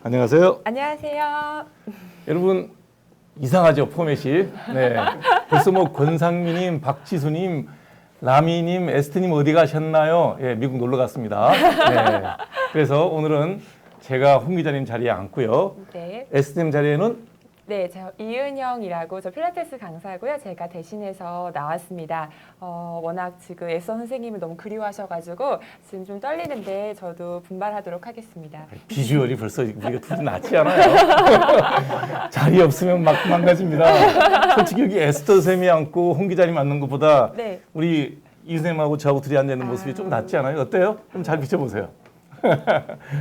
안녕하세요. 안녕하세요. 여러분 이상하죠 포맷이. 네. 벌써 뭐 권상미님, 박지수님, 라미님, 에스트님 어디 가셨나요? 예, 미국 놀러 갔습니다. 네. 그래서 오늘은 제가 홍 기자님 자리에 앉고요. 네. 에스트님 자리에는 네, 저 이은영이라고 저 필라테스 강사고요. 제가 대신해서 나왔습니다. 워낙 지금 애써 선생님을 너무 그리워하셔가지고 지금 좀 떨리는데 저도 분발하도록 하겠습니다. 비주얼이 벌써 우리가 둘이 낫지 않아요? 자리 없으면 막 망가집니다. 솔직히 여기 에스터 쌤이 앉고 홍 기자님 앉는 것보다 네. 우리 이 선생님하고 저하고 둘이 앉아 있는 모습이 좀 낫지 않아요? 어때요? 좀 잘 비춰보세요.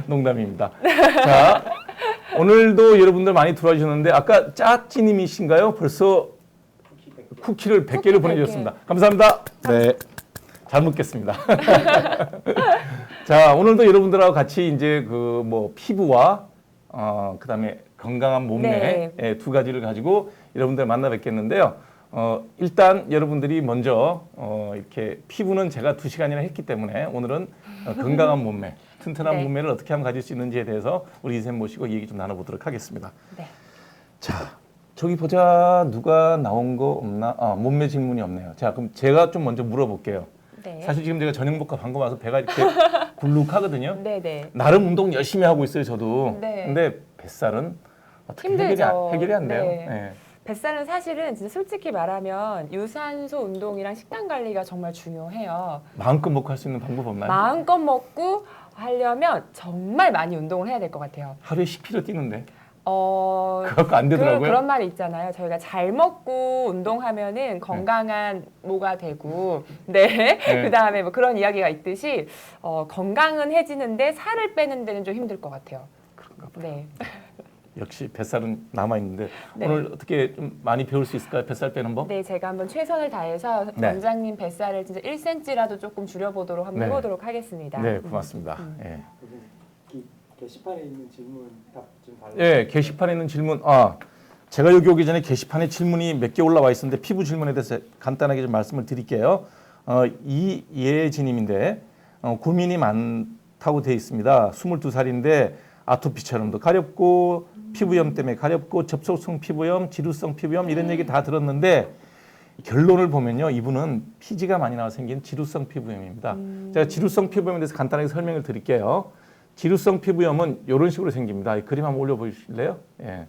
농담입니다. 자, 오늘도 여러분들 많이 들어와 주셨는데 아까 짜찌님이신가요? 벌써 쿠키를 100개를 보내주셨습니다. 감사합니다. 네, 잘 먹겠습니다. 자, 오늘도 여러분들하고 같이 이제 그 뭐 피부와 그다음에 건강한 몸매 네. 예, 두 가지를 가지고 여러분들 만나 뵙겠는데요. 일단 여러분들이 먼저 이렇게 피부는 제가 2시간이나 했기 때문에 오늘은 건강한 몸매, 튼튼한 네. 몸매를 어떻게 하면 가질 수 있는지에 대해서 우리 이쌤 모시고 얘기 좀 나눠보도록 하겠습니다. 네. 자, 저기 보자. 누가 나온 거 없나? 몸매 질문이 없네요. 자, 그럼 제가 좀 먼저 물어볼게요. 네. 사실 지금 제가 저녁 먹고 방금 와서 배가 이렇게 굴룩하거든요. 네, 네. 나름 운동 열심히 하고 있어요, 저도. 네. 근데 뱃살은 어떻게 힘들죠. 해결이 안 돼요. 네. 네. 뱃살은 사실은 진짜 솔직히 말하면 유산소 운동이랑 식단 관리가 정말 중요해요. 마음껏 먹고 할 수 있는 방법 없나요? 마음껏 먹고 하려면 정말 많이 운동을 해야 될 것 같아요. 하루에 10km 뛰는데 어, 그거 안 되더라고요. 그런 말이 있잖아요. 저희가 잘 먹고 운동하면은 건강한 모가 되고, 네. 네. 그 다음에 뭐 그런 이야기가 있듯이 건강은 해지는데 살을 빼는 데는 좀 힘들 것 같아요. 그런가 봐요. 네. 역시 뱃살은 남아 있는데 네. 오늘 어떻게 좀 많이 배울 수 있을까요? 뱃살 빼는 법? 네, 제가 한번 최선을 다해서 네. 원장님 뱃살을 진짜 1cm라도 조금 줄여보도록 한번 네. 해보도록 하겠습니다. 네, 고맙습니다. 예. 게시판에 있는 질문 답 좀 달라요. 예, 게시판에 있는 질문. 제가 여기 오기 전에 게시판에 질문이 몇 개 올라와 있었는데 피부 질문에 대해서 간단하게 좀 말씀을 드릴게요. 이예진님인데 고민이 많다고 되어 있습니다. 22살인데 아토피처럼도 가렵고 피부염 때문에 가렵고 접촉성 피부염, 지루성 피부염 이런 얘기 다 들었는데 결론을 보면요, 이분은 피지가 많이 나와 생긴 지루성 피부염입니다. 제가 지루성 피부염에 대해서 간단하게 설명을 드릴게요. 지루성 피부염은 이런 식으로 생깁니다. 이 그림 한번 올려보실래요? 예.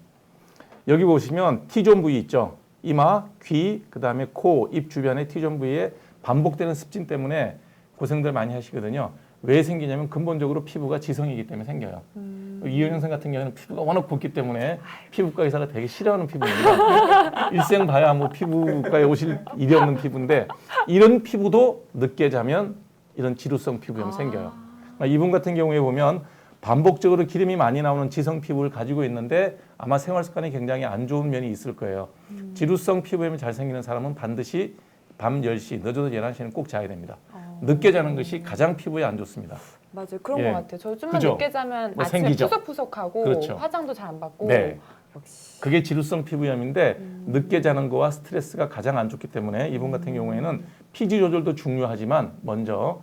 여기 보시면 T존 부위 있죠. 이마, 귀, 그다음에 코, 입 주변의 T존 부위에 반복되는 습진 때문에 고생들 많이 하시거든요. 왜 생기냐면 근본적으로 피부가 지성이기 때문에 생겨요. 이효영 선생 같은 경우는 피부가 워낙 붓기 때문에 피부과 의사가 되게 싫어하는 피부입니다. 일생 봐야 뭐 피부과에 오실 일이 없는 피부인데 이런 피부도 늦게 자면 이런 지루성 피부염이 생겨요. 이분 같은 경우에 보면 반복적으로 기름이 많이 나오는 지성 피부를 가지고 있는데 아마 생활 습관이 굉장히 안 좋은 면이 있을 거예요. 지루성 피부염이 잘 생기는 사람은 반드시 밤 10시, 늦어도 11시는 꼭 자야 됩니다. 늦게 자는 것이 가장 피부에 안 좋습니다. 맞아요. 그런 예. 것 같아요. 저 좀만 그죠? 늦게 자면 뭐 아침에 생기죠? 푸석푸석하고 그렇죠. 화장도 잘 안 받고 네. 역시. 그게 지루성 피부염인데 늦게 자는 거와 스트레스가 가장 안 좋기 때문에 이분 같은 경우에는 피지 조절도 중요하지만 먼저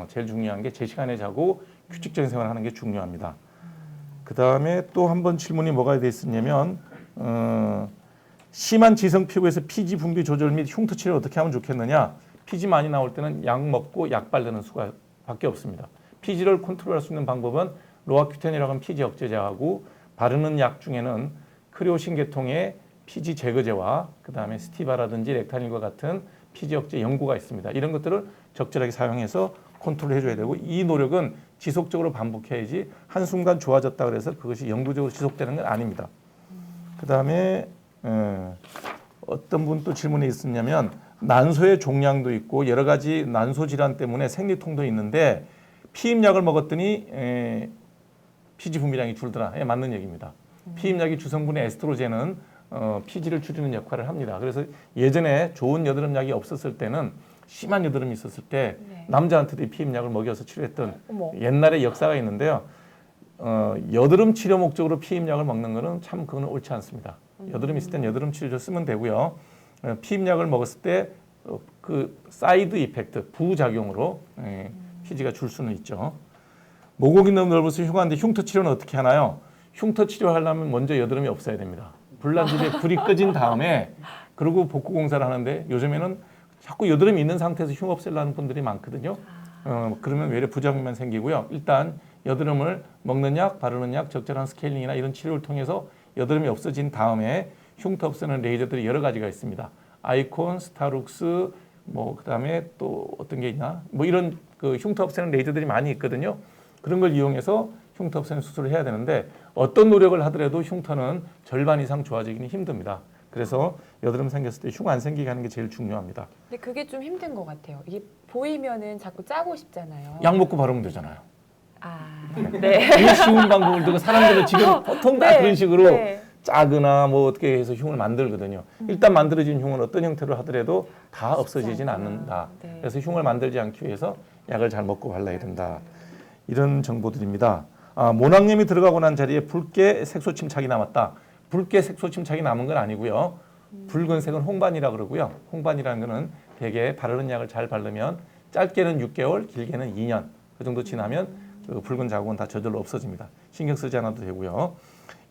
제일 중요한 게 제 시간에 자고 규칙적인 생활을 하는 게 중요합니다. 그 다음에 또 한 번 질문이 뭐가 돼 있었냐면 심한 지성 피부에서 피지 분비 조절 및 흉터 치료를 어떻게 하면 좋겠느냐. 피지 많이 나올 때는 약 먹고 약 바르는 수가 밖에 없습니다. 피지를 컨트롤할 수 있는 방법은 로아큐텐이라고 하는 피지 억제제하고 바르는 약 중에는 크리오신 계통의 피지 제거제와 그 다음에 스티바라든지 렉타닐과 같은 피지 억제 연고가 있습니다. 이런 것들을 적절하게 사용해서 컨트롤 해줘야 되고 이 노력은 지속적으로 반복해야지 한순간 좋아졌다 그래서 그것이 영구적으로 지속되는 건 아닙니다. 그 다음에 어떤 분 또 질문이 있었냐면 난소의 종양도 있고 여러 가지 난소 질환 때문에 생리통도 있는데 피임약을 먹었더니 피지 분비량이 줄더라. 예, 맞는 얘기입니다. 피임약이 주성분의 에스트로겐은 피지를 줄이는 역할을 합니다. 그래서 예전에 좋은 여드름약이 없었을 때는 심한 여드름이 있었을 때 네. 남자한테도 이 피임약을 먹여서 치료했던 어머. 옛날의 역사가 있는데요. 여드름 치료 목적으로 피임약을 먹는 거는 참 그거는 옳지 않습니다. 여드름 있을 땐 여드름 치료제 쓰면 되고요. 피임약을 먹었을 때 그 사이드 이펙트, 부작용으로 피지가 줄 수는 있죠. 모공이 너무 넓어서 흉한데 흉터 치료는 어떻게 하나요? 흉터 치료하려면 먼저 여드름이 없어야 됩니다. 불난집에 불이 꺼진 다음에 그리고 복구 공사를 하는데 요즘에는 자꾸 여드름이 있는 상태에서 흉 없애려는 분들이 많거든요. 그러면 외래 부작용만 생기고요. 일단 여드름을 먹는 약, 바르는 약, 적절한 스케일링이나 이런 치료를 통해서 여드름이 없어진 다음에 흉터 없애는 레이저들이 여러 가지가 있습니다. 아이콘, 스타룩스, 뭐 그다음에 또 어떤 게 있나? 뭐 이런 그 흉터 없애는 레이저들이 많이 있거든요. 그런 걸 이용해서 흉터 없애는 수술을 해야 되는데 어떤 노력을 하더라도 흉터는 절반 이상 좋아지기는 힘듭니다. 그래서 여드름 생겼을 때 흉 안 생기게 하는 게 제일 중요합니다. 근데 그게 좀 힘든 것 같아요. 이게 보이면은 자꾸 짜고 싶잖아요. 약 먹고 바르면 되잖아요. 아, 네. 이 쉬운 방법을 두고 사람들은 지금 보통 다 네, 그런 식으로 네. 짜거나 뭐 어떻게 해서 흉을 만들거든요. 일단 만들어진 흉은 어떤 형태로 하더라도 다 없어지진 않는다. 네. 그래서 흉을 만들지 않기 위해서 약을 잘 먹고 발라야 된다. 이런 정보들입니다. 모낭염이 들어가고 난 자리에 붉게 색소 침착이 남았다. 붉게 색소 침착이 남은 건 아니고요. 붉은색은 홍반이라 그러고요. 홍반이라는 거는 대개 바르는 약을 잘 바르면 짧게는 6개월, 길게는 2년 그 정도 지나면 그 붉은 자국은 다 저절로 없어집니다. 신경 쓰지 않아도 되고요.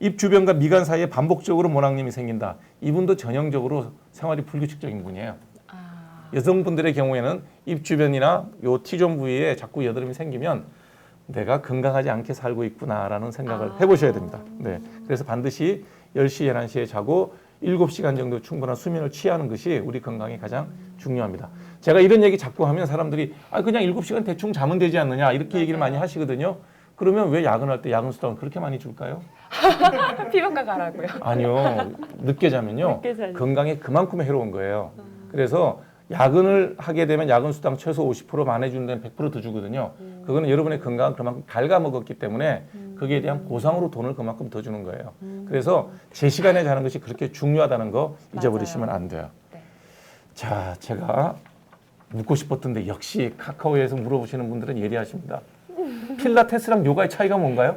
입 주변과 미간 사이에 반복적으로 모낭염이 생긴다. 이분도 전형적으로 생활이 불규칙적인 분이에요. 여성분들의 경우에는 입 주변이나 요 T존 부위에 자꾸 여드름이 생기면 내가 건강하지 않게 살고 있구나라는 생각을 해보셔야 됩니다. 네. 그래서 반드시 10시, 11시에 자고 7시간 정도 충분한 수면을 취하는 것이 우리 건강에 가장 중요합니다. 제가 이런 얘기 자꾸 하면 사람들이 그냥 7시간 대충 자면 되지 않느냐 이렇게 얘기를 많이 하시거든요. 그러면 왜 야근할 때 야근 수당을 그렇게 많이 줄까요? 피부과 가라고요. 아니요. 늦게 자면요. 늦게 자면. 건강에 그만큼 해로운 거예요. 그래서 야근을 하게 되면 야근 수당 최소 50% 만회주는 데는 100%더 주거든요. 그거는 여러분의 건강을 그만큼 갉아먹었기 때문에 거기에 대한 보상으로 돈을 그만큼 더 주는 거예요. 그래서 제 시간에 자는 것이 그렇게 중요하다는 거 잊어버리시면 안 돼요. 네. 자, 제가 묻고 싶었던데 역시 카카오에서 물어보시는 분들은 예리하십니다. 필라테스랑 요가의 차이가 뭔가요?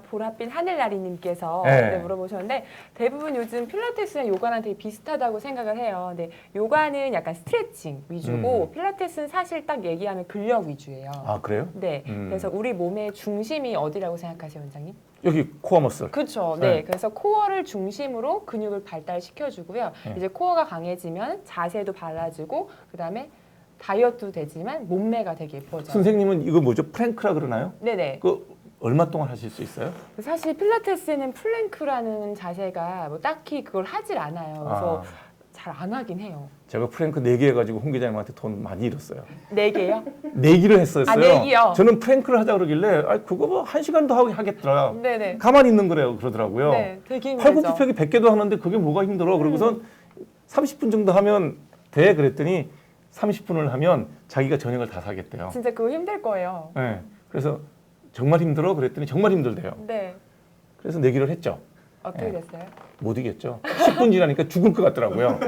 보랏빛 하늘나리님께서 네. 물어보셨는데 대부분 요즘 필라테스랑 요가랑 되게 비슷하다고 생각을 해요. 근데 요가는 약간 스트레칭 위주고 필라테스는 사실 딱 얘기하면 근력 위주예요. 그래요? 네. 그래서 우리 몸의 중심이 어디라고 생각하세요, 원장님? 여기 코어 머슬. 그렇죠. 네. 네. 그래서 코어를 중심으로 근육을 발달시켜주고요. 이제 코어가 강해지면 자세도 발라주고 그다음에 다이어트도 되지만 몸매가 되게 예뻐져요. 선생님은 이거 뭐죠? 프랭크라 그러나요? 네네. 그 얼마 동안 하실 수 있어요? 사실 필라테스는 플랭크라는 자세가 뭐 딱히 그걸 하질 않아요. 그래서 잘 안 하긴 해요. 제가 프랭크 4개 해가지고 홍 기자님한테 돈 많이 잃었어요. 4개요? 4기를 했었어요. 4기요? 저는 프랭크를 하자 그러길래 그거 뭐 1시간도 하겠더라. 네네. 가만히 있는 거래요. 그러더라고요. 네, 되게 힘들죠. 팔굽혀펴기 100개도 하는데 그게 뭐가 힘들어. 그러고선 30분 정도 하면 돼. 그랬더니 30분을 하면 자기가 저녁을 다 사겠대요. 진짜 그거 힘들 거예요. 네. 그래서 정말 힘들어? 그랬더니 정말 힘들대요. 네. 그래서 내기를 했죠. 어떻게 네. 됐어요? 못 이겼죠. 10분 지나니까 죽을 것 같더라고요.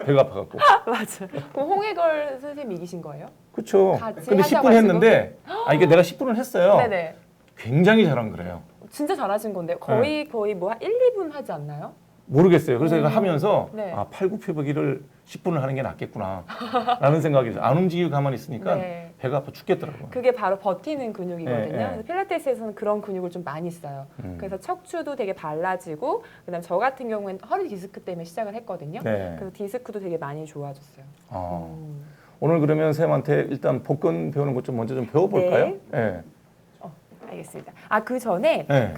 배가 아파갖고. 맞아. 그럼 홍해걸 선생님 이기신 거예요? 그렇죠. 같이 근데 하자고 10분 했는데 이게 내가 10분을 했어요. 네네. 굉장히 잘한 거래요. 진짜 잘하신 건데 거의 뭐 한 1, 2분 하지 않나요? 모르겠어요. 그래서 제가 하면서 네. 팔굽혀펴기를 10분을 하는 게 낫겠구나 라는 생각이 들어요. 안 움직이고 가만히 있으니까 네. 배가 아파 죽겠더라고요. 그게 바로 버티는 근육이거든요. 네, 네. 그래서 필라테스에서는 그런 근육을 좀 많이 써요. 그래서 척추도 되게 발라지고 그다음 저 같은 경우에는 허리 디스크 때문에 시작을 했거든요. 네. 그래서 디스크도 되게 많이 좋아졌어요. 오늘 그러면 쌤한테 일단 복근 배우는 것 좀 먼저 좀 배워볼까요? 네. 알겠습니다. 그 전에 네.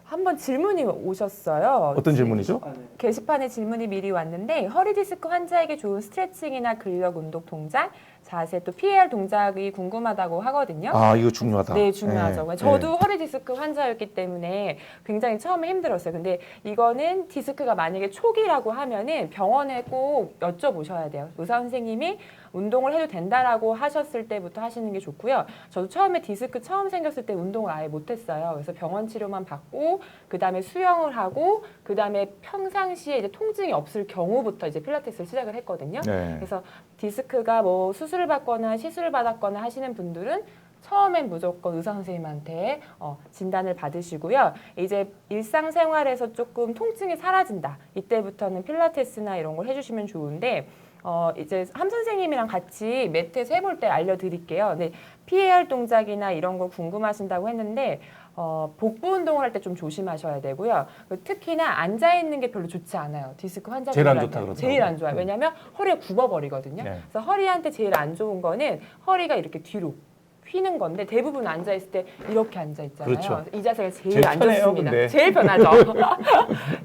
한번 질문이 오셨어요. 어떤 질문이죠? 게시판에 질문이 미리 왔는데 허리 디스크 환자에게 좋은 스트레칭이나 근력 운동 동작, 자세 또 PAR 동작이 궁금하다고 하거든요. 이거 중요하다. 네, 중요하죠. 네. 저도 허리 디스크 환자였기 때문에 굉장히 처음에 힘들었어요. 근데 이거는 디스크가 만약에 초기라고 하면은 병원에 꼭 여쭤보셔야 돼요. 의사 선생님이 운동을 해도 된다라고 하셨을 때부터 하시는 게 좋고요. 저도 처음에 디스크 처음 생겼을 때 운동을 아예 못했어요. 그래서 병원 치료만 받고 그다음에 수영을 하고 그다음에 평상시에 이제 통증이 없을 경우부터 이제 필라테스를 시작을 했거든요. 네. 그래서 디스크가 뭐 수술을 받거나 시술을 받았거나 하시는 분들은 처음엔 무조건 의사 선생님한테 진단을 받으시고요. 이제 일상생활에서 조금 통증이 사라진다. 이때부터는 필라테스나 이런 걸 해주시면 좋은데 이제 함 선생님이랑 같이 매트에서 해볼 때 알려드릴게요. 네, PAR 동작이나 이런 거 궁금하신다고 했는데 복부 운동을 할 때 좀 조심하셔야 되고요. 특히나 앉아 있는 게 별로 좋지 않아요. 디스크 환자분들한테 제일 안 좋다 그러더라고요. 제일 안 좋아요. 왜냐하면 허리가 굽어버리거든요. 네. 그래서 허리한테 제일 안 좋은 거는 허리가 이렇게 뒤로 휘는 건데 대부분 앉아 있을 때 이렇게 앉아 있잖아요. 그렇죠. 이 자세가 제일 제일 안 편해요, 좋습니다. 근데. 제일 편하죠.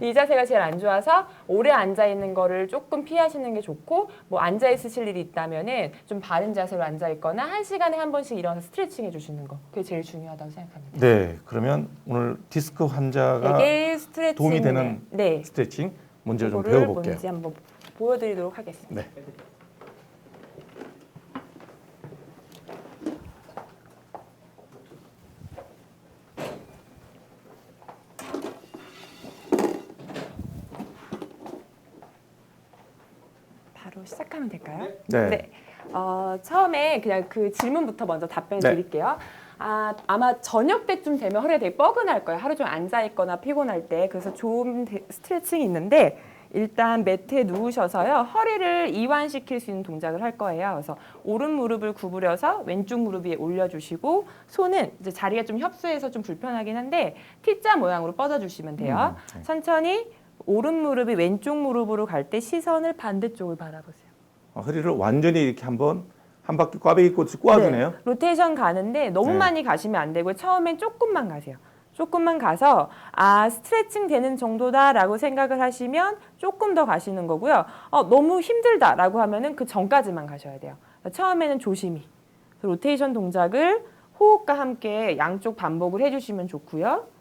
이 자세가 제일 안 좋아서 오래 앉아 있는 거를 조금 피하시는 게 좋고 뭐 앉아 있으실 일이 있다면은 좀 바른 자세로 앉아 있거나 1시간에 한 번씩 일어나서 스트레칭 해주시는 거 그게 제일 중요하다고 생각합니다. 네, 그러면 오늘 디스크 환자가 되게 스트레칭 도움이 되는 네. 스트레칭 먼저 좀 그거를 배워볼게요. 뭔지 한번 보여드리도록 하겠습니다. 네. 바로 시작하면 될까요? 네. 처음에 그냥 그 질문부터 먼저 답변 네. 드릴게요. 아마 저녁 때쯤 되면 허리가 되게 뻐근할 거예요. 하루 종일 앉아있거나 피곤할 때. 그래서 좋은 스트레칭이 있는데 일단 매트에 누우셔서요. 허리를 이완시킬 수 있는 동작을 할 거예요. 그래서 오른 무릎을 구부려서 왼쪽 무릎 위에 올려주시고 손은 이제 자리가 좀 협소해서 좀 불편하긴 한데 T자 모양으로 뻗어주시면 돼요. 네. 천천히 오른 무릎이 왼쪽 무릎으로 갈 때 시선을 반대쪽을 바라보세요. 허리를 완전히 이렇게 한 바퀴 꽈배기 꽃이 꼬아주네요. 네, 로테이션 가는데 너무 네. 많이 가시면 안 되고요. 처음엔 조금만 가세요. 조금만 가서 스트레칭 되는 정도다라고 생각을 하시면 조금 더 가시는 거고요. 너무 힘들다라고 하면은 그 전까지만 가셔야 돼요. 처음에는 조심히 로테이션 동작을 호흡과 함께 양쪽 반복을 해주시면 좋고요.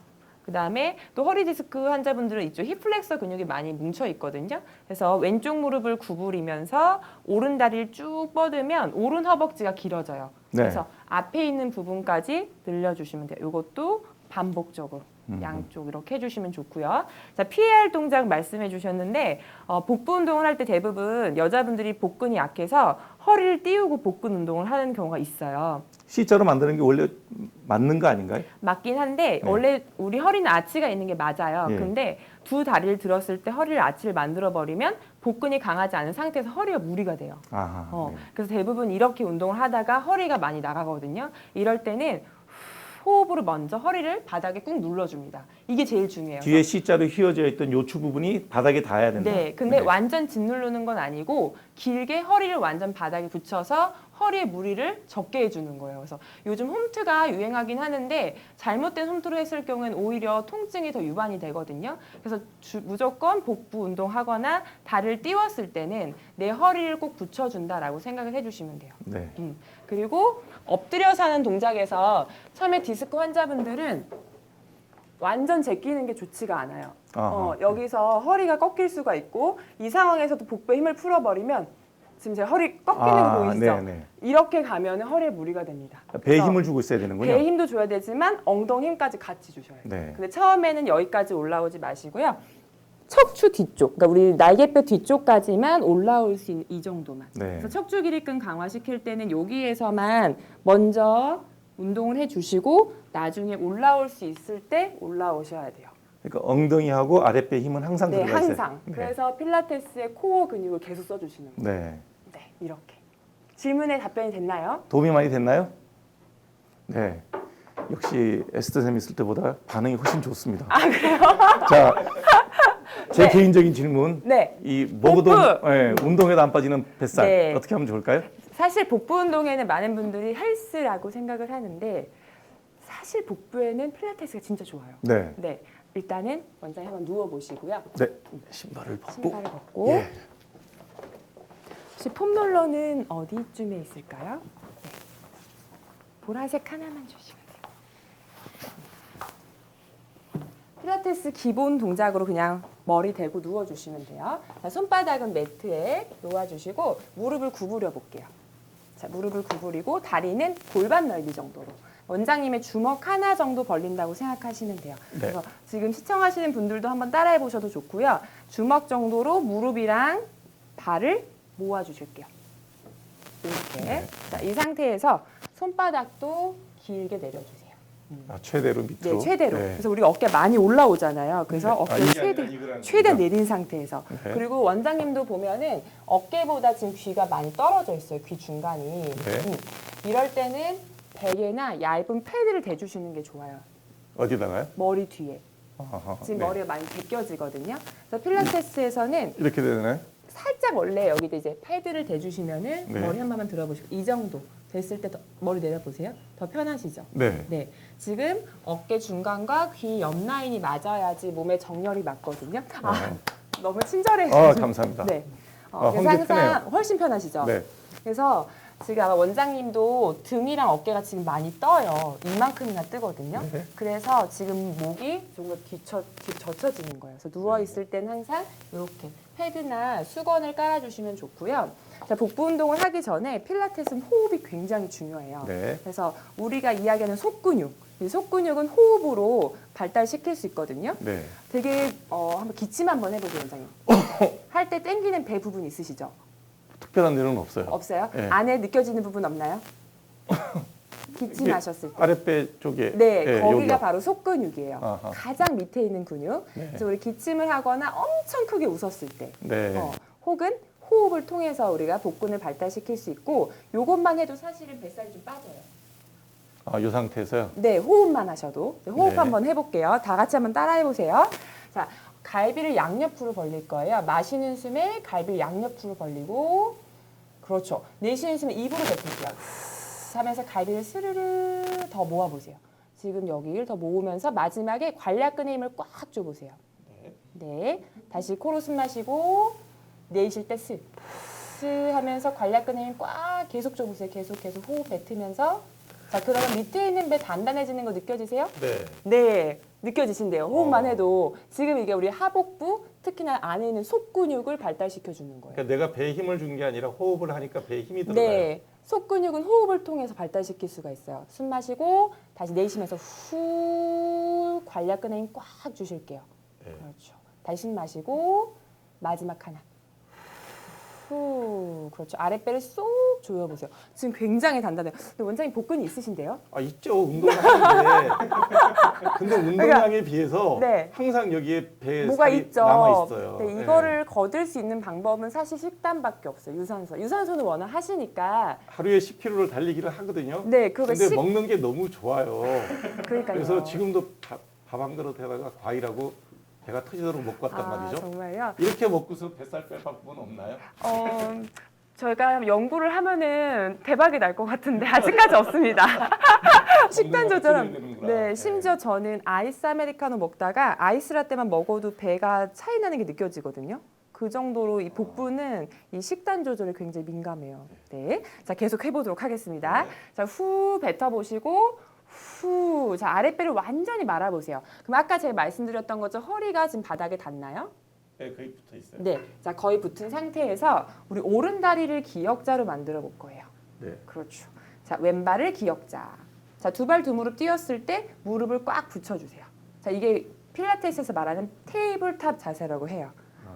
그 다음에 또 허리 디스크 환자분들은 이쪽 힙플렉서 근육이 많이 뭉쳐 있거든요. 그래서 왼쪽 무릎을 구부리면서 오른 다리를 쭉 뻗으면 오른 허벅지가 길어져요. 네. 그래서 앞에 있는 부분까지 늘려주시면 돼요. 이것도 반복적으로 양쪽 이렇게 해주시면 좋고요. 자, PAR 동작 말씀해 주셨는데 복부 운동을 할 때 대부분 여자분들이 복근이 약해서 허리를 띄우고 복근 운동을 하는 경우가 있어요. C자로 만드는 게 원래 맞는 거 아닌가요? 맞긴 한데 네. 원래 우리 허리는 아치가 있는 게 맞아요. 예. 근데 두 다리를 들었을 때 허리를 아치를 만들어 버리면 복근이 강하지 않은 상태에서 허리가 무리가 돼요. 아하. 네. 그래서 대부분 이렇게 운동을 하다가 허리가 많이 나가거든요. 이럴 때는 호흡으로 먼저 허리를 바닥에 꾹 눌러줍니다. 이게 제일 중요해요. 뒤에 C자로 휘어져 있던 요추 부분이 바닥에 닿아야 된다. 네, 근데 완전 짓누르는 건 아니고 길게 허리를 완전 바닥에 붙여서 허리에 무리를 적게 해주는 거예요. 그래서 요즘 홈트가 유행하긴 하는데 잘못된 홈트를 했을 경우에는 오히려 통증이 더 유발이 되거든요. 그래서 무조건 복부 운동하거나 다리를 띄웠을 때는 내 허리를 꼭 붙여준다라고 생각을 해주시면 돼요. 네. 그리고 엎드려서 하는 동작에서 처음에 디스크 환자분들은 완전 제끼는 게 좋지가 않아요. 여기서 허리가 꺾일 수가 있고 이 상황에서도 복부에 힘을 풀어버리면 지금 제 허리 꺾이는 거 보이시죠? 네네. 이렇게 가면 허리에 무리가 됩니다. 배에 그래서 힘을 주고 있어야 되는군요. 배에 힘도 줘야 되지만 엉덩이 힘까지 같이 주셔야 돼요. 네. 근데 처음에는 여기까지 올라오지 마시고요. 척추 뒤쪽, 그러니까 우리 날개뼈 뒤쪽까지만 올라올 수 있는 이 정도만. 네. 그래서 척추 길이끈 강화시킬 때는 여기에서만 먼저 운동을 해주시고 나중에 올라올 수 있을 때 올라오셔야 돼요. 그러니까 엉덩이하고 아랫배 힘은 항상 네, 들어가 있어요. 항상. 네. 그래서 필라테스의 코어 근육을 계속 써주시는 거예요. 네. 네, 이렇게. 질문에 답변이 됐나요? 도움이 많이 됐나요? 네. 역시 에스더 쌤 있을 때보다 반응이 훨씬 좋습니다. 아, 그래요? 자, 제 네. 개인적인 질문. 네. 이 먹어도 복부. 운동에도 안 빠지는 뱃살 네. 어떻게 하면 좋을까요? 사실 복부 운동에는 많은 분들이 헬스라고 생각을 하는데 사실 복부에는 필라테스가 진짜 좋아요. 네. 네, 일단은 원장님 한번 누워 보시고요. 네. 신발을 벗고. 신발을 벗고. 예. 혹시 폼롤러는 어디쯤에 있을까요? 네. 보라색 하나만 주시면 돼요. 필라테스 기본 동작으로 그냥 머리 대고 누워주시면 돼요. 자, 손바닥은 매트에 놓아주시고 무릎을 구부려 볼게요. 자, 무릎을 구부리고 다리는 골반 넓이 정도로. 원장님의 주먹 하나 정도 벌린다고 생각하시면 돼요. 네. 그래서 지금 시청하시는 분들도 한번 따라해 보셔도 좋고요. 주먹 정도로 무릎이랑 발을 모아주실게요. 이렇게. 네. 자, 이 상태에서 손바닥도 길게 내려주세요. 최대로 밑으로. 네, 최대로. 네. 그래서 우리가 어깨 많이 올라오잖아요. 그래서 네. 어깨 이게 최대 내린 상태에서. 네. 그리고 원장님도 보면은 어깨보다 지금 귀가 많이 떨어져 있어요. 귀 중간이. 네. 이럴 때는 베개나 얇은 패드를 대주시는 게 좋아요. 어디다가요? 머리 뒤에. 아하, 지금 네. 머리가 많이 벗겨지거든요. 그래서 필라테스에서는 이렇게 되나요? 살짝 원래 여기다 이제 패드를 대주시면은 네. 머리 한 번만 들어보시고 이 정도 됐을 때 더 머리 내려보세요. 더 편하시죠? 네. 네. 지금 어깨 중간과 귀 옆 라인이 맞아야지 몸에 정렬이 맞거든요. 너무 친절해. 감사합니다. 네. 그래서 굉장히 항상 편해요. 훨씬 편하시죠? 네. 그래서 지금 아마 원장님도 등이랑 어깨가 지금 많이 떠요. 이만큼이나 뜨거든요. 네. 그래서 지금 목이 조금 뒤젖혀지는 거예요. 그래서 누워있을 땐 항상 이렇게 패드나 수건을 깔아주시면 좋고요. 자, 복부 운동을 하기 전에 필라테스는 호흡이 굉장히 중요해요. 네. 그래서 우리가 이야기하는 속근육, 이 속근육은 호흡으로 발달시킬 수 있거든요. 네. 되게 한번 기침 한번 해보세요, 원장님. 할 때 땡기는 배 부분 있으시죠? 특별한 일은 없어요. 없어요? 네. 안에 느껴지는 부분 없나요? 기침하셨을 때. 아랫배 쪽에. 네, 거기가 여기요. 바로 속근육이에요. 아하. 가장 밑에 있는 근육. 네. 그래서 우리 기침을 하거나 엄청 크게 웃었을 때, 네. 혹은 호흡을 통해서 우리가 복근을 발달시킬 수 있고, 요것만 해도 사실은 뱃살이 좀 빠져요. 이 상태에서요. 네, 호흡만 하셔도. 호흡 네. 한번 해볼게요. 다 같이 한번 따라해 보세요. 자, 갈비를 양옆으로 벌릴 거예요. 마시는 숨에 갈비를 양옆으로 벌리고, 그렇죠. 내쉬는 숨에 입으로 뱉을게요. 하면서 갈비를 스르르 더 모아보세요. 지금 여기를 더 모으면서 마지막에 관략근의 힘을 꽉 줘보세요. 네, 다시 코로 숨 마시고 내쉴 때 스 하면서 관략근의 힘 꽉 계속 줘보세요. 계속 호흡 뱉으면서. 자, 그러면 밑에 있는 배 단단해지는 거 느껴지세요? 네. 네, 느껴지신대요. 호흡만 해도. 지금 이게 우리 하복부, 특히나 안에 있는 속근육을 발달시켜주는 거예요. 그러니까 내가 배에 힘을 준 게 아니라 호흡을 하니까 배에 힘이 들어가요. 네, 속근육은 호흡을 통해서 발달시킬 수가 있어요. 숨 마시고 다시 내쉬면서 후 관략근에 힘 꽉 주실게요. 네. 그렇죠. 다시 숨 마시고 마지막 하나. 후, 그렇죠. 아랫배를 쏙 조여보세요. 지금 굉장히 단단해요. 근데 원장님 복근이 있으신데요? 있죠. 운동을 하는데. 근데 운동량에 비해서 네. 항상 여기에 배에 뭐가 살이 있죠. 남아 있어요. 네, 이거를 거둘 수 있는 방법은 사실 식단밖에 없어요. 유산소. 유산소는 워낙 하시니까. 하루에 10km를 달리기를 하거든요. 네, 그거 근데 먹는 게 너무 좋아요. 그러니까요. 그래서 지금도 밥 한 그릇 해다가 과일하고 배가 터지도록 먹고 왔단 말이죠. 정말요? 이렇게 먹고서 뱃살 뺄 방법은 없나요? 저희가 연구를 하면은 대박이 날 것 같은데 아직까지 없습니다. 식단 조절은. 네, 심지어 저는 아이스 아메리카노 먹다가 아이스 라떼만 먹어도 배가 차이 나는 게 느껴지거든요. 그 정도로 이 복부는 이 식단 조절에 굉장히 민감해요. 네, 자 계속 해보도록 하겠습니다. 자, 후 뱉어보시고 후. 자, 아랫배를 완전히 말아보세요. 그럼 아까 제가 말씀드렸던 것처럼 허리가 지금 바닥에 닿나요? 네, 거의 붙어 있어요. 네, 자 거의 붙은 상태에서 우리 오른 다리를 기역자로 만들어 볼 거예요. 네. 그렇죠. 자, 왼발을 기역자. 자, 두 발 두 무릎 띄었을 때 무릎을 꽉 붙여주세요. 자, 이게 필라테스에서 말하는 테이블탑 자세라고 해요.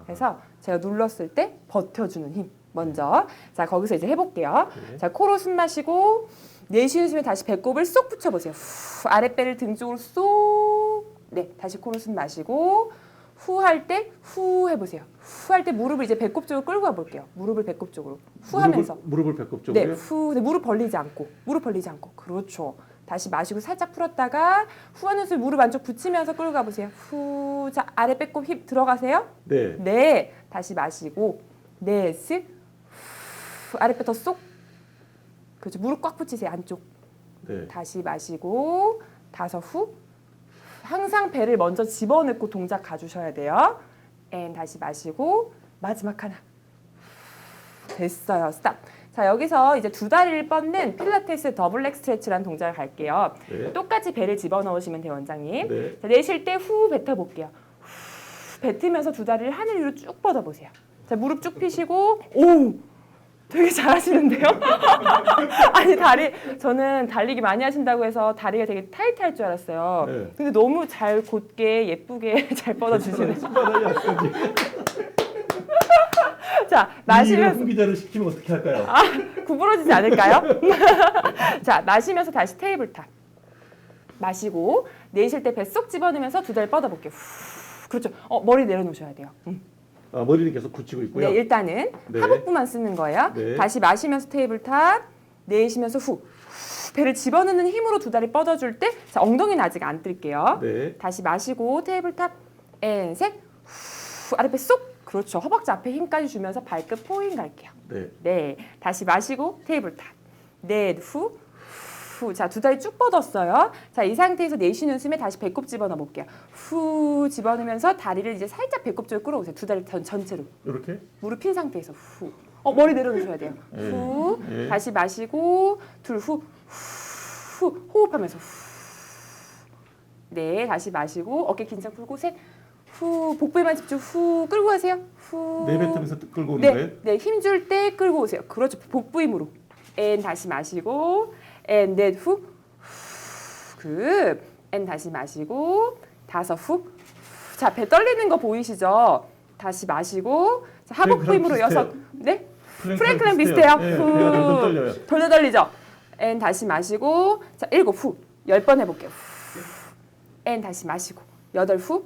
그래서 제가 눌렀을 때 버텨주는 힘. 먼저. 자, 거기서 이제 해볼게요. 네. 자, 코로 숨 마시고 내쉬는 숨에 다시 배꼽을 쏙 붙여보세요. 후, 아랫배를 등 쪽으로 쏙. 네, 다시 코로 숨 마시고 후 할 때 후 해보세요. 후 할 때 무릎을 이제 배꼽 쪽으로 끌고 가볼게요. 무릎을 배꼽 쪽으로 후 하면서. 무릎을 배꼽 네, 쪽으로요? 후. 네, 무릎 벌리지 않고. 무릎 벌리지 않고. 그렇죠. 다시 마시고 살짝 풀었다가 후 하는 숨 무릎 안쪽 붙이면서 끌고 가보세요. 후. 자, 아래 배꼽 힙 들어가세요. 네. 네. 다시 마시고 넷. 후. 아랫배 더 쏙. 그렇죠. 무릎 꽉 붙이세요. 안쪽. 네. 다시 마시고 다섯 후. 항상 배를 먼저 집어넣고 동작 가주셔야 돼요. 앤 다시 마시고 마지막 하나. 됐어요. 스탑. 자, 여기서 이제 두 다리를 뻗는 필라테스 더블 렉 스트레치라는 동작을 갈게요. 네. 똑같이 배를 집어넣으시면 돼요, 원장님. 네. 자, 내쉴 때 후 뱉어볼게요. 후 뱉으면서 두 다리를 하늘 위로 쭉 뻗어보세요. 자, 무릎 쭉 펴시고 오! 되게 잘하시는데요? 아니 저는 달리기 많이 하신다고 해서 다리가 되게 타이트할 줄 알았어요. 네. 근데 너무 잘 곧게 예쁘게 잘 뻗어주시네요. 신발이 약간지. 자, 마시면서 기자를 시키면 어떻게 할까요? 구부러지지 않을까요? 자, 마시면서 다시 테이블탑. 마시고 내쉴 때 배 쏙 집어넣으면서 두 다리 뻗어볼게요. 후. 그렇죠. 머리 내려놓으셔야 돼요. 머리는 계속 굳히고 있고요. 네, 일단은 네. 하복부만 쓰는 거예요. 네. 다시 마시면서 테이블탑, 내쉬면서 후. 배를 집어넣는 힘으로 두 다리 뻗어줄 때, 자, 엉덩이는 아직 안 뜰게요. 네. 다시 마시고 테이블탑 앤 셋, 후, 아랫배 쏙. 그렇죠. 허벅지 앞에 힘까지 주면서 발끝 포인 갈게요. 네. 네, 다시 마시고 테이블탑. 넷, 후, 후. 자, 두 다리 쭉 뻗었어요. 자, 이 상태에서 내쉬는 숨에 다시 배꼽 집어넣어 볼게요. 후, 집어넣으면서 다리를 이제 살짝 배꼽 쪽으로 끌어오세요. 두 다리 전체로. 이렇게? 무릎 핀 상태에서 후. 머리 내려놓으셔야 돼요. 예. 후. 예. 다시 마시고 둘 후. 후. 호흡하면서 후. 네, 다시 마시고 어깨 긴장 풀고 셋. 후. 복부에만 집중. 후. 끌고 가세요. 후. 내뱉으면서 끌고 오는 거예요? 네, 힘 줄 때 끌고 오세요. 그렇죠. 복부 힘으로. 앤 다시 마시고 앤 넷 후. 굿. 앤 다시 마시고 다섯 후. 자, 배 떨리는 거 보이시죠? 다시 마시고 자, 하복부 힘으로 비슷해요. 여섯. 네? 프랭크랑 비슷해요. 예, 후. 배가 덜덜 떨려요. 덜 떨리죠? 앤 다시 마시고 자, 일곱 후. 10번 해볼게요. 후. 앤 다시 마시고 여덟 후.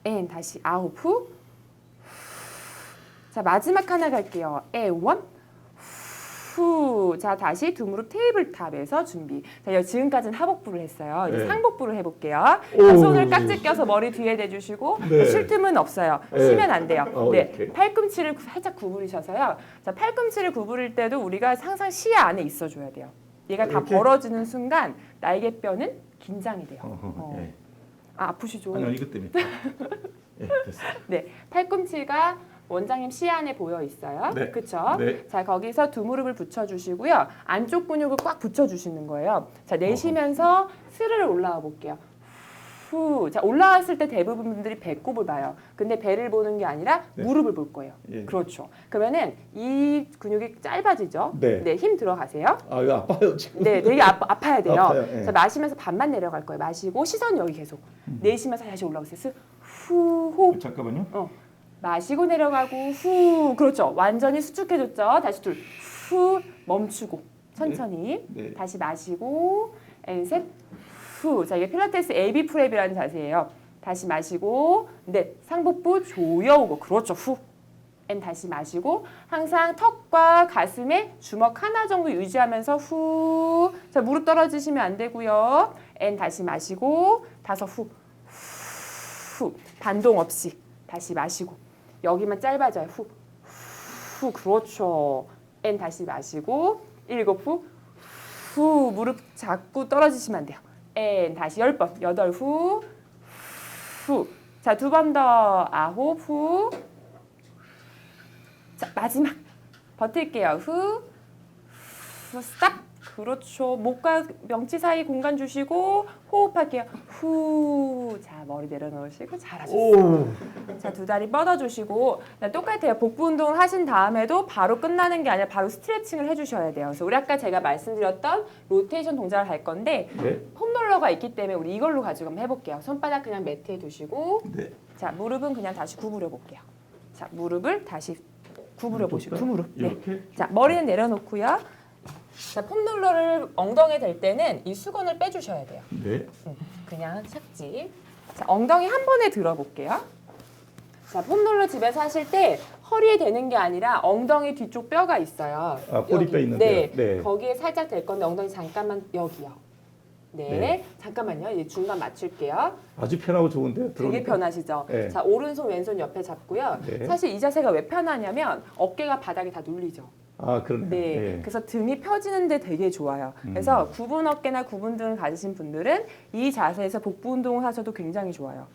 앤 다시 아홉 후. 자, 마지막 하나 갈게요. 앤 원. 후. 자, 다시 두 무릎 테이블탑에서 준비. 자, 지금까지는 하복부를 했어요. 이제 네. 상복부를 해볼게요. 오. 자, 손을 깍지 껴서 머리 뒤에 대주시고 네. 쉴 틈은 없어요. 네. 쉬면 안 돼요. 네, 이렇게. 팔꿈치를 살짝 구부리셔서요. 자, 팔꿈치를 구부릴 때도 우리가 항상 시야 안에 있어줘야 돼요. 얘가 다 이렇게? 벌어지는 순간 날개뼈는 긴장이 돼요. 예. 아, 아프시죠? 아니요, 이것 때문에. 예, 됐어요. 네, 팔꿈치가 원장님 시야 안에 보여 있어요. 네. 그렇죠? 네. 자, 거기서 두 무릎을 붙여주시고요. 안쪽 근육을 꽉 붙여주시는 거예요. 자, 내쉬면서 스르르 올라와 볼게요. 후. 자, 올라왔을 때 대부분 분들이 배꼽을 봐요. 근데 배를 보는 게 아니라 네. 무릎을 볼 거예요. 예. 그렇죠. 그러면은 이 근육이 짧아지죠? 네. 힘 들어가세요. 아, 이거 아파요, 지금. 네, 되게 아파야 돼요. 아파요, 예. 자, 마시면서 반만 내려갈 거예요. 마시고 시선 여기 계속. 내쉬면서 다시 올라오세요. 스, 후, 호흡. 잠깐만요. 마시고 내려가고 후. 그렇죠. 완전히 수축해줬죠. 다시 둘. 후. 멈추고. 천천히. 네. 다시 마시고 앤 셋. 후. 자, 이게 필라테스 AB 프랩이라는 자세예요. 다시 마시고 넷. 상복부 조여오고. 그렇죠. 후. 앤 다시 마시고 항상 턱과 가슴에 주먹 하나 정도 유지하면서 후. 자, 무릎 떨어지시면 안 되고요. 앤 다시 마시고 다섯 후. 후. 반동 없이 다시 마시고 여기만 짧아져요. 후. 후. 그렇죠. 앤 다시 마시고 일곱 후. 후. 무릎 잡고 떨어지시면 안 돼요. 앤 다시 10번. 여덟 후. 후. 자, 두 번 더. 아홉 후. 자, 마지막. 버틸게요. 후. 후. 스탑. 그렇죠. 목과 명치 사이 공간 주시고 호흡할게요. 후. 자, 머리 내려놓으시고 잘하셨어요. 오. 자, 두 다리 뻗어주시고 똑같아요. 복부 운동을 하신 다음에도 바로 끝나는 게 아니라 바로 스트레칭을 해주셔야 돼요. 그래서 우리 아까 제가 말씀드렸던 로테이션 동작을 할 건데 네. 폼롤러가 있기 때문에 우리 이걸로 가지고 한번 해볼게요. 손바닥 그냥 매트에 두시고 네. 자, 무릎은 그냥 다시 구부려 볼게요. 자, 무릎을 다시 구부려 보시고 두 무릎. 네. 이렇게? 자, 머리는 내려놓고요. 자, 폼롤러를 엉덩이에 댈 때는 이 수건을 빼주셔야 돼요. 네. 그냥 착지. 자, 엉덩이 한 번에 들어볼게요. 자, 폼롤러 집에서 하실 때 허리에 대는 게 아니라 엉덩이 뒤쪽 뼈가 있어요. 아, 꼬리뼈 여기. 있는데요. 네. 네. 거기에 살짝 댈 건데 엉덩이 잠깐만 여기요. 네. 네. 잠깐만요. 이제 중간 맞출게요. 아주 편하고 좋은데요. 되게 들어오니까. 편하시죠? 네. 자, 오른손 왼손 옆에 잡고요. 네. 사실 이 자세가 왜 편하냐면 어깨가 바닥에 다 눌리죠. 아, 그러네요. 네, 예. 그래서 등이 펴지는데 되게 좋아요. 그래서 구분 어깨나 구분 등을 가지신 분들은 이 자세에서 복부 운동을 하셔도 굉장히 좋아요.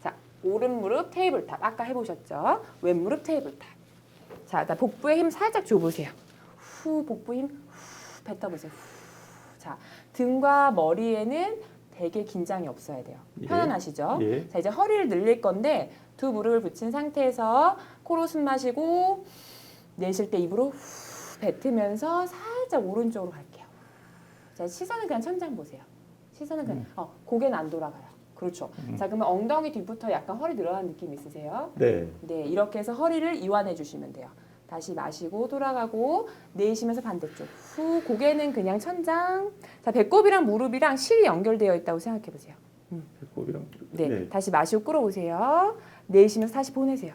자, 오른 무릎 테이블탑 아까 해보셨죠? 왼 무릎 테이블탑. 자, 복부에 힘 살짝 줘보세요. 후, 복부 힘 후, 뱉어보세요. 후. 자, 등과 머리에는 되게 긴장이 없어야 돼요. 예. 편안하시죠? 예. 자, 이제 허리를 늘릴 건데 두 무릎을 붙인 상태에서 코로 숨 마시고 내쉴 때 입으로 후 뱉으면서 살짝 오른쪽으로 갈게요. 자, 시선은 그냥 천장 보세요. 시선은 그냥 고개는 안 돌아가요. 그렇죠. 자, 그러면 엉덩이 뒤부터 약간 허리 늘어나는 느낌 있으세요? 네. 네, 이렇게 해서 허리를 이완해 주시면 돼요. 다시 마시고 돌아가고 내쉬면서 반대쪽. 후, 고개는 그냥 천장. 자, 배꼽이랑 무릎이랑 실이 연결되어 있다고 생각해 보세요. 배꼽이랑. 네, 다시 마시고 끌어오세요. 내쉬면서 다시 보내세요.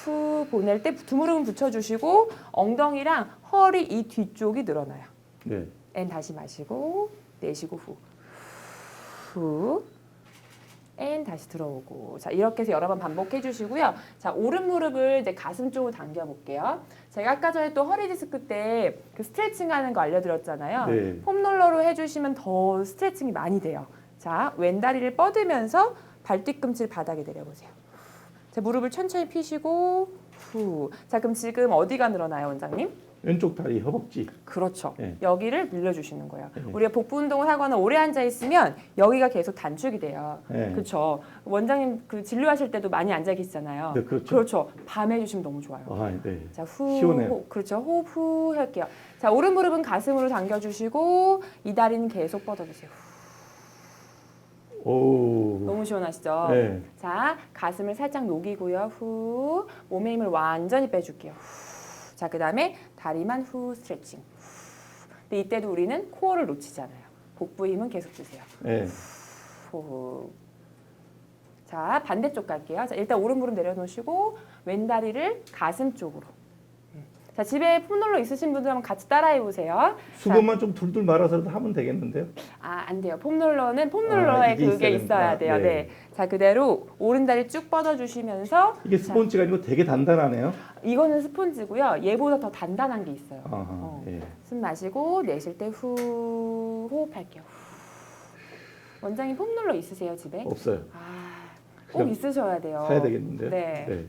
후 보낼 때 두 무릎은 붙여주시고 엉덩이랑 허리 이 뒤쪽이 늘어나요. 네. 앤 다시 마시고 내쉬고 후. 후. 앤 다시 들어오고. 자, 이렇게 해서 여러 번 반복해 주시고요. 자, 오른 무릎을 이제 가슴 쪽으로 당겨 볼게요. 제가 아까 전에 또 허리 디스크 때 그 스트레칭 하는 거 알려드렸잖아요. 네. 폼롤러로 해주시면 더 스트레칭이 많이 돼요. 자, 왼다리를 뻗으면서 발 뒤꿈치를 바닥에 내려보세요. 자, 무릎을 천천히 펴시고 후. 자, 그럼 지금 어디가 늘어나요, 원장님? 왼쪽 다리 허벅지. 그렇죠. 네. 여기를 늘려주시는 거예요. 네. 우리가 복부 운동을 하거나 오래 앉아 있으면 여기가 계속 단축이 돼요. 네. 그렇죠. 원장님 그 진료하실 때도 많이 앉아 계시잖아요. 네, 그렇죠. 그렇죠. 밤에 해주시면 너무 좋아요. 아, 네. 자, 후, 시원해요. 호, 그렇죠. 호흡 후 할게요. 자, 오른 무릎은 가슴으로 당겨주시고 이 다리는 계속 뻗어주세요. 후. 오. 너무 시원하시죠? 네. 자, 가슴을 살짝 녹이고요. 후. 몸의 힘을 완전히 빼줄게요. 후. 자, 그 다음에 다리만 후 스트레칭. 후. 근데 이때도 우리는 코어를 놓치지 않아요. 복부 힘은 계속 주세요. 네. 후. 자, 반대쪽 갈게요. 자, 일단 오른 무릎 내려놓으시고 왼 다리를 가슴 쪽으로. 자, 집에 폼롤러 있으신 분들 한번 같이 따라해 보세요. 수건만 좀 둘둘 말아서라도 하면 되겠는데요? 아, 안 돼요. 폼롤러는 폼롤러에 이게 그게 있어야 있어야 돼요. 되는구나. 네. 자, 그대로 오른 다리 쭉 뻗어 주시면서 이게 스폰지가 아니고 되게 단단하네요. 이거는 스폰지고요. 얘보다 더 단단한 게 있어요. 아하, 예. 숨 마시고 내쉴 때 후 호흡할게요. 후. 원장님 폼롤러 있으세요, 집에? 없어요. 아, 꼭 있으셔야 돼요. 사야 되겠는데. 네.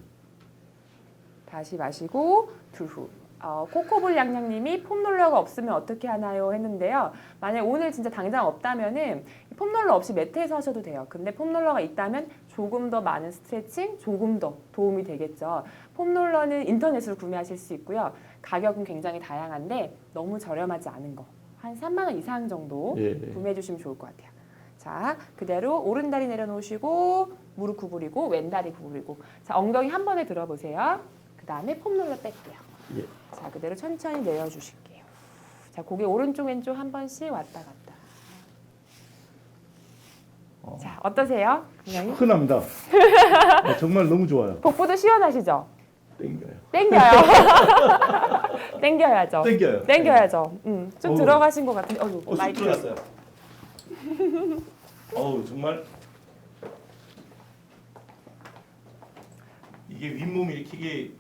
다시 마시고 둘 후. 코코볼 양양님이 폼롤러가 없으면 어떻게 하나요? 했는데요. 만약 오늘 진짜 당장 없다면은 폼롤러 없이 매트에서 하셔도 돼요. 근데 폼롤러가 있다면 조금 더 많은 스트레칭, 조금 더 도움이 되겠죠. 폼롤러는 인터넷으로 구매하실 수 있고요. 가격은 굉장히 다양한데 너무 저렴하지 않은 거. 한 3만 원 이상 정도 예. 구매해 주시면 좋을 것 같아요. 자, 그대로 오른 다리 내려놓으시고 무릎 구부리고 왼 다리 구부리고. 자, 엉덩이 한 번에 들어보세요. 그 다음에 폼롤러 뺄게요. 예. 자, 그대로 천천히 내려주실게요. 자, 고개 오른쪽 왼쪽 한 번씩 왔다 갔다. 자, 어떠세요? 굉장히 흔합니다. 정말 너무 좋아요. 복부도 시원하시죠? 땡겨요. 땡겨요. 땡겨야죠. 땡겨요. 땡겨야죠. 좀 어우. 들어가신 것 같은데. 쑥 마이크. 들어갔어요. 어우, 정말 이게 윗몸 일으키기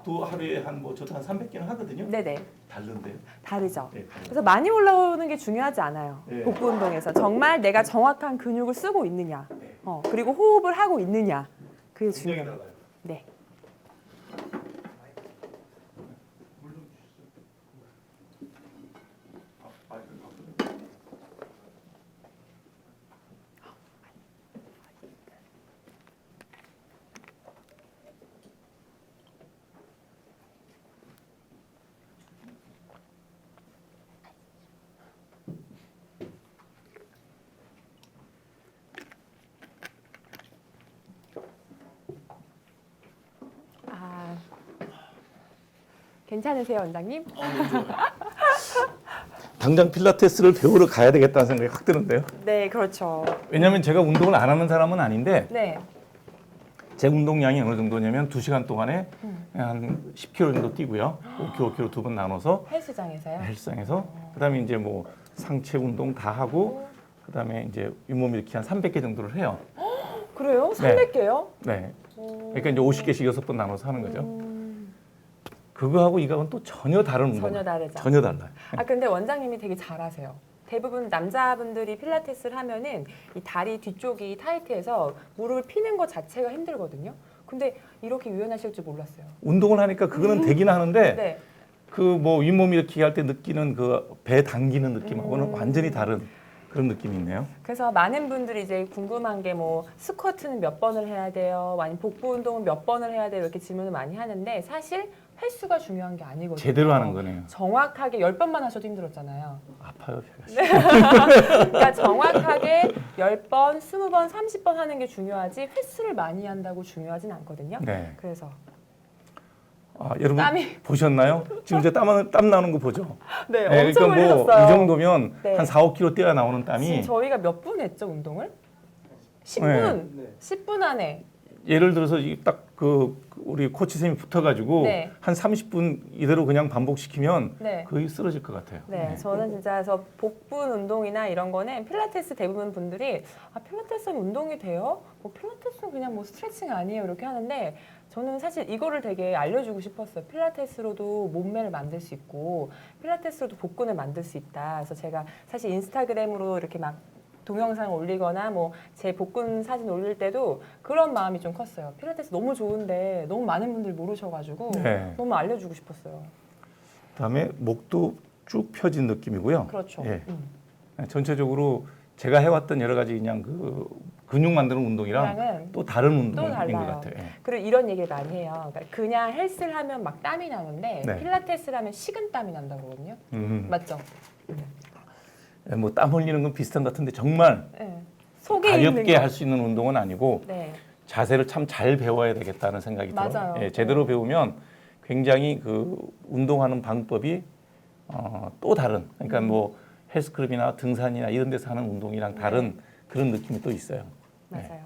또 하루에 저도 한 300개는 하거든요. 네네. 다른데요. 다르죠. 네, 다르죠. 그래서 많이 올라오는 게 중요하지 않아요. 네. 복부 운동에서 정말 내가 정확한 근육을 쓰고 있느냐, 네. 그리고 호흡을 하고 있느냐, 그게 굉장히 중요해요. 달라요. 네. 아, 괜찮으세요, 원장님? 당장 필라테스를 배우러 가야 되겠다는 생각이 확 드는데요. 네, 그렇죠. 왜냐하면 제가 운동을 안 하는 사람은 아닌데 네. 제 운동량이 어느 정도냐면 2시간 동안에 한 10km 정도 뛰고요. 5km, 5km 두 번 나눠서 헬스장에서요? 헬스장에서 그다음에 이제 뭐 상체 운동 다 하고 그다음에 이제 윗몸 일으키 한 300개 정도를 해요. 그래요? 네. 300개요? 네. 그러니까 이제 50개씩 6번 나눠서 하는 거죠. 그거하고 이거는 또 전혀 다른 운동. 전혀 다르죠. 전혀 달라요. 아, 근데 원장님이 되게 잘하세요. 대부분 남자분들이 필라테스를 하면은 이 다리 뒤쪽이 타이트해서 무릎을 피는 것 자체가 힘들거든요. 근데 이렇게 유연하실 줄 몰랐어요. 운동을 하니까 그거는 되긴 하는데 네. 그 뭐 윗몸 일으키기 할 때 느끼는 그 배 당기는 느낌하고는 완전히 다른 그런 느낌이 있네요. 그래서 많은 분들이 이제 궁금한 게 뭐 스쿼트는 몇 번을 해야 돼요? 아니면 복부 운동은 몇 번을 해야 돼요? 이렇게 질문을 많이 하는데 사실 횟수가 중요한 게 아니거든요. 제대로 하는 거네요. 정확하게 10번만 하셔도 힘들었잖아요. 아파요, 제가. 그러니까 정확하게 10번, 20번, 30번 하는 게 중요하지 횟수를 많이 한다고 중요하진 않거든요. 네. 그래서 아, 여러분 땀이- 보셨나요? 지금 이제 땀 나는 거 보죠? 네, 네, 엄청 그러니까 뭐 흘렸어요. 이 정도면 네. 한 4, 5kg 뛰어 나오는 지금 땀이 저희가 몇 분 했죠, 운동을? 10분. 네. 10분 안에. 예를 들어서 딱그 우리 코치 선생님이 붙어가지고 네. 한 30분 이대로 그냥 반복시키면 네. 거의 쓰러질 것 같아요. 네, 저는 진짜 그래서 복근 운동이나 이런 거는 필라테스 대부분 분들이 필라테스는 운동이 돼요? 뭐 필라테스는 그냥 뭐 스트레칭 아니에요 이렇게 하는데 저는 사실 이거를 되게 알려주고 싶었어요. 필라테스로도 몸매를 만들 수 있고 필라테스로도 복근을 만들 수 있다. 그래서 제가 사실 인스타그램으로 이렇게 막 동영상 올리거나 뭐 제 복근 사진 올릴 때도 그런 마음이 좀 컸어요. 필라테스 너무 좋은데 너무 많은 분들이 모르셔가지고 네. 너무 알려주고 싶었어요. 그다음에 목도 쭉 펴진 느낌이고요. 그렇죠. 예. 전체적으로 제가 해왔던 여러 가지 그냥 그 근육 만드는 운동이랑 그냥은 또 다른 운동인 것 달라요. 같아요. 예. 그리고 이런 얘기를 많이 해요. 그러니까 그냥 헬스를 하면 막 땀이 나는데 네. 필라테스를 하면 식은 땀이 난다고 그러거든요. 맞죠? 뭐 땀 흘리는 건 비슷한 것 같은데 정말 네. 속에 있는 가볍게 거. 할 수 있는 운동은 아니고 네. 자세를 참 잘 배워야 되겠다는 생각이 들어요. 맞아요. 예, 제대로 배우면 굉장히 그 운동하는 방법이 또 다른 그러니까 뭐 헬스클럽이나 등산이나 이런 데서 하는 운동이랑 다른 그런 느낌이 또 있어요. 맞아요.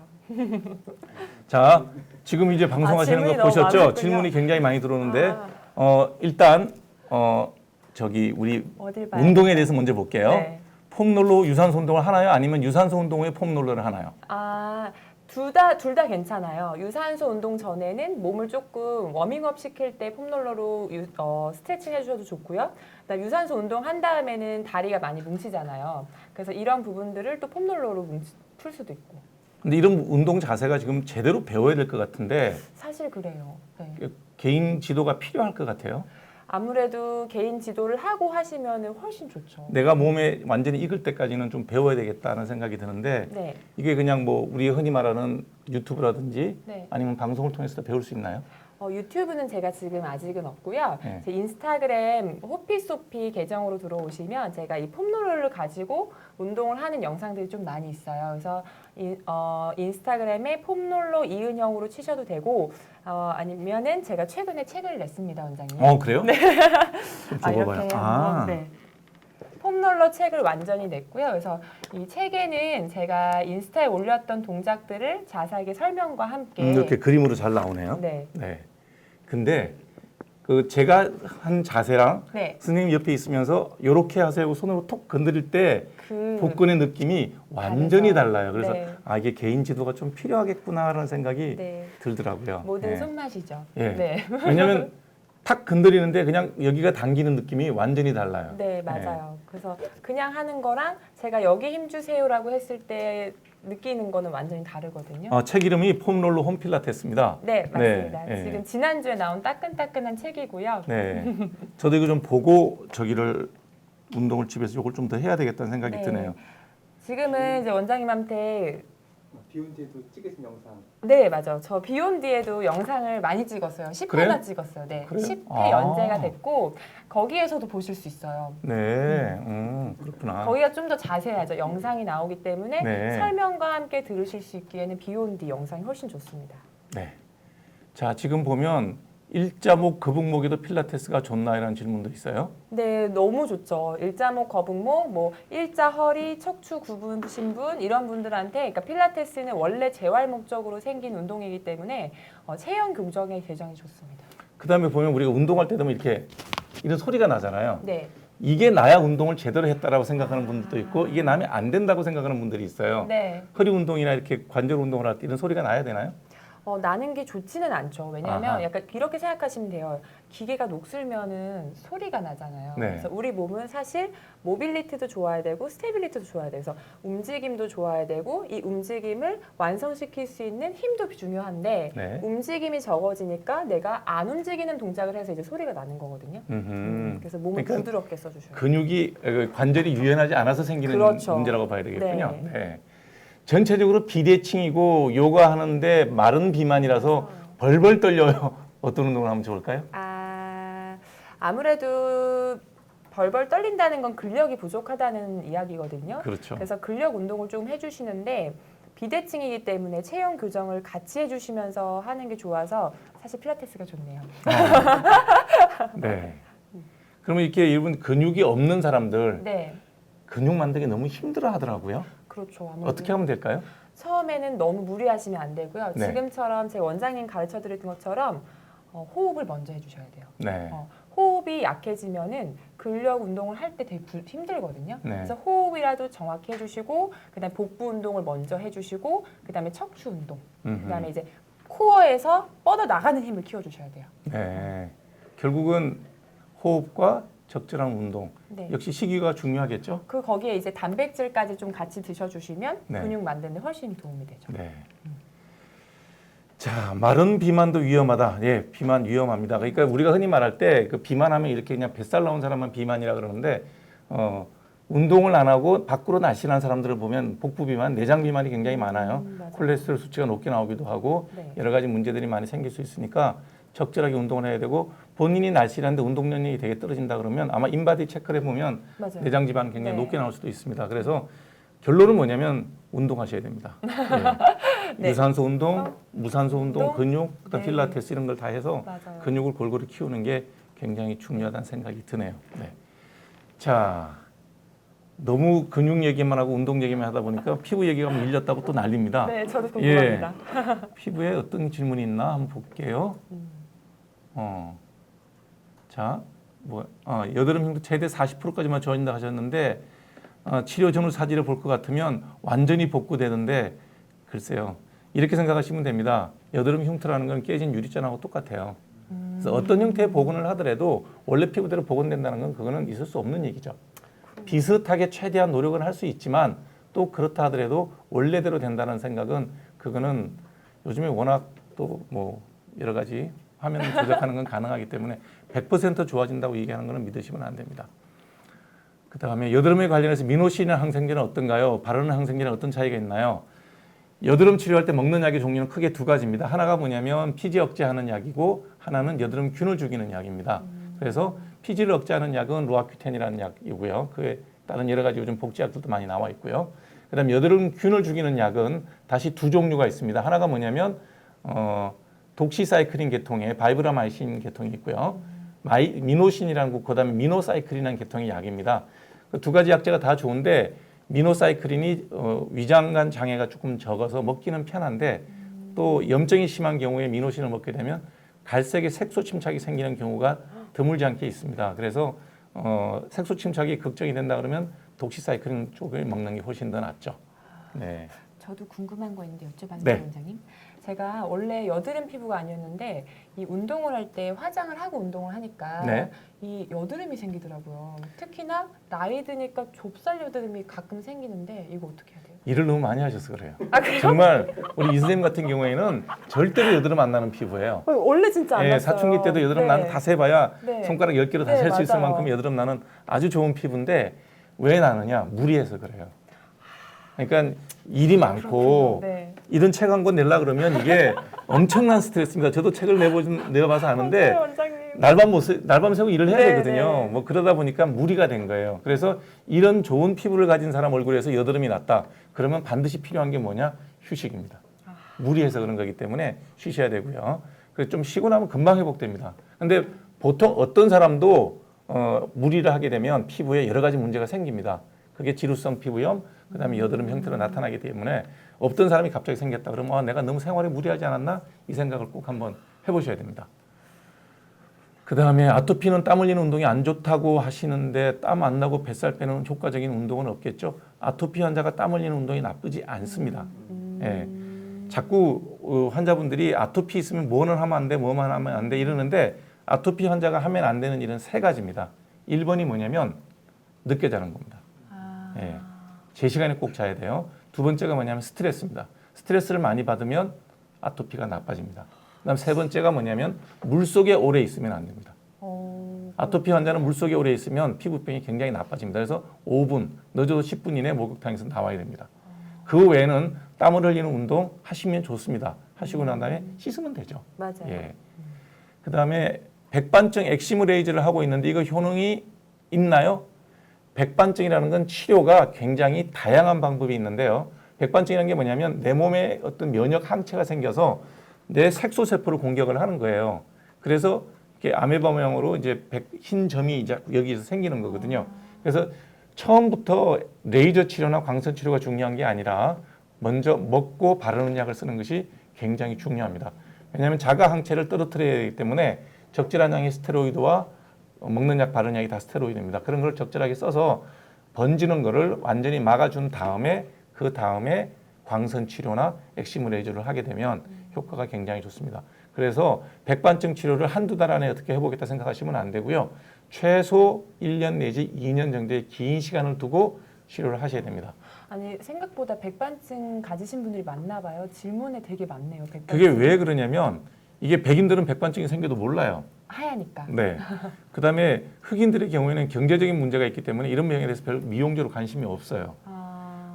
자, 지금 이제 방송하시는 질문이 거 너무 보셨죠? 많았군요. 질문이 굉장히 많이 들어오는데 아. 일단 저기 우리 어딜 봐요? 운동에 대해서 먼저 볼게요. 네. 폼롤러 유산소 운동을 하나요? 아니면 유산소 운동 후에 폼롤러를 하나요? 둘 다 괜찮아요. 유산소 운동 전에는 몸을 조금 워밍업 시킬 때 폼롤러로 스트레칭 해주셔도 좋고요. 그다음 유산소 운동 한 다음에는 다리가 많이 뭉치잖아요. 그래서 이런 부분들을 또 폼롤러로 풀 수도 있고. 근데 이런 운동 자세가 지금 제대로 배워야 될 것 같은데 사실 그래요. 네. 개인 지도가 필요할 것 같아요. 아무래도 개인 지도를 하고 하시면 훨씬 좋죠. 내가 몸에 완전히 익을 때까지는 좀 배워야 되겠다는 생각이 드는데 네. 이게 그냥 뭐 우리 흔히 말하는 유튜브라든지 네. 아니면 방송을 통해서 배울 수 있나요? 유튜브는 제가 지금 아직은 없고요. 네. 제 인스타그램 호피소피 계정으로 들어오시면 제가 이 폼롤러를 가지고 운동을 하는 영상들이 좀 많이 있어요. 그래서 인스타그램에 폼롤러 이은영으로 치셔도 되고 아니면은 제가 최근에 책을 냈습니다, 원장님. 그래요? 네. 좀 줘봐봐요. 이렇게 한번, 네. 폼롤러 책을 완전히 냈고요. 그래서 이 책에는 제가 인스타에 올렸던 동작들을 자세하게 설명과 함께 이렇게 그림으로 잘 나오네요. 네. 네. 근데 그 제가 한 자세랑 네. 선생님 옆에 있으면서 이렇게 하세요. 손으로 톡 건드릴 때 복근의 느낌이 완전히 다르죠. 달라요. 그래서 네. 이게 개인 지도가 좀 필요하겠구나라는 생각이 네. 들더라고요. 모든 네. 손맛이죠. 예. 네. 왜냐하면 탁 건드리는데 그냥 여기가 당기는 느낌이 완전히 달라요. 네, 맞아요. 그래서 그냥 하는 거랑 제가 여기 힘 주세요라고 했을 때 느끼는 거는 완전히 다르거든요. 책 이름이 폼롤러 홈필라테스입니다. 네, 맞습니다. 네. 지금 지난주에 나온 따끈따끈한 책이고요. 네. 저도 이거 좀 보고 저기를 운동을 집에서 이걸 좀 더 해야 되겠다는 생각이 네. 드네요. 지금은 이제 원장님한테 비온 뒤에도 찍으신 영상. 네, 맞아요. 저 비온 뒤에도 영상을 많이 찍었어요. 10회나 그래요? 찍었어요. 네. 그래요? 10회 연재가 됐고 거기에서도 보실 수 있어요. 네, 그렇구나. 거기가 좀 더 자세하죠. 영상이 나오기 때문에 네. 설명과 함께 들으실 수 있기에는 비온 뒤 영상이 훨씬 좋습니다. 네. 자, 지금 보면 일자목, 거북목에도 필라테스가 좋나요라는 질문도 있어요. 네, 너무 좋죠. 일자목, 거북목, 뭐 일자 허리, 척추 굽으신 분 이런 분들한테, 그러니까 필라테스는 원래 재활 목적으로 생긴 운동이기 때문에 체형 교정에 굉장히 좋습니다. 그다음에 보면 우리가 운동할 때 되면 이렇게 이런 소리가 나잖아요. 네, 이게 나야 운동을 제대로 했다라고 생각하는 분들도 있고 이게 나면 안 된다고 생각하는 분들이 있어요. 네. 허리 운동이나 이렇게 관절 운동을 할 때 이런 소리가 나야 되나요? 나는 게 좋지는 않죠. 왜냐하면 아하. 약간 이렇게 생각하시면 돼요. 기계가 녹슬면은 소리가 나잖아요. 네. 그래서 우리 몸은 사실 모빌리티도 좋아야 되고 스테빌리티도 좋아야 돼요. 그래서 움직임도 좋아야 되고 이 움직임을 완성시킬 수 있는 힘도 중요한데 네. 움직임이 적어지니까 내가 안 움직이는 동작을 해서 이제 소리가 나는 거거든요. 그래서 몸을 그러니까 부드럽게 써주셔요. 근육이 관절이 유연하지 않아서 생기는 그렇죠. 문제라고 봐야 되겠군요. 네. 네. 전체적으로 비대칭이고 요가 하는데 마른 비만이라서 벌벌 떨려요. 어떤 운동을 하면 좋을까요? 아무래도 벌벌 떨린다는 건 근력이 부족하다는 이야기거든요. 그렇죠. 그래서 근력 운동을 좀 해주시는데 비대칭이기 때문에 체형 교정을 같이 해주시면서 하는 게 좋아서 사실 필라테스가 좋네요. 네. 그러면 이렇게 일본 근육이 없는 사람들 네, 근육 만들기 너무 힘들어 하더라고요. 그렇죠. 어떻게 하면 될까요? 처음에는 너무 무리하시면 안 되고요. 네. 지금처럼 제 원장님 가르쳐드렸던 것처럼 호흡을 먼저 해주셔야 돼요. 네. 호흡이 약해지면은 근력 운동을 할 때 되게 힘들거든요. 네. 그래서 호흡이라도 정확히 해주시고, 그다음에 복부 운동을 먼저 해주시고, 그다음에 척추 운동, 그다음에 이제 코어에서 뻗어 나가는 힘을 키워주셔야 돼요. 네. 결국은 호흡과 적절한 운동. 네. 역시 식이가 중요하겠죠? 거기에 이제 단백질까지 좀 같이 드셔주시면 네. 근육 만드는 데 훨씬 도움이 되죠. 네. 자, 마른 비만도 위험하다. 예, 비만 위험합니다. 그러니까 우리가 흔히 말할 때 그 비만하면 이렇게 그냥 뱃살 나온 사람만 비만이라 그러는데 운동을 안 하고 밖으로 날씬한 사람들을 보면 복부 비만, 내장 비만이 굉장히 많아요. 맞아요. 콜레스테롤 수치가 높게 나오기도 하고 네. 여러 가지 문제들이 많이 생길 수 있으니까 적절하게 운동을 해야 되고 본인이 날씬한데 운동 능력이 되게 떨어진다 그러면 아마 인바디 체크를 해보면 맞아요. 내장 지방이 굉장히 네. 높게 나올 수도 있습니다. 그래서 결론은 뭐냐면 운동하셔야 됩니다. 예. 네. 유산소 운동, 무산소 운동, 운동? 근육, 그다음 네. 필라테스 이런 걸 다 해서 맞아요. 근육을 골고루 키우는 게 굉장히 중요하다는 생각이 드네요. 네. 자, 너무 근육 얘기만 하고 운동 얘기만 하다 보니까 피부 얘기가 밀렸다고 또 난립니다. 네, 저도 궁금합니다. 피부에 어떤 질문이 있나 한번 볼게요. 자, 여드름 흉터 최대 40%까지만 좋아진다 하셨는데 치료 전후 사진을 볼 것 같으면 완전히 복구되는데 글쎄요. 이렇게 생각하시면 됩니다. 여드름 흉터라는 건 깨진 유리잔하고 똑같아요. 그래서 어떤 형태의 복원을 하더라도 원래 피부대로 복원된다는 건 그거는 있을 수 없는 얘기죠. 비슷하게 최대한 노력을 할 수 있지만 또 그렇다 하더라도 원래대로 된다는 생각은 그거는 요즘에 워낙 또 뭐 여러 가지 화면을 조작하는 건 가능하기 때문에 100% 좋아진다고 얘기하는 거는 믿으시면 안 됩니다. 그다음에 여드름에 관련해서 미노신이나 항생제는 어떤가요? 바르는 항생제는 어떤 차이가 있나요? 여드름 치료할 때 먹는 약의 종류는 크게 두 가지입니다. 하나가 뭐냐면 피지 억제하는 약이고 하나는 여드름균을 죽이는 약입니다. 그래서 피지를 억제하는 약은 로아큐텐이라는 약이고요. 그에 따른 여러 가지 요즘 복제약들도 많이 나와 있고요. 그다음에 여드름균을 죽이는 약은 다시 두 종류가 있습니다. 하나가 뭐냐면 독시사이클린 계통의 바이브라마이신 계통이 있고요. 미노신이라는 그다음에 미노사이클린이라는 계통의 약입니다. 그 두 가지 약제가 다 좋은데 미노사이클린이 위장관 장애가 조금 적어서 먹기는 편한데 또 염증이 심한 경우에 미노신을 먹게 되면 갈색의 색소 침착이 생기는 경우가 드물지 않게 있습니다. 그래서 색소 침착이 걱정이 된다 그러면 독시사이클린 쪽을 먹는 게 훨씬 더 낫죠. 네. 저도 궁금한 거 있는데 여쭤봐도 네. 돼요, 원장님? 제가 원래 여드름 피부가 아니었는데 이 운동을 할 때 화장을 하고 운동을 하니까 네. 이 여드름이 생기더라고요. 특히나 나이 드니까 좁쌀 여드름이 가끔 생기는데 이거 어떻게 해야 돼요? 일을 너무 많이 하셔서 그래요. 아, 그래요? 정말 우리 이 선생님 같은 경우에는 절대로 여드름 안 나는 피부예요. 원래 진짜 안 예, 났어요. 사춘기 때도 여드름 나는 다 세봐야 네. 손가락 10개로 다 네, 셀 수 있을 맞아요. 만큼 여드름 나는 아주 좋은 피부인데 왜 나느냐? 무리해서 그래요. 그러니까 일이 많고 네. 이런 책 한 권 내려고 그러면 이게 엄청난 스트레스입니다. 저도 책을 내봐서 아는데 맞아요, 원장님. 날밤 새고 일을 해야 네, 되거든요. 네. 뭐 그러다 보니까 무리가 된 거예요. 그래서 이런 좋은 피부를 가진 사람 얼굴에서 여드름이 났다. 그러면 반드시 필요한 게 뭐냐? 휴식입니다. 무리해서 그런 거기 때문에 쉬셔야 되고요. 그래서 좀 쉬고 나면 금방 회복됩니다. 근데 보통 어떤 사람도 무리를 하게 되면 피부에 여러 가지 문제가 생깁니다. 그게 지루성 피부염, 그다음에 여드름 형태로 나타나기 때문에 없던 사람이 갑자기 생겼다 그러면 내가 너무 생활에 무리하지 않았나? 이 생각을 꼭 한번 해보셔야 됩니다. 그다음에 아토피는 땀 흘리는 운동이 안 좋다고 하시는데 땀 안 나고 뱃살 빼는 효과적인 운동은 없겠죠? 아토피 환자가 땀 흘리는 운동이 나쁘지 않습니다. 예. 자꾸 환자분들이 아토피 있으면 뭐는 하면 안 돼, 뭐만 하면 안 돼 이러는데 아토피 환자가 하면 안 되는 일은 세 가지입니다. 1번이 뭐냐면 늦게 자는 겁니다. 예. 제 시간에 꼭 자야 돼요. 두 번째가 뭐냐면 스트레스입니다. 스트레스를 많이 받으면 아토피가 나빠집니다. 그다음 세 번째가 뭐냐면 물속에 오래 있으면 안 됩니다. 아토피 환자는 물속에 오래 있으면 피부병이 굉장히 나빠집니다. 그래서 5분, 늦어도 10분 이내 목욕탕에서 나와야 됩니다. 그 외에는 땀을 흘리는 운동 하시면 좋습니다. 하시고 난 다음에 씻으면 되죠. 맞아요. 예. 그다음에 백반증 엑시므레이즈를 하고 있는데 이거 효능이 있나요? 백반증이라는 건 치료가 굉장히 다양한 방법이 있는데요. 백반증이라는 게 뭐냐면 내 몸에 어떤 면역 항체가 생겨서 내 색소 세포를 공격을 하는 거예요. 그래서 이렇게 아메바 모양으로 이제 흰 점이 이제 여기서 생기는 거거든요. 그래서 처음부터 레이저 치료나 광선 치료가 중요한 게 아니라 먼저 먹고 바르는 약을 쓰는 것이 굉장히 중요합니다. 왜냐하면 자가 항체를 떨어뜨려야 하기 때문에 적절한 양의 스테로이드와 먹는 약, 바르는 약이 다 스테로이드입니다. 그런 걸 적절하게 써서 번지는 거를 완전히 막아준 다음에 그 다음에 광선 치료나 엑시무 레이저를 하게 되면 효과가 굉장히 좋습니다. 그래서 백반증 치료를 한두 달 안에 어떻게 해보겠다 생각하시면 안 되고요. 최소 1년 내지 2년 정도의 긴 시간을 두고 치료를 하셔야 됩니다. 아니 생각보다 백반증 가지신 분들이 많나 봐요. 질문에 되게 많네요. 백반증. 그게 왜 그러냐면 이게 백인들은 백반증이 생겨도 몰라요. 하얘니까. 네. 그다음에 흑인들의 경우에는 경제적인 문제가 있기 때문에 이런 병에 대해서 별 미용적으로 관심이 없어요.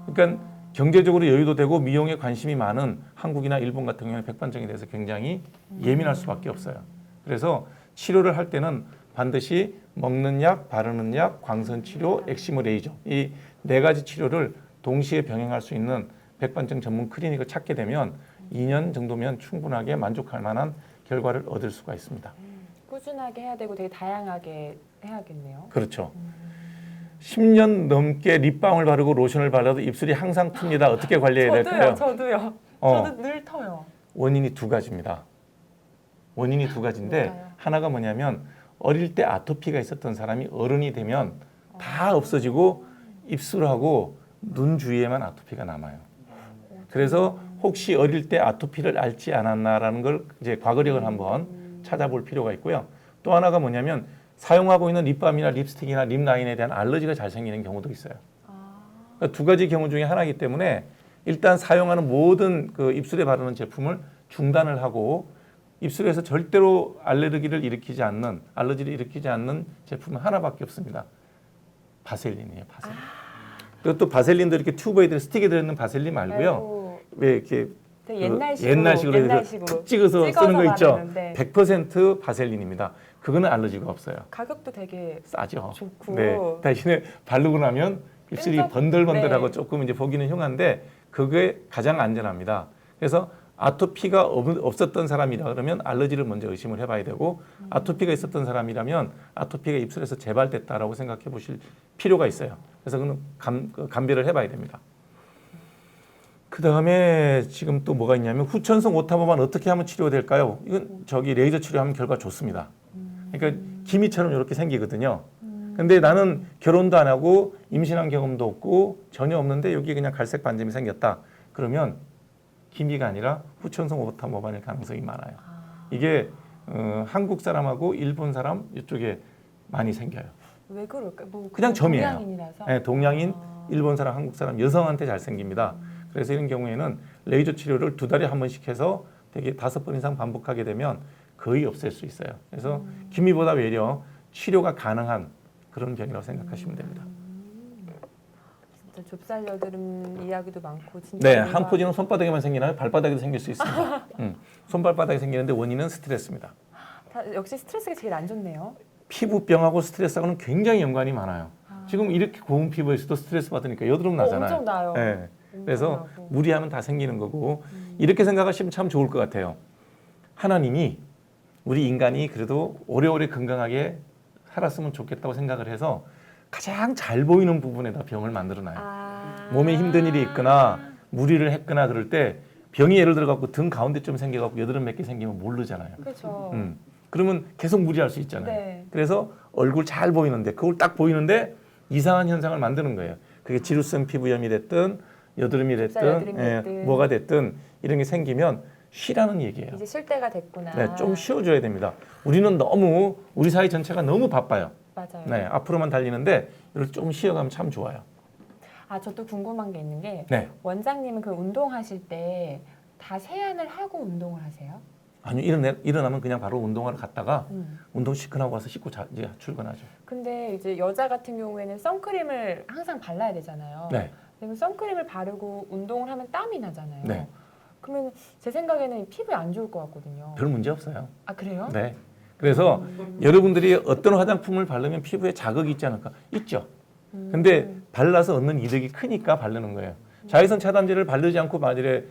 그러니까 경제적으로 여유도 되고 미용에 관심이 많은 한국이나 일본 같은 경우에는 백반증에 대해서 굉장히 예민할 수밖에 없어요. 그래서 치료를 할 때는 반드시 먹는 약, 바르는 약, 광선 치료, 엑시무 레이저 이 네 가지 치료를 동시에 병행할 수 있는 백반증 전문 클리닉을 찾게 되면 2년 정도면 충분하게 만족할 만한 결과를 얻을 수가 있습니다. 꾸준하게 해야 되고 되게 다양하게 해야겠네요. 그렇죠. 10년 넘게 립밤을 바르고 로션을 발라도 입술이 항상 틉니다. 어떻게 관리해야 될까요? 저도요. 어. 저도 늘 터요. 원인이 두 가지입니다. 원인이 두 가지인데 뭘까요? 하나가 뭐냐면 어릴 때 아토피가 있었던 사람이 어른이 되면 다 없어지고 입술하고 눈 주위에만 아토피가 남아요. 그래서 혹시 어릴 때 아토피를 앓지 않았나라는 걸 이제 과거력을 한번 찾아볼 필요가 있고요. 또 하나가 뭐냐면 사용하고 있는 립밤이나 립스틱이나 립 라인에 대한 알러지가 잘 생기는 경우도 있어요. 그러니까 두 가지 경우 중에 하나이기 때문에 일단 사용하는 모든 그 입술에 바르는 제품을 중단을 하고 입술에서 절대로 알레르기를 일으키지 않는 알러지를 일으키지 않는 제품은 하나밖에 없습니다. 바셀린이에요. 바셀린. 그리고 또 바셀린도 이렇게 튜브에 스틱에 들어있는 바셀린 말고요. 아이고, 왜 이렇게 되게 옛날식으로, 옛날식으로 옛날식으로 툭 찍어서 쓰는 거 있죠. 바르는데 100% 바셀린입니다. 그거는 알러지가 없어요. 가격도 되게 싸죠. 좋고. 네. 대신에 바르고 나면 입술이 끈적- 번들번들하고 네. 조금 이제 보기는 흉한데 그게 가장 안전합니다. 그래서 아토피가 없었던 사람이라 그러면 알러지를 먼저 의심을 해봐야 되고 아토피가 있었던 사람이라면 아토피가 입술에서 재발됐다라고 생각해 보실 필요가 있어요. 그래서 그는 감별을 해봐야 됩니다. 그 다음에 지금 또 뭐가 있냐면 후천성 오타모만 어떻게 하면 치료될까요? 이건 저기 레이저 치료하면 결과 좋습니다. 그러니까 기미처럼 이렇게 생기거든요. 근데 나는 결혼도 안 하고 임신한 경험도 없고 전혀 없는데 여기 그냥 갈색 반점이 생겼다. 그러면 기미가 아니라 후천성 오타모반일 가능성이 많아요. 이게 한국 사람하고 일본 사람 이쪽에 많이 생겨요. 왜 그럴까? 뭐 그냥 점이에요. 동양인이라서. 네, 동양인, 일본 사람, 한국 사람, 여성한테 잘 생깁니다. 그래서 이런 경우에는 레이저 치료를 2달에 한 번씩 해서 되게 5번 이상 반복하게 되면 거의 없앨 수 있어요. 그래서 기미보다 외려 치료가 가능한 그런 병이라고 생각하시면 됩니다. 진짜 좁쌀 여드름 이야기도 많고 진짜. 네, 뭔가- 항포지는 손바닥에만 생기나요? 발바닥에도 생길 수 있습니다. 손발바닥에 생기는데 원인은 스트레스입니다. 역시 스트레스가 제일 안 좋네요. 피부병하고 스트레스하고는 굉장히 연관이 많아요. 지금 이렇게 고운 피부에서도 스트레스 받으니까 여드름 나잖아요. 엄청 나요. 네. 엄청 그래서 나고. 무리하면 다 생기는 거고 이렇게 생각하시면 참 좋을 것 같아요. 하나님이 우리 인간이 그래도 오래오래 건강하게 살았으면 좋겠다고 생각을 해서 가장 잘 보이는 부분에다 병을 만들어놔요. 몸에 힘든 일이 있거나 무리를 했거나 그럴 때 병이 예를 들어 갖고 등 가운데 좀 생겨갖고 여드름 몇 개 생기면 모르잖아요. 그렇죠. 그러면 계속 무리할 수 있잖아요. 네. 그래서 얼굴 잘 보이는데 그걸 딱 보이는데 이상한 현상을 만드는 거예요. 그게 지루성 피부염이 됐든 여드름이 좁쌀 여드름이 됐든 됐든. 뭐가 됐든 이런 게 생기면 쉬라는 얘기예요. 이제 쉴 때가 됐구나. 네, 좀 쉬어줘야 됩니다. 우리는 너무 우리 사회 전체가 너무 바빠요. 맞아요. 네, 앞으로만 달리는데 이걸 좀 쉬어가면 참 좋아요. 저 또 궁금한 게 있는 게 네, 원장님은 그 운동하실 때 다 세안을 하고 운동을 하세요? 아니요 일어나면 그냥 바로 운동하러 갔다가 음. 운동 시큰하고 와서 씻고 이제 출근하죠. 근데 이제 여자 같은 경우에는 선크림을 항상 발라야 되잖아요. 네, 그럼 선크림을 바르고 운동을 하면 땀이 나잖아요. 네. 그러면 제 생각에는 피부에 안 좋을 것 같거든요. 별 문제 없어요. 그래요? 네. 그래서 여러분들이 어떤 화장품을 바르면 피부에 자극이 있지 않을까? 있죠. 근데 발라서 얻는 이득이 크니까 바르는 거예요. 자외선 차단제를 바르지 않고 만일에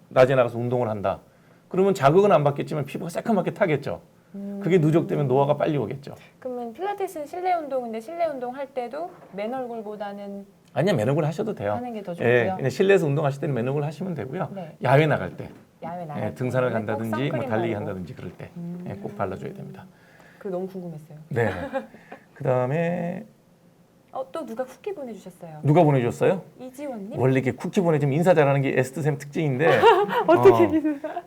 낮에 나가서 운동을 한다. 그러면 자극은 안 받겠지만 피부가 새까맣게 타겠죠. 그게 누적되면 노화가 빨리 오겠죠. 그러면 필라테스는 실내 운동인데 실내 운동 할 때도 맨 얼굴보다는 아니야 맨홀 하셔도 돼요. 하는 게 더 좋고요. 예, 그냥 실내에서 운동하실 때는 맨홀 하시면 되고요. 네. 야외 나갈 때, 야외 나갈 때 등산을 꼭 간다든지 뭐 선크림 달리기 바르고. 한다든지 그럴 때 꼭 발라줘야 됩니다. 그 너무 궁금했어요. 네. 그 다음에 또 누가 쿠키 보내주셨어요. 누가 보내줬어요? 이지원님? 원래 이렇게 쿠키 보내주면 인사 잘하는 게 에스트쌤 특징인데 어떻게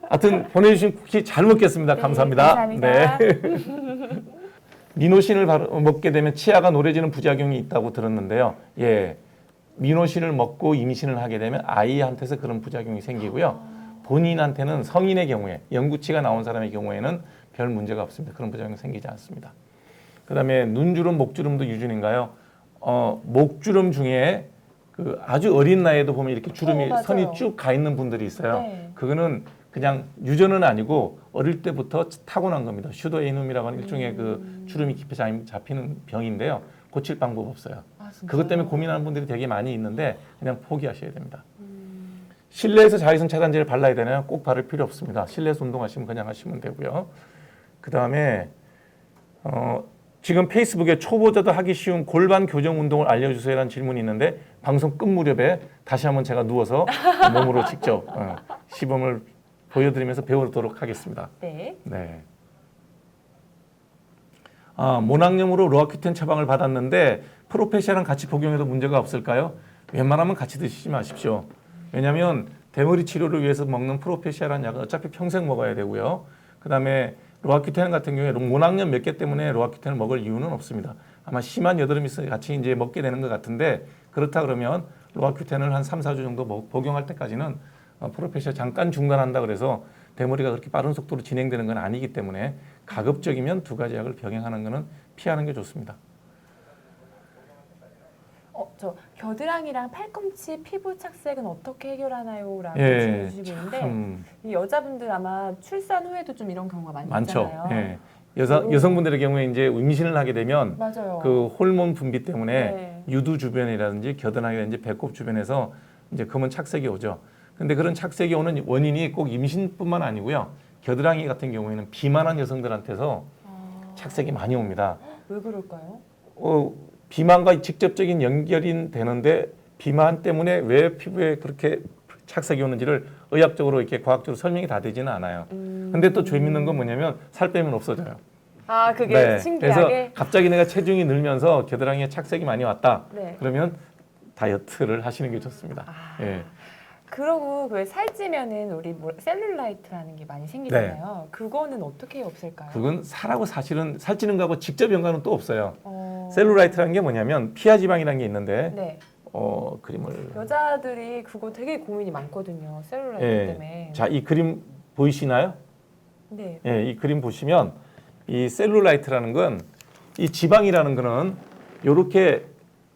하여튼 보내주신 쿠키 잘 먹겠습니다. 네, 감사합니다. 감사합니다. 네. 미노신을 먹게 되면 치아가 노래지는 부작용이 있다고 들었는데요. 예, 미노신을 먹고 임신을 하게 되면 아이한테서 그런 부작용이 생기고요. 본인한테는 성인의 경우에 영구치가 나온 사람의 경우에는 별 문제가 없습니다. 그런 부작용이 생기지 않습니다. 그다음에 눈주름, 목주름도 유준인가요? 목주름 중에 그 아주 어린 나이에도 보면 이렇게 주름이 맞아요. 선이 쭉 가 있는 분들이 있어요. 네. 그거는 그냥 유전은 아니고 어릴 때부터 타고난 겁니다. 슈도에이눔이라고 하는 일종의 그 주름이 깊이 잡히는 병인데요. 고칠 방법 없어요. 진짜요? 그것 때문에 고민하는 분들이 되게 많이 있는데 그냥 포기하셔야 됩니다. 실내에서 자외선 차단제를 발라야 되나요? 꼭 바를 필요 없습니다. 실내에서 운동하시면 그냥 하시면 되고요. 그 다음에 지금 페이스북에 초보자도 하기 쉬운 골반 교정 운동을 알려주세요라는 질문이 있는데 방송 끝 무렵에 다시 한번 제가 누워서 몸으로 직접 시범을 보여드리면서 배우도록 하겠습니다. 네. 네. 모낭염으로 로아큐텐 처방을 받았는데 프로페시아랑 같이 복용해도 문제가 없을까요? 웬만하면 같이 드시지 마십시오. 왜냐하면 대머리 치료를 위해서 먹는 프로페시아라는 약은 어차피 평생 먹어야 되고요. 그다음에 로아큐텐 같은 경우에 모낭염 몇 개 때문에 로아큐텐을 먹을 이유는 없습니다. 아마 심한 여드름이 있어 같이 이제 먹게 되는 것 같은데 그렇다 그러면 로아큐텐을 한 3, 4주 정도 복용할 때까지는 프로페시아 잠깐 중단한다 그래서 대머리가 그렇게 빠른 속도로 진행되는 건 아니기 때문에 가급적이면 두 가지 약을 병행하는 것은 피하는 게 좋습니다. 저 겨드랑이랑 팔꿈치 피부 착색은 어떻게 해결하나요? 라고 예, 질문 주시고 있는데 이 여자분들 아마 출산 후에도 좀 이런 경우가 많이 많죠. 있잖아요. 예. 여성분들의 경우에 이제 임신을 하게 되면 맞아요. 그 호르몬 분비 때문에 네. 유두 주변이라든지 겨드랑이라든지 배꼽 주변에서 이제 검은 착색이 오죠. 근데 그런 착색이 오는 원인이 꼭 임신뿐만 아니고요. 겨드랑이 같은 경우에는 비만한 여성들한테서 착색이 많이 옵니다. 왜 그럴까요? 비만과 직접적인 연결이 되는데 비만 때문에 왜 피부에 그렇게 착색이 오는지를 의학적으로 이렇게 과학적으로 설명이 다 되지는 않아요. 근데 또 재밌는 건 뭐냐면 살 빼면 없어져요. 그게 네. 신기하게. 그래서 갑자기 내가 체중이 늘면서 겨드랑이에 착색이 많이 왔다. 네. 그러면 다이어트를 하시는 게 좋습니다. 예. 그러고 왜 살찌면은 우리 셀룰라이트라는 게 많이 생기잖아요. 그거는 어떻게 없앨까요? 그건 살하고 사실은 살찌는 거하고 직접 연관은 또 없어요. 셀룰라이트라는 게 뭐냐면 피하 지방이라는 게 있는데 네. 그림을 여자들이 그거 되게 고민이 많거든요. 셀룰라이트 예. 때문에. 자, 이 그림 보이시나요? 네. 예, 이 그림 보시면 이 셀룰라이트라는 건 이 지방이라는 거는 이렇게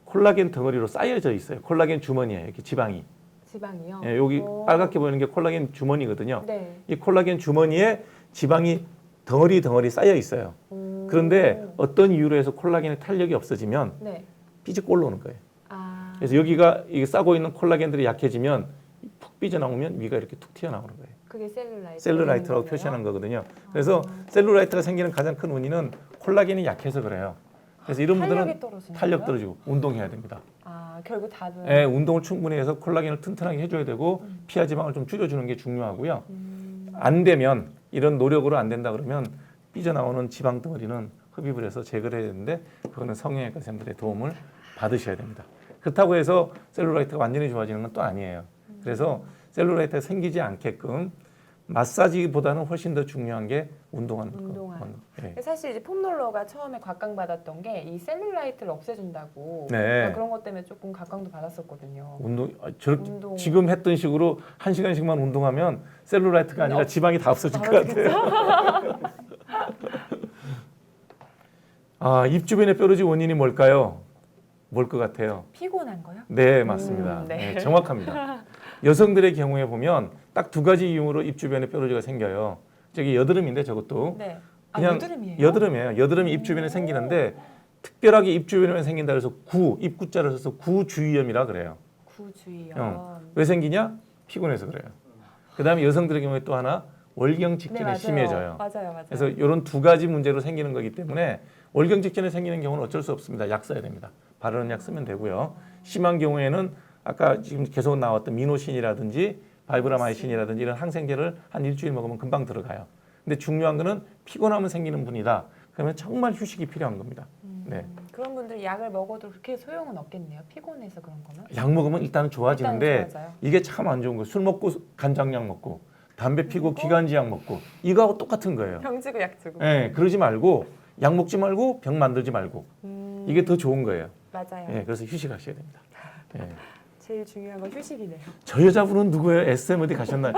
콜라겐 덩어리로 쌓여져 있어요. 콜라겐 주머니예요. 이렇게 지방이. 지방이요. 예, 여기 빨갛게 보이는 게 콜라겐 주머니거든요. 네. 이 콜라겐 주머니에 지방이 덩어리 쌓여 있어요. 그런데 어떤 이유로 해서 콜라겐의 탄력이 없어지면 네. 삐죽 올라오는 거예요. 그래서 여기가 이게 싸고 있는 콜라겐들이 약해지면 푹 삐져나오면 위가 이렇게 툭 튀어나오는 거예요. 그게 셀룰라이트. 셀룰라이트라고 표시하는 거거든요. 그래서 셀룰라이트가 생기는 가장 큰 원인은 콜라겐이 약해서 그래요. 그래서 이런 분들은 탄력이 떨어지는 탄력 거예요? 떨어지고 운동해야 됩니다. 결국 답은. 예, 운동을 충분히 해서 콜라겐을 튼튼하게 해줘야 되고 피하 지방을 좀 줄여주는 게 중요하고요. 안 되면 이런 노력으로 안 된다 그러면 삐져나오는 지방 덩어리는 흡입을 해서 제거를 해야 되는데 그거는 성형외과 선생님들의 도움을 받으셔야 됩니다. 그렇다고 해서 셀룰라이트가 완전히 좋아지는 건 또 아니에요. 그래서 셀룰라이트가 생기지 않게끔 마사지보다는 훨씬 더 중요한 게 운동하는 거. 예. 사실 이제 폼롤러가 처음에 각광받았던 게 이 셀룰라이트를 없애준다고. 네. 그런 것 때문에 조금 각광도 받았었거든요. 운동. 지금 했던 식으로 1시간씩만 운동하면 셀룰라이트가 아니라 지방이 다 없어질 것 같아요. 입 주변의 뾰루지 원인이 뭘까요? 뭘 것 같아요? 피곤한 거요? 네, 맞습니다. 네. 네, 정확합니다. 여성들의 경우에 보면 딱 두 가지 이유로 입 주변에 뾰루지가 생겨요. 저기 여드름인데 저것도 네. 그냥 여드름이에요? 여드름이에요. 여드름이 입 주변에 생기는데 특별하게 입 주변에 생긴다 그래서 입구자를 써서 구주위염이라 그래요. 구주위염. 왜 생기냐? 피곤해서 그래요. 그다음에 여성들의 경우에 또 하나 월경 직전에 맞아요. 심해져요. 맞아요. 그래서 이런 두 가지 문제로 생기는 거기 때문에 월경 직전에 생기는 경우는 어쩔 수 없습니다. 약 써야 됩니다. 바르는 약 쓰면 되고요. 심한 경우에는 아까 지금 계속 나왔던 미노신이라든지 바이브라마이신이라든지 이런 항생제를 한 일주일 먹으면 금방 들어가요. 근데 중요한 거는 피곤하면 생기는 분이다. 그러면 정말 휴식이 필요한 겁니다. 네. 그런 분들 약을 먹어도 그렇게 소용은 없겠네요. 피곤해서 그런 거는. 약 먹으면 일단은 좋아지는데 일단은 좋아져요. 이게 참 안 좋은 거예요. 술 먹고 간장약 먹고 담배 피고 기관지약 먹고 이거하고 똑같은 거예요. 병 주고 약 주고. 네, 그러지 말고 약 먹지 말고 병 만들지 말고 이게 더 좋은 거예요. 맞아요. 네, 그래서 휴식하셔야 됩니다. 네. 제일 중요한 건 휴식이네요. 저 여자분은 누구예요? SM 어디 가셨나요?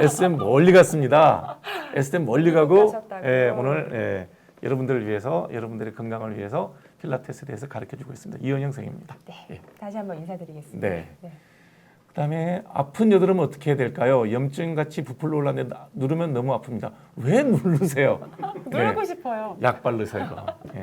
SM 멀리 갔습니다. SM 멀리 가고 가셨다고요? 예, 오늘 여러분들을 위해서 여러분들의 건강을 위해서 필라테스에 대해서 가르쳐주고 있습니다. 이은영 선생님입니다. 네. 예. 다시 한번 인사드리겠습니다. 네. 그다음에 아픈 여드름은 어떻게 해야 될까요? 염증 같이 부풀러 올랐는데 누르면 너무 아픕니다. 왜 누르세요? 누르고 네. 싶어요. 약 바르세요. 예.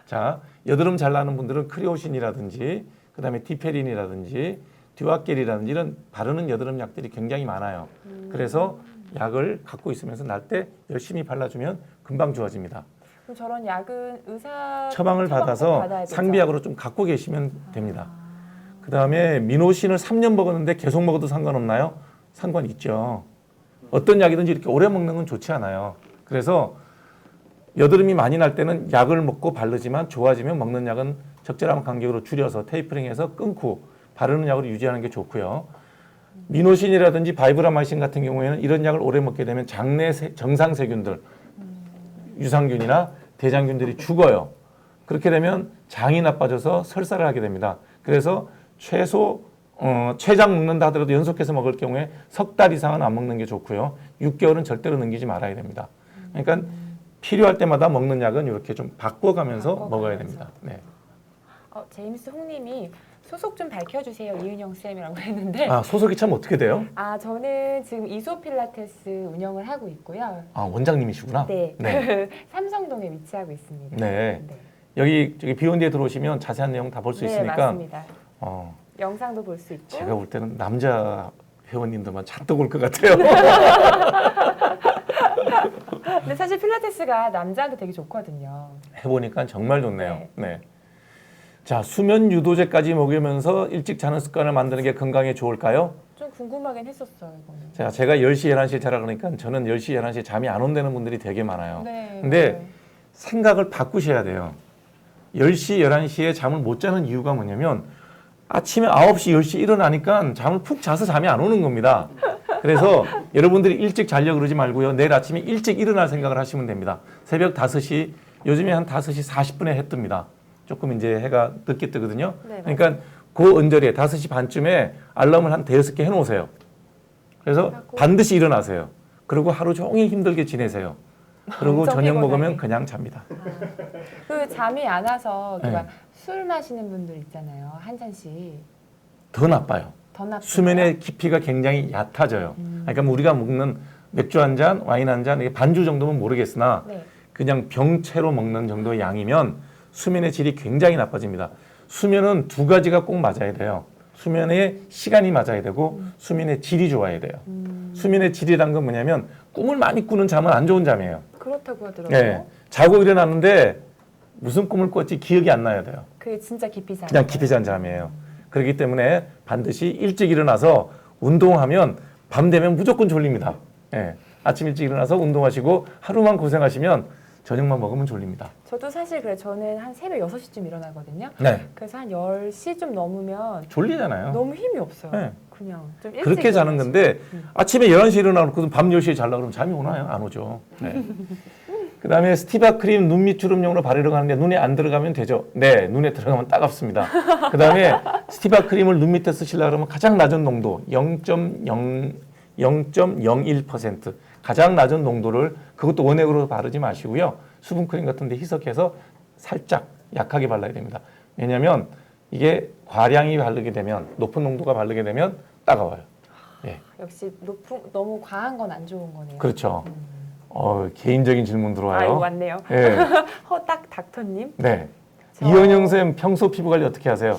자, 여드름 잘 나는 분들은 크리오신이라든지 그다음에 디페린이라든지 듀아겔이라든지 이런 바르는 여드름 약들이 굉장히 많아요. 그래서 약을 갖고 있으면서 날 때 열심히 발라주면 금방 좋아집니다. 그럼 저런 약은 의사 처방을 처방 꼭 받아서 받아야 되죠? 상비약으로 좀 갖고 계시면 됩니다. 그다음에 미노신을 3년 먹었는데 계속 먹어도 상관없나요? 상관 있죠. 어떤 약이든지 이렇게 오래 먹는 건 좋지 않아요. 그래서 여드름이 많이 날 때는 약을 먹고 바르지만 좋아지면 먹는 약은 적절한 간격으로 줄여서 테이퍼링해서 끊고 바르는 약으로 유지하는 게 좋고요. 미노신이라든지 바이브라마이신 같은 경우에는 이런 약을 오래 먹게 되면 장내 정상 세균들, 유산균이나 대장균들이 죽어요. 그렇게 되면 장이 나빠져서 설사를 하게 됩니다. 그래서 최소 췌장 먹는다 하더라도 연속해서 먹을 경우에 석 달 이상은 안 먹는 게 좋고요. 6개월은 절대로 넘기지 말아야 됩니다. 그러니까 필요할 때마다 먹는 약은 이렇게 좀 바꿔가면서 먹어야 됩니다. 네. 제임스 홍님이 소속 좀 밝혀주세요. 이은영 쌤이라고 했는데 아, 소속이 참 어떻게 돼요? 저는 지금 이소필라테스 운영을 하고 있고요. 아, 원장님이시구나. 네. 네. 삼성동에 위치하고 있습니다. 네. 여기 저기 비욘드에 들어오시면 자세한 내용 다 볼 수 네, 있으니까 맞습니다. 어, 영상도 볼 수 있고. 제가 볼 때는 남자 회원님들만 잔뜩 올 것 같아요. 근데 사실 필라테스가 남자한테 되게 좋거든요. 해보니까 정말 좋네요. 네. 자, 수면 유도제까지 먹으면서 일찍 자는 습관을 만드는 게 건강에 좋을까요? 좀 궁금하긴 했었어요, 이거는. 자, 제가 10시, 11시에 자라 그러니까 저는 10시, 11시에 잠이 안 온다는 분들이 되게 많아요. 네. 근데 생각을 바꾸셔야 돼요. 10시, 11시에 잠을 못 자는 이유가 뭐냐면 아침에 9시, 10시 일어나니까 잠을 푹 자서 잠이 안 오는 겁니다. 그래서 여러분들이 일찍 자려고 그러지 말고요. 내일 아침에 일찍 일어날 생각을 하시면 됩니다. 새벽 5시, 요즘에 한 5시 40분에 해 뜹니다. 조금 이제 해가 늦게 뜨거든요. 네, 그러니까 그 언저리에 5시 반쯤에 알람을 한 5개 해놓으세요. 그래서 반드시 일어나세요. 그리고 하루 종일 힘들게 지내세요. 그리고 엄청 저녁 먹으면 피곤하게. 그냥 잡니다. 그 잠이 안 와서 네. 술 마시는 분들 있잖아요. 한 잔씩. 더 나빠요. 더 나쁜 수면의 깊이가 굉장히 얕아져요. 그러니까 뭐 우리가 먹는 맥주 한 잔, 와인 한 잔, 이게 반주 정도면 모르겠으나 네. 그냥 병채로 먹는 정도의 양이면 수면의 질이 굉장히 나빠집니다. 수면은 두 가지가 꼭 맞아야 돼요. 수면의 시간이 맞아야 되고 수면의 질이 좋아야 돼요. 수면의 질이란 건 뭐냐면 꿈을 많이 꾸는 잠은 안 좋은 잠이에요. 그렇다고 하더라고요. 네. 자고 일어났는데 무슨 꿈을 꿨지 기억이 안 나야 돼요. 그게 진짜 깊이 잠. 그냥 깊이 잔 잠이에요. 그렇기 때문에 반드시 일찍 일어나서 운동하면 밤 되면 무조건 졸립니다. 예. 아침 일찍 일어나서 운동하시고 하루만 고생하시면 저녁만 먹으면 졸립니다. 저도 사실 그래. 저는 한 새벽 6시쯤 일어나거든요. 네. 그래서 한 10시 좀 넘으면 졸리잖아요. 너무 힘이 없어요. 네. 그냥 좀 일찍 그렇게 자는 일어나서. 건데 아침에 11시에 일어나놓고 밤 10시에 자려고 그러면 잠이 오나요? 안 오죠. 네. 그다음에 스티바 크림 눈 밑 주름용으로 바르려고 하는데 눈에 안 들어가면 되죠? 네, 눈에 들어가면 따갑습니다. 그다음에 스티바 크림을 눈 밑에 쓰시려고 그러면 가장 낮은 농도 0.01% 가장 낮은 농도를 그것도 원액으로 바르지 마시고요. 수분 크림 같은 데 희석해서 살짝 약하게 발라야 됩니다. 왜냐하면 이게 과량이 바르게 되면 높은 농도가 바르게 되면 따가워요. 예. 역시 너무 과한 건 안 좋은 거네요. 그렇죠. 개인적인 질문 들어와요. 아이고 왔네요. 예. 허딱 닥터님. 네. 이은영 쌤 평소 피부 관리 어떻게 하세요?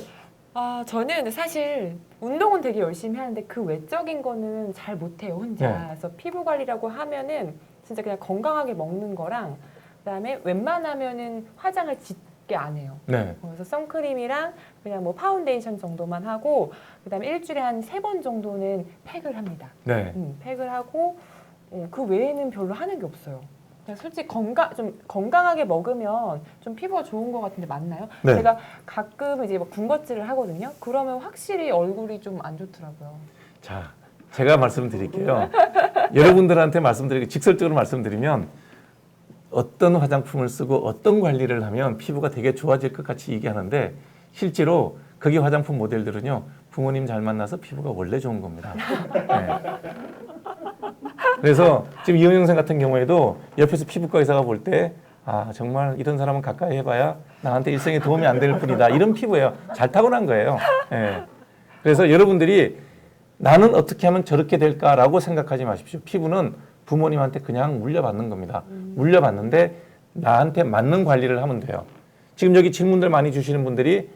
저는 사실 운동은 되게 열심히 하는데 그 외적인 거는 잘 못해요 혼자. 네. 그래서 피부 관리라고 하면은 진짜 그냥 건강하게 먹는 거랑 그다음에 웬만하면은 화장을 짙게 밖에 안 해요. 네. 그래서 선크림이랑 그냥 뭐 파운데이션 정도만 하고 그다음에 일주일에 한 3번 정도는 팩을 합니다. 네. 팩을 하고 그 외에는 별로 하는 게 없어요. 그냥 솔직히 좀 건강하게 먹으면 좀 피부가 좋은 것 같은데 맞나요? 네. 제가 가끔 이제 뭐 군것질을 하거든요. 그러면 확실히 얼굴이 좀 안 좋더라고요. 자, 제가 말씀드릴게요. 여러분들한테 직설적으로 말씀드리면 어떤 화장품을 쓰고 어떤 관리를 하면 피부가 되게 좋아질 것 같이 얘기하는데 실제로 거기 화장품 모델들은요. 부모님 잘 만나서 피부가 원래 좋은 겁니다. 네. 그래서 지금 이현 영상 같은 경우에도 옆에서 피부과 의사가 볼 때 정말 이런 사람은 가까이 해봐야 나한테 일생에 도움이 안 될 뿐이다. 이런 피부예요. 잘 타고난 거예요. 예. 그래서 여러분들이 나는 어떻게 하면 저렇게 될까라고 생각하지 마십시오. 피부는 부모님한테 그냥 물려받는 겁니다. 물려받는데 나한테 맞는 관리를 하면 돼요. 지금 여기 질문들 많이 주시는 분들이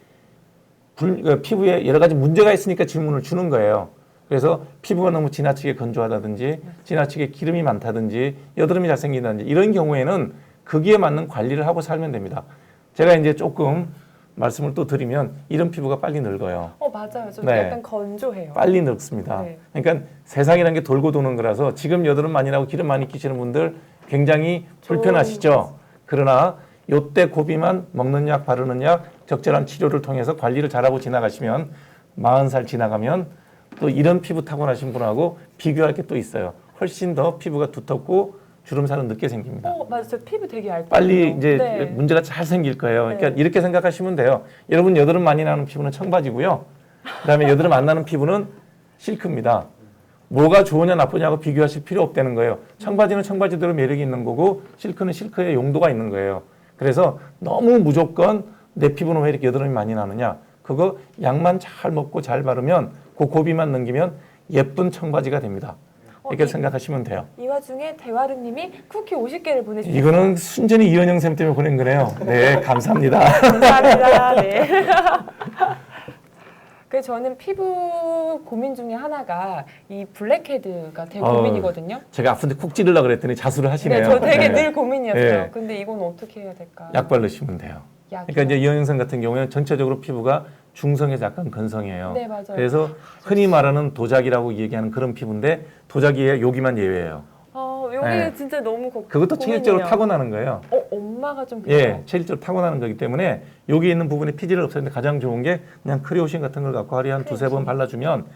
피부에 여러 가지 문제가 있으니까 질문을 주는 거예요. 그래서 피부가 너무 지나치게 건조하다든지 지나치게 기름이 많다든지 여드름이 잘생긴다든지 이런 경우에는 거기에 맞는 관리를 하고 살면 됩니다. 제가 이제 조금 말씀을 또 드리면 이런 피부가 빨리 늙어요. 맞아요. 좀 네. 약간 건조해요. 빨리 늙습니다. 네. 그러니까 세상이라는 게 돌고 도는 거라서 지금 여드름 많이 나고 기름 많이 끼시는 분들 굉장히 불편하시죠. 그러나 요때 고비만 먹는 약 바르는 약 적절한 치료를 통해서 관리를 잘하고 지나가시면 40살 지나가면 또 이런 피부 타고나신 분하고 비교할 게 또 있어요. 훨씬 더 피부가 두텁고 주름살은 늦게 생깁니다. 맞아요. 저 피부 되게 얇거든요. 빨리 이제 네. 문제가 잘 생길 거예요. 그러니까 네. 이렇게 생각하시면 돼요. 여러분 여드름 많이 나는 피부는 청바지고요. 그다음에 여드름 안 나는 피부는 실크입니다. 뭐가 좋으냐 나쁘냐고 비교하실 필요 없다는 거예요. 청바지는 청바지대로 매력이 있는 거고 실크는 실크의 용도가 있는 거예요. 그래서 너무 무조건 내 피부는 왜 이렇게 여드름이 많이 나느냐. 그거 약만 잘 먹고 잘 바르면 그 고비만 넘기면 예쁜 청바지가 됩니다. 이렇게 생각하시면 돼요. 이 와중에 대화르님이 쿠키 50개를 보내주셨어요. 이거는 순전히 이현영 쌤 때문에 보낸 거네요. 네, 감사합니다. 감사합니다. 네. 그래서 저는 피부 고민 중에 하나가 이 블랙헤드가 되게 고민이거든요. 제가 아픈데 쿡 찌르려고 그랬더니 자수를 하시네요. 네, 저 되게 네. 늘 고민이었어요. 네. 근데 이건 어떻게 해야 될까? 약 바르시면 돼요. 약이요? 그러니까 이제 이현영 쌤 같은 경우에는 전체적으로 피부가 중성에서 약간 건성이에요. 네, 맞아요. 그래서 흔히 말하는 도자기라고 얘기하는 그런 피부인데 도자기에 여기만 예외예요. 여기 네. 진짜 너무 그것도 체질적으로 고민이에요. 타고나는 거예요. 엄마가 좀 그래요. 예, 체질적으로 타고나는 거기 때문에 여기 있는 부분에 피지를 없애는데 가장 좋은 게 그냥 크레오신 같은 걸 갖고 하루에 한 두세 번 발라주면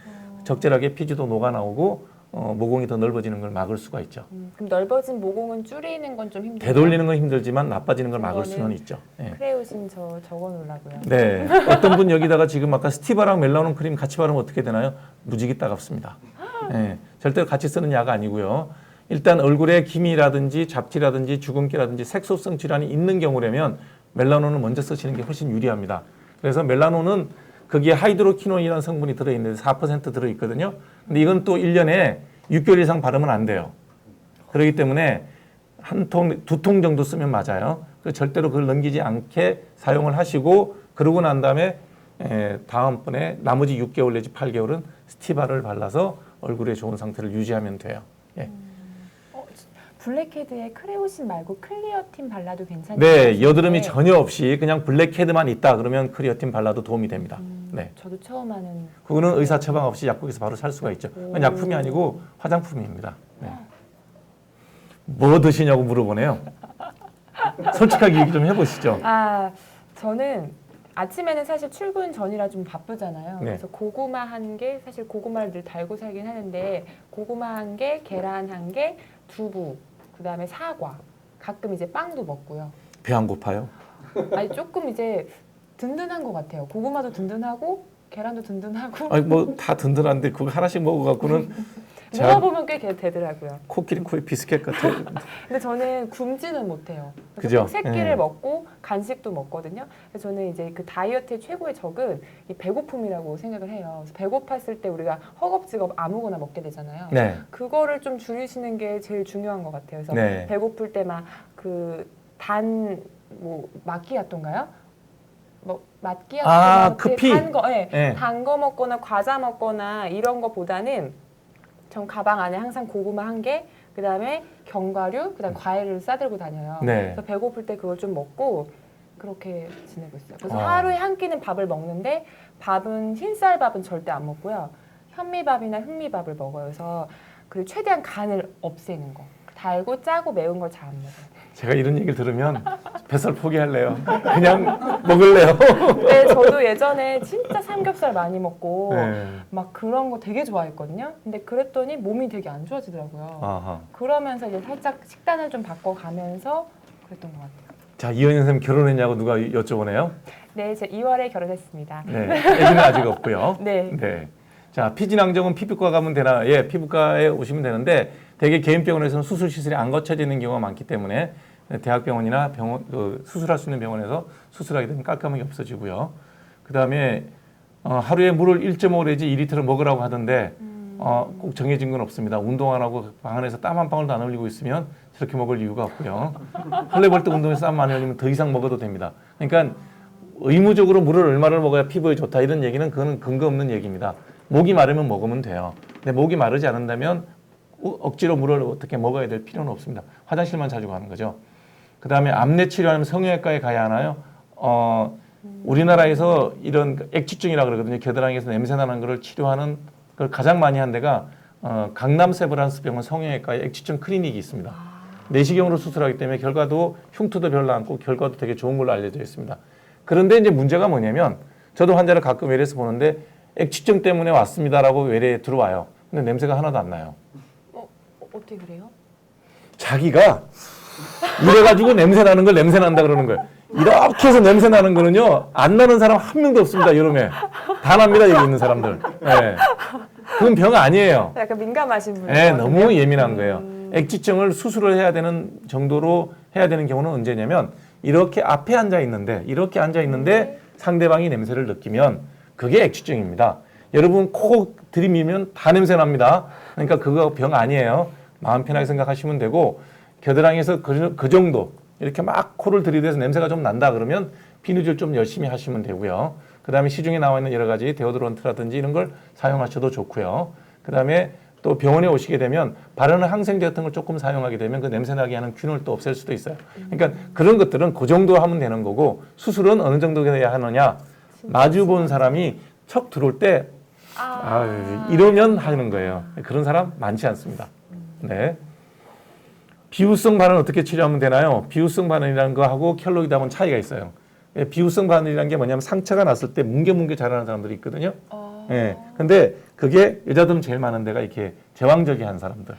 적절하게 피지도 녹아 나오고 모공이 더 넓어지는 걸 막을 수가 있죠. 그럼 넓어진 모공은 줄이는 건 좀 힘들어요. 되돌리는 건 힘들지만 나빠지는 걸 막을 수는 있죠. 예. 크레오신 저 적어놓으려고요. 네, 어떤 분 여기다가 지금 아까 스티바랑 멜라논 크림 같이 바르면 어떻게 되나요? 무지개 따갑습니다. 예, 절대로 같이 쓰는 약 아니고요. 일단 얼굴에 기미라든지 잡티라든지 주근깨라든지 색소성 질환이 있는 경우라면 멜라논을 먼저 쓰시는 게 훨씬 유리합니다. 그래서 멜라논은 거기에 하이드로키논이라는 성분이 들어있는데 4% 들어있거든요. 근데 이건 또 1년에 6개월 이상 바르면 안 돼요. 그렇기 때문에 한 통, 2통 정도 쓰면 맞아요. 그래서 절대로 그걸 넘기지 않게 사용을 하시고 그러고 난 다음에 다음번에 나머지 6개월 내지 8개월은 스티바를 발라서 얼굴에 좋은 상태를 유지하면 돼요. 예. 블랙헤드에 크레오신 말고 클리어틴 발라도 괜찮아요? 네, 여드름이 전혀 없이 그냥 블랙헤드만 있다 그러면 클리어틴 발라도 도움이 됩니다. 네, 저도 처음 하는. 그거는 의사 처방 없이 약국에서 바로 살 수가 있죠. 그건 약품이 아니고 화장품입니다. 네. 뭐 드시냐고 물어보네요. 솔직하게 얘기 좀 해보시죠. 저는 아침에는 사실 출근 전이라 좀 바쁘잖아요. 네. 그래서 고구마 1개, 사실 고구마를 늘 달고 살긴 하는데 고구마 1개, 계란 1개, 두부, 그다음에 사과, 가끔 이제 빵도 먹고요. 배 안 고파요? 아니 조금 이제 든든한 것 같아요. 고구마도 든든하고 계란도 든든하고. 아니 뭐 다 든든한데 그거 하나씩 먹어갖고는 먹어보면 꽤 되더라고요. 코끼리 코에 비스켓 같은. 근데 저는 굶지는 못해요. 그래서 그죠? 꼭 새끼를 예. 먹고 간식도 먹거든요. 그래서 저는 이제 그 다이어트의 최고의 적은 이 배고픔이라고 생각을 해요. 그래서 배고팠을 때 우리가 허겁지겁 아무거나 먹게 되잖아요. 네. 그거를 좀 줄이시는 게 제일 중요한 것 같아요. 그래서 네. 배고플 때 막 그 뭐 마끼아또인가요? 뭐 마끼아또 커피. 단 거, 예, 네. 단 거 먹거나 과자 먹거나 이런 거보다는 전 가방 안에 항상 고구마 1개, 그다음에 견과류, 그다음 과일을 싸들고 다녀요. 네. 그래서 배고플 때 그걸 좀 먹고 그렇게 지내고 있어요. 그래서 아. 하루에 한 끼는 밥을 먹는데 밥은 흰쌀밥은 절대 안 먹고요. 현미밥이나 흑미밥을 먹어요. 그래서 그 최대한 간을 없애는 거. 달고 짜고 매운 걸 잘 안 먹어요. 제가 이런 얘기를 들으면 뱃살 포기할래요. 그냥 먹을래요. 네, 저도 예전에 진짜 삼겹살 많이 먹고 네. 막 그런 거 되게 좋아했거든요. 근데 그랬더니 몸이 되게 안 좋아지더라고요. 아하. 그러면서 이제 살짝 식단을 좀 바꿔가면서 그랬던 것 같아요. 자, 이현희 선생님 결혼했냐고 누가 여쭤보네요. 네, 제 2월에 결혼했습니다. 네, 아기는 아직 없고요. 네. 네. 자, 피지낭정은 피부과 가면 되나? 예, 피부과에 오시면 되는데 대개 개인병원에서는 수술 시술이 안 거쳐지는 경우가 많기 때문에 대학병원이나 병원 수술할 수 있는 병원에서 수술하게 되면 깔끔하게 없어지고요. 그다음에 하루에 물을 1.5리터, 2리터를 먹으라고 하던데 꼭 정해진 건 없습니다. 운동 안 하고 방 안에서 땀 한 방울도 안 흘리고 있으면 저렇게 먹을 이유가 없고요. 헐레벌 때 운동해서 땀 많이 흘리면 더 이상 먹어도 됩니다. 그러니까 의무적으로 물을 얼마를 먹어야 피부에 좋다 이런 얘기는 그거는 근거 없는 얘기입니다. 목이 마르면 먹으면 돼요. 근데 목이 마르지 않는다면 억지로 물을 어떻게 먹어야 될 필요는 없습니다. 화장실만 자주 가는 거죠. 그 다음에 암내 치료하면 성형외과에 가야 하나요? 우리나라에서 이런 액취증이라고 그러거든요. 겨드랑이에서 냄새 나는 거를 치료하는 걸 가장 많이 한 데가 강남 세브란스 병원 성형외과에 액취증 클리닉이 있습니다. 내시경으로 수술하기 때문에 결과도 흉터도 별로 않고 결과도 되게 좋은 걸로 알려져 있습니다. 그런데 이제 문제가 뭐냐면 저도 환자를 가끔 외래에서 보는데 액취증 때문에 왔습니다라고 외래에 들어와요. 근데 냄새가 하나도 안 나요. 어떻게 그래요? 자기가 이래가지고 냄새 나는 걸 냄새 난다 그러는 거예요. 이렇게 해서 냄새 나는 거는요, 안 나는 사람 한 명도 없습니다, 여름에. 다 납니다, 여기 있는 사람들. 네. 그건 병 아니에요. 약간 민감하신 분이요. 네, 너무 예민한 거예요. 액취증을 수술을 해야 되는 정도로 해야 되는 경우는 언제냐면, 이렇게 앞에 앉아 있는데, 상대방이 냄새를 느끼면 그게 액취증입니다. 여러분, 코 들이밀면 다 냄새 납니다. 그러니까 그거 병 아니에요. 마음 편하게 생각하시면 되고, 겨드랑이에서 그 정도, 이렇게 막 코를 들이대서 냄새가 좀 난다 그러면 비누질 좀 열심히 하시면 되고요. 그 다음에 시중에 나와 있는 여러 가지 데오드런트라든지 이런 걸 사용하셔도 좋고요. 그 다음에 또 병원에 오시게 되면 바르는 항생제 같은 걸 조금 사용하게 되면 그 냄새나게 하는 균을 또 없앨 수도 있어요. 그러니까 그런 것들은 그 정도 하면 되는 거고, 수술은 어느 정도 해야 하느냐. 마주 본 사람이 척 들어올 때 이러면 하는 거예요. 그런 사람 많지 않습니다. 네. 비후성 반응은 어떻게 치료하면 되나요? 비후성 반응이라는 거하고 켈로이드하고는 차이가 있어요. 비후성 반응이라는 게 뭐냐면 상처가 났을 때 뭉게뭉게 자라는 사람들이 있거든요. 예. 근데 그게 여자들은 제일 많은 데가 이렇게 제왕절개 한 사람들.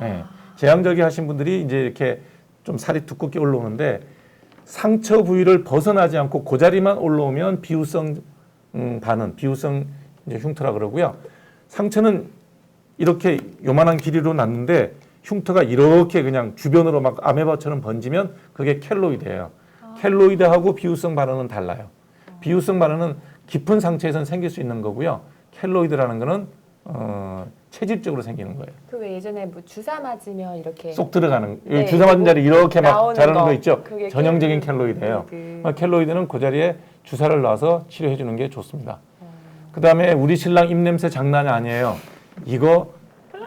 예. 제왕절개 하신 분들이 이제 이렇게 좀 살이 두껍게 올라오는데 상처 부위를 벗어나지 않고 그 자리만 올라오면 비후성 반응, 비후성 이제 흉터라 그러고요. 상처는 이렇게 요만한 길이로 났는데 흉터가 이렇게 그냥 주변으로 막 아메바처럼 번지면 그게 켈로이드예요. 켈로이드하고 비후성 반응은 달라요. 비후성 반응은 깊은 상처에선 생길 수 있는 거고요. 켈로이드라는 거는 체질적으로 생기는 거예요. 그 왜 예전에 뭐 주사 맞으면 이렇게 쏙 들어가는 네, 주사 맞은 자리 이렇게 막 나오는 자라는 거 있죠. 그게 전형적인 켈로이드예요. 켈로이드는 그 자리에 주사를 놔서 치료해 주는 게 좋습니다. 그다음에 우리 신랑 입냄새 장난이 아니에요. 이거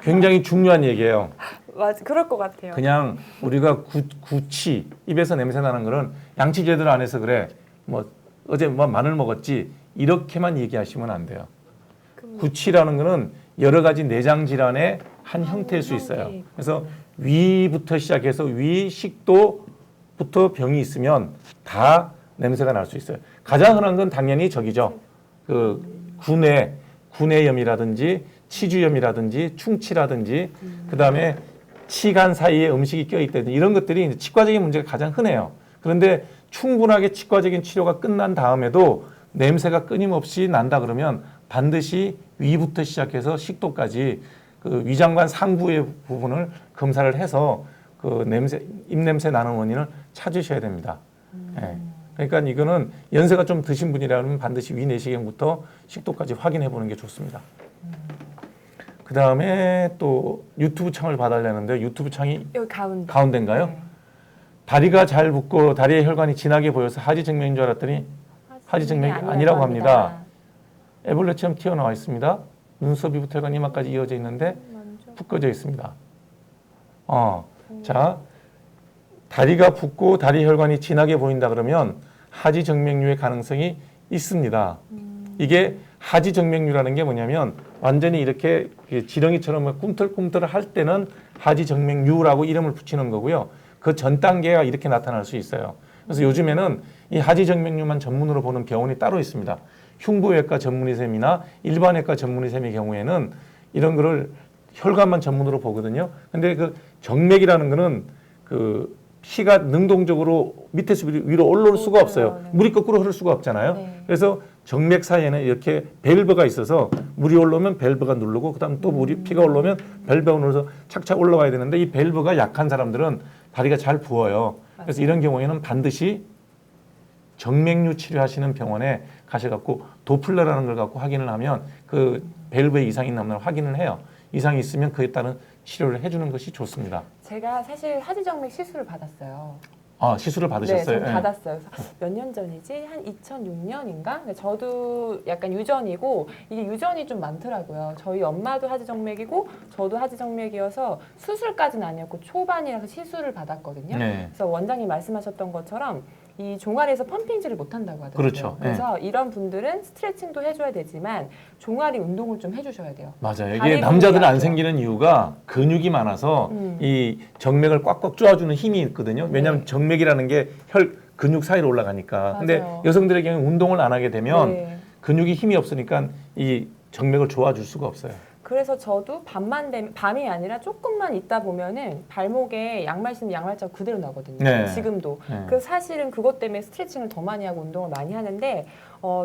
굉장히 중요한 얘기예요. 맞아, 그럴 것 같아요. 그냥 우리가 구취, 입에서 냄새 나는 거는 양치 제대로 안 해서 그래. 뭐 어제 뭐 마늘 먹었지. 이렇게만 얘기하시면 안 돼요. 구취라는 거는 여러 가지 내장 질환의 한 형태일 수 있어요. 그래서 위부터 시작해서 위 식도부터 병이 있으면 다 냄새가 날 수 있어요. 가장 흔한 건 당연히 저기죠. 그 구내염이라든지 치주염이라든지 충치라든지 그다음에 치간 사이에 음식이 껴있다든지 이런 것들이 이제 치과적인 문제가 가장 흔해요. 그런데 충분하게 치과적인 치료가 끝난 다음에도 냄새가 끊임없이 난다 그러면 반드시 위부터 시작해서 식도까지 그 위장관 상부의 부분을 검사를 해서 그 입냄새 나는 원인을 찾으셔야 됩니다. 예. 그러니까 이거는 연세가 좀 드신 분이라면 반드시 위 내시경부터 식도까지 확인해 보는 게 좋습니다. 그 다음에 또 유튜브 창을 봐달라는데 유튜브 창이 여기 가운데인가요? 네. 다리가 잘 붓고 다리의 혈관이 진하게 보여서 하지증명인 줄 알았더니 하지증명이 아니라고 합니다. 애벌레처럼 튀어나와 있습니다. 눈썹이부터 혈관 이마까지 이어져 있는데 푹 꺼져 있습니다. 자, 다리가 붓고 다리 혈관이 진하게 보인다 그러면 하지 정맥류의 가능성이 있습니다. 이게 하지 정맥류라는 게 뭐냐면 완전히 이렇게 지렁이처럼 꿈틀꿈틀 할 때는 하지 정맥류라고 이름을 붙이는 거고요. 그 전 단계가 이렇게 나타날 수 있어요. 그래서 요즘에는 이 하지 정맥류만 전문으로 보는 병원이 따로 있습니다. 흉부외과 전문의쌤이나 일반외과 전문의쌤의 경우에는 이런 거를 혈관만 전문으로 보거든요. 근데 그 정맥이라는 거는 그 피가 능동적으로 밑에서 위로 올라올 수가 없어요. 네. 물이 거꾸로 흐를 수가 없잖아요. 네. 그래서 정맥 사이에는 이렇게 밸브가 있어서 물이 올라오면 밸브가 누르고 그다음 또 물이 피가 올라오면 밸브가 눌러서 착착 올라와야 되는데 이 밸브가 약한 사람들은 다리가 잘 부어요. 그래서 이런 경우에는 반드시 정맥류 치료하시는 병원에 가셔갖고 도플러라는 걸 갖고 확인을 하면 그 밸브에 이상이 있나 없나 확인을 해요. 이상이 있으면 그에 따른 치료를 해주는 것이 좋습니다. 제가 사실 하지정맥 시술을 받았어요. 아, 시술을 네, 받으셨어요? 저는 받았어요. 몇 년 전이지? 한 2006년인가? 저도 약간 유전이고 이게 유전이 좀 많더라고요. 저희 엄마도 하지정맥이고 저도 하지정맥이어서 수술까지는 아니었고 초반이라서 시술을 받았거든요. 네. 그래서 원장님 말씀하셨던 것처럼 이 종아리에서 펌핑질을 못한다고 하더라고요. 그렇죠. 그래서 이런 분들은 스트레칭도 해줘야 되지만 종아리 운동을 좀 해주셔야 돼요. 맞아요. 이게 다리 남자들은 안 근육이 생기는 이유가 근육이 많아서 이 정맥을 꽉꽉 쪼아주는 힘이 있거든요. 왜냐하면 네. 정맥이라는 게 근육 사이로 올라가니까. 근데 맞아요. 여성들의 경우 운동을 안 하게 되면 네. 근육이 힘이 없으니까 이 정맥을 쪼아줄 수가 없어요. 그래서 저도 밤이 아니라 조금만 있다 보면은 발목에 양말 신으면 양말자국 그대로 나거든요. 네. 지금도. 네. 그래서 사실은 그것 때문에 스트레칭을 더 많이 하고 운동을 많이 하는데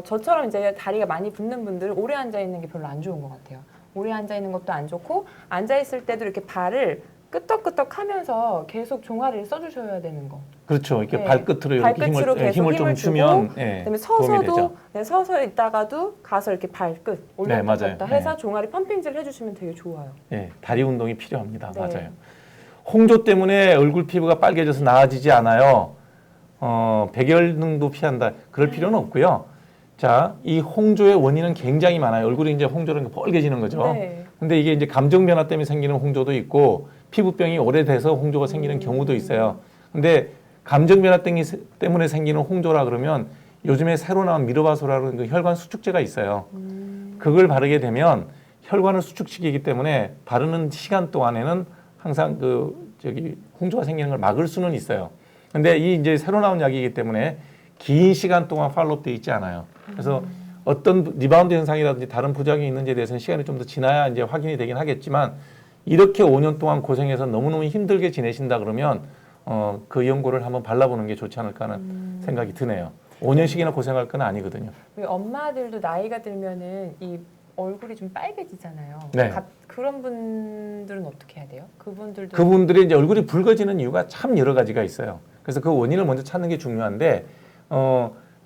저처럼 이제 다리가 많이 붓는 분들은 오래 앉아 있는 게 별로 안 좋은 것 같아요. 오래 앉아 있는 것도 안 좋고 앉아 있을 때도 이렇게 발을 끄덕끄덕 하면서 계속 종아리를 써주셔야 되는 거. 그렇죠. 이렇게 네. 발끝으로 이렇게 발끝으로 계속 힘을 좀 힘을 주면 주고, 예, 그다음에 도움이 되죠. 서서도 서서 있다가도 가서 이렇게 발끝 올렸다 맞아요. 뺐다 해서 종아리 펌핑질 해주시면 되게 좋아요. 예, 다리 운동이 필요합니다. 네. 맞아요. 홍조 때문에 얼굴 피부가 빨개져서 나아지지 않아요. 백열등도 피한다. 그럴 필요는 없고요. 자, 이 홍조의 원인은 굉장히 많아요. 얼굴이 이제 홍조라는 게 뻘개지는 거죠. 네. 근데 이게 이제 감정 변화 때문에 생기는 홍조도 있고 피부병이 오래돼서 홍조가 생기는 경우도 있어요. 근데 감정 변화 때문에 생기는 홍조라 그러면 요즘에 새로 나온 미르바소라는 그 혈관 수축제가 있어요. 그걸 바르게 되면 혈관을 수축시키기 때문에 바르는 시간 동안에는 항상 홍조가 생기는 걸 막을 수는 있어요. 근데 이 이제 새로 나온 약이기 때문에 긴 시간 동안 팔로우돼 있지 않아요. 그래서 어떤 리바운드 현상이라든지 다른 부작용이 있는지에 대해서는 시간이 좀 더 지나야 이제 확인이 되긴 하겠지만 이렇게 5년 동안 고생해서 너무너무 힘들게 지내신다 그러면 그 연고를 한번 발라보는 게 좋지 않을까 하는 생각이 드네요. 5년씩이나 고생할 건 아니거든요. 우리 엄마들도 나이가 들면은 이 얼굴이 좀 빨개지잖아요. 네. 그런 분들은 어떻게 해야 돼요? 그분들도 그분들이 이제 얼굴이 붉어지는 이유가 참 여러 가지가 있어요. 그래서 그 원인을 먼저 찾는 게 중요한데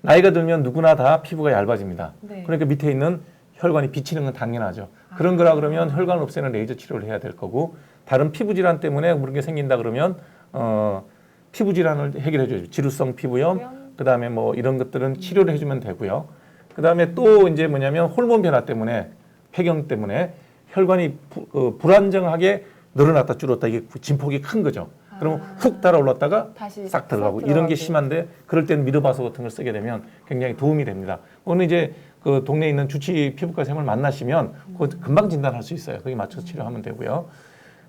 나이가 들면 누구나 다 피부가 얇아집니다. 네. 그러니까 밑에 있는 혈관이 비치는 건 당연하죠. 그런 거라 그러면 혈관 없애는 레이저 치료를 해야 될 거고 다른 피부 질환 때문에 그런 게 생긴다 그러면 피부 질환을 해결해 줘야죠. 지루성 피부염, 그다음에 뭐 이런 것들은 치료를 해주면 되고요. 그다음에 또 이제 뭐냐면 호르몬 변화 때문에 폐경 때문에 혈관이 불안정하게 늘어났다 줄었다 이게 진폭이 큰 거죠. 그러면 훅 달아올랐다가 다시 싹 들어가고 싹 이런 게 들어가고. 심한데 그럴 때는 미르바소 같은 걸 쓰게 되면 굉장히 도움이 됩니다. 오늘 이제 그 동네에 있는 주치 피부과 쌤을 만나시면 금방 진단할 수 있어요. 거기 맞춰서 치료하면 되고요.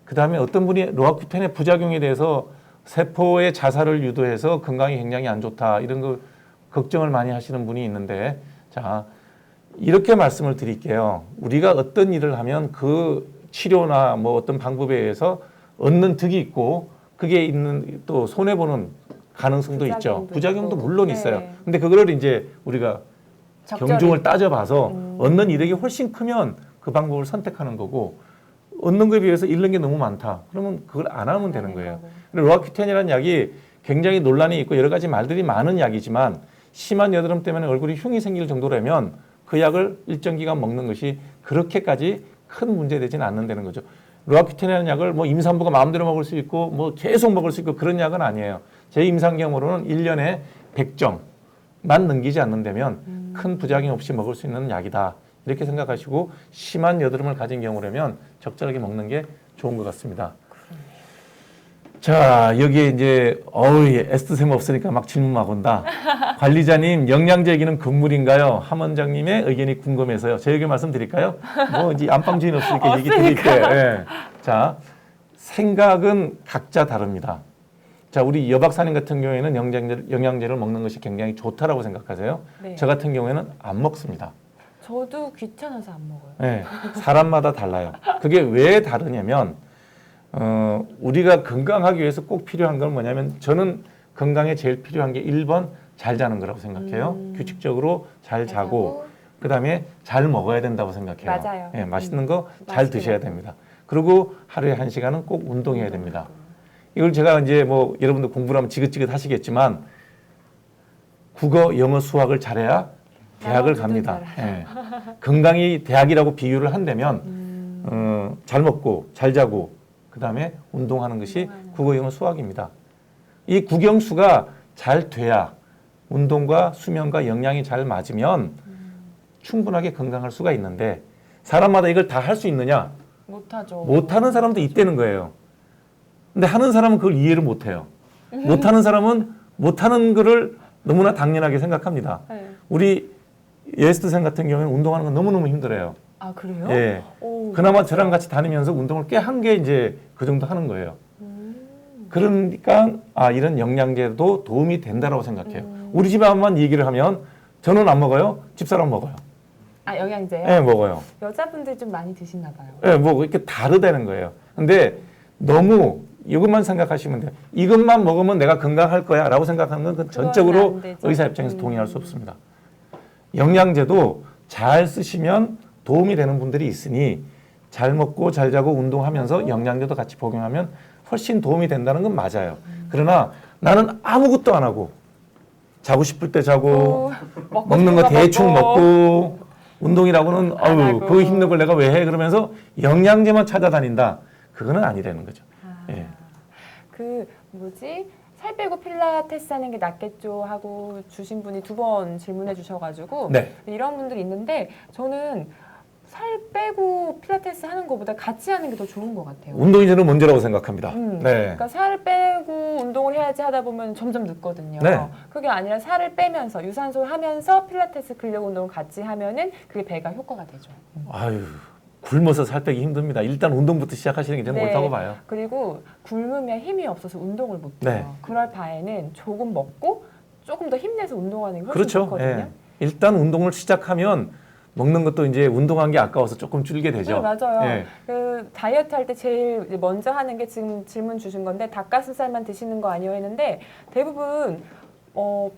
그다음에 어떤 분이 로아쿠텐의 부작용에 대해서 세포의 자살을 유도해서 건강이 굉장히 안 좋다 이런 거 걱정을 많이 하시는 분이 있는데 자 이렇게 말씀을 드릴게요. 우리가 어떤 일을 하면 그 치료나 뭐 어떤 방법에 의해서 얻는 득이 있고 그게 있는 또 손해 보는 가능성도 있죠. 부작용도 있고. 물론 네. 있어요. 근데 그거를 이제 우리가 적절히. 경중을 따져봐서 얻는 이득이 훨씬 크면 그 방법을 선택하는 거고 얻는 것에 비해서 잃는 게 너무 많다. 그러면 그걸 안 하면 되는 거예요. 로아큐텐이라는 약이 굉장히 논란이 있고 여러 가지 말들이 많은 약이지만 심한 여드름 때문에 얼굴이 흉이 생길 정도라면 그 약을 일정 기간 먹는 것이 그렇게까지 큰 문제되지는 않는다는 거죠. 로아큐텐이라는 약을 뭐 임산부가 마음대로 먹을 수 있고 뭐 계속 먹을 수 있고 그런 약은 아니에요. 제 임상 경험으로는 1년에 100점만 넘기지 않는다면 큰 부작용 없이 먹을 수 있는 약이다. 이렇게 생각하시고 심한 여드름을 가진 경우라면 적절하게 먹는 게 좋은 것 같습니다. 자, 여기에 이제 에스트셈 없으니까 막 질문 막 온다. 관리자님, 영양제 얘기는 금물인가요? 함 원장님의 의견이 궁금해서요. 제 의견 말씀드릴까요? 뭐 이제 안방 주인 없으니까 얘기 드릴게요. 예. 자, 생각은 각자 다릅니다. 자, 우리 여 박사님 같은 경우에는 영양제를 먹는 것이 굉장히 좋다라고 생각하세요. 네. 저 같은 경우에는 안 먹습니다. 저도 귀찮아서 안 먹어요. 네, 사람마다 달라요. 그게 왜 다르냐면 우리가 건강하기 위해서 꼭 필요한 건 뭐냐면 저는 건강에 제일 필요한 게 1번 잘 자는 거라고 생각해요. 규칙적으로 잘 자고 그다음에 잘 먹어야 된다고 생각해요. 맞아요. 네, 맛있는 거 잘 맛있게 드셔야 먹고. 됩니다. 그리고 하루에 1시간은 꼭 운동해야 됩니다. 이걸 제가 이제 뭐 여러분들 공부를 하면 지긋지긋 하시겠지만 국어, 영어, 수학을 잘해야 대학을 나머지도 갑니다. 예. 건강이 대학이라고 비유를 한다면 잘 먹고 잘 자고 그다음에 운동하는 것이 국어, 영어, 수학입니다. 이 국영수가 잘 돼야 운동과 수면과 영양이 잘 맞으면 충분하게 건강할 수가 있는데 사람마다 이걸 다 할 수 있느냐? 못하죠. 못하는 사람도 있다는 거예요. 근데 하는 사람은 그걸 이해를 못해요. 못하는 사람은 못하는 거를 너무나 당연하게 생각합니다. 네. 우리 예스트생 같은 경우에는 운동하는 건 너무너무 힘들어요. 아 그래요? 예. 오, 그나마 저랑 같이 다니면서 운동을 꽤 한 게 이제 그 정도 하는 거예요. 그러니까 이런 영양제도 도움이 된다라고 생각해요. 우리 집안만 얘기를 하면 저는 안 먹어요. 집사람 먹어요. 아 영양제요? 예, 먹어요. 여자분들 좀 많이 드시나 봐요. 예, 뭐 이렇게 다르다는 거예요. 근데 너무 이것만 생각하시면 돼요. 이것만 먹으면 내가 건강할 거야 라고 생각하는 건 그건 전적으로 안 되죠. 의사 입장에서 동의할 수 없습니다. 영양제도 잘 쓰시면 도움이 되는 분들이 있으니 잘 먹고 잘 자고 운동하면서 영양제도 같이 복용하면 훨씬 도움이 된다는 건 맞아요. 그러나 나는 아무것도 안 하고 자고 싶을 때 자고 먹고 먹는 거 싶은 대충 먹고 운동이라고는 하고. 그 힘든 걸 내가 왜 해? 그러면서 영양제만 찾아다닌다. 그거는 아니라는 거죠. 예. 그 뭐지? 살 빼고 필라테스 하는 게 낫겠죠 하고 주신 분이 2번 질문해 주셔가지고 네. 이런 분들이 있는데 저는 살 빼고 필라테스 하는 것보다 같이 하는 게 더 좋은 것 같아요. 운동이 저는 문제라고 생각합니다. 네. 그러니까 살 빼고 운동을 해야지 하다 보면 점점 늙거든요. 네. 그게 아니라 살을 빼면서 유산소를 하면서 필라테스 근력 운동을 같이 하면은 그게 배가 효과가 되죠. 아유, 굶어서 살 빼기 힘듭니다. 일단 운동부터 시작하시는 게 저는 네. 옳다고 봐요. 그리고 굶으면 힘이 없어서 운동을 못 해요. 네. 그럴 바에는 조금 먹고 조금 더 힘내서 운동하는 게 훨씬 그렇죠. 좋거든요. 예. 일단 운동을 시작하면 먹는 것도 이제 운동한 게 아까워서 조금 줄게 되죠. 네, 맞아요. 예. 그 다이어트 할 때 제일 먼저 하는 게 지금 질문 주신 건데 닭가슴살만 드시는 거 아니에요 했는데 대부분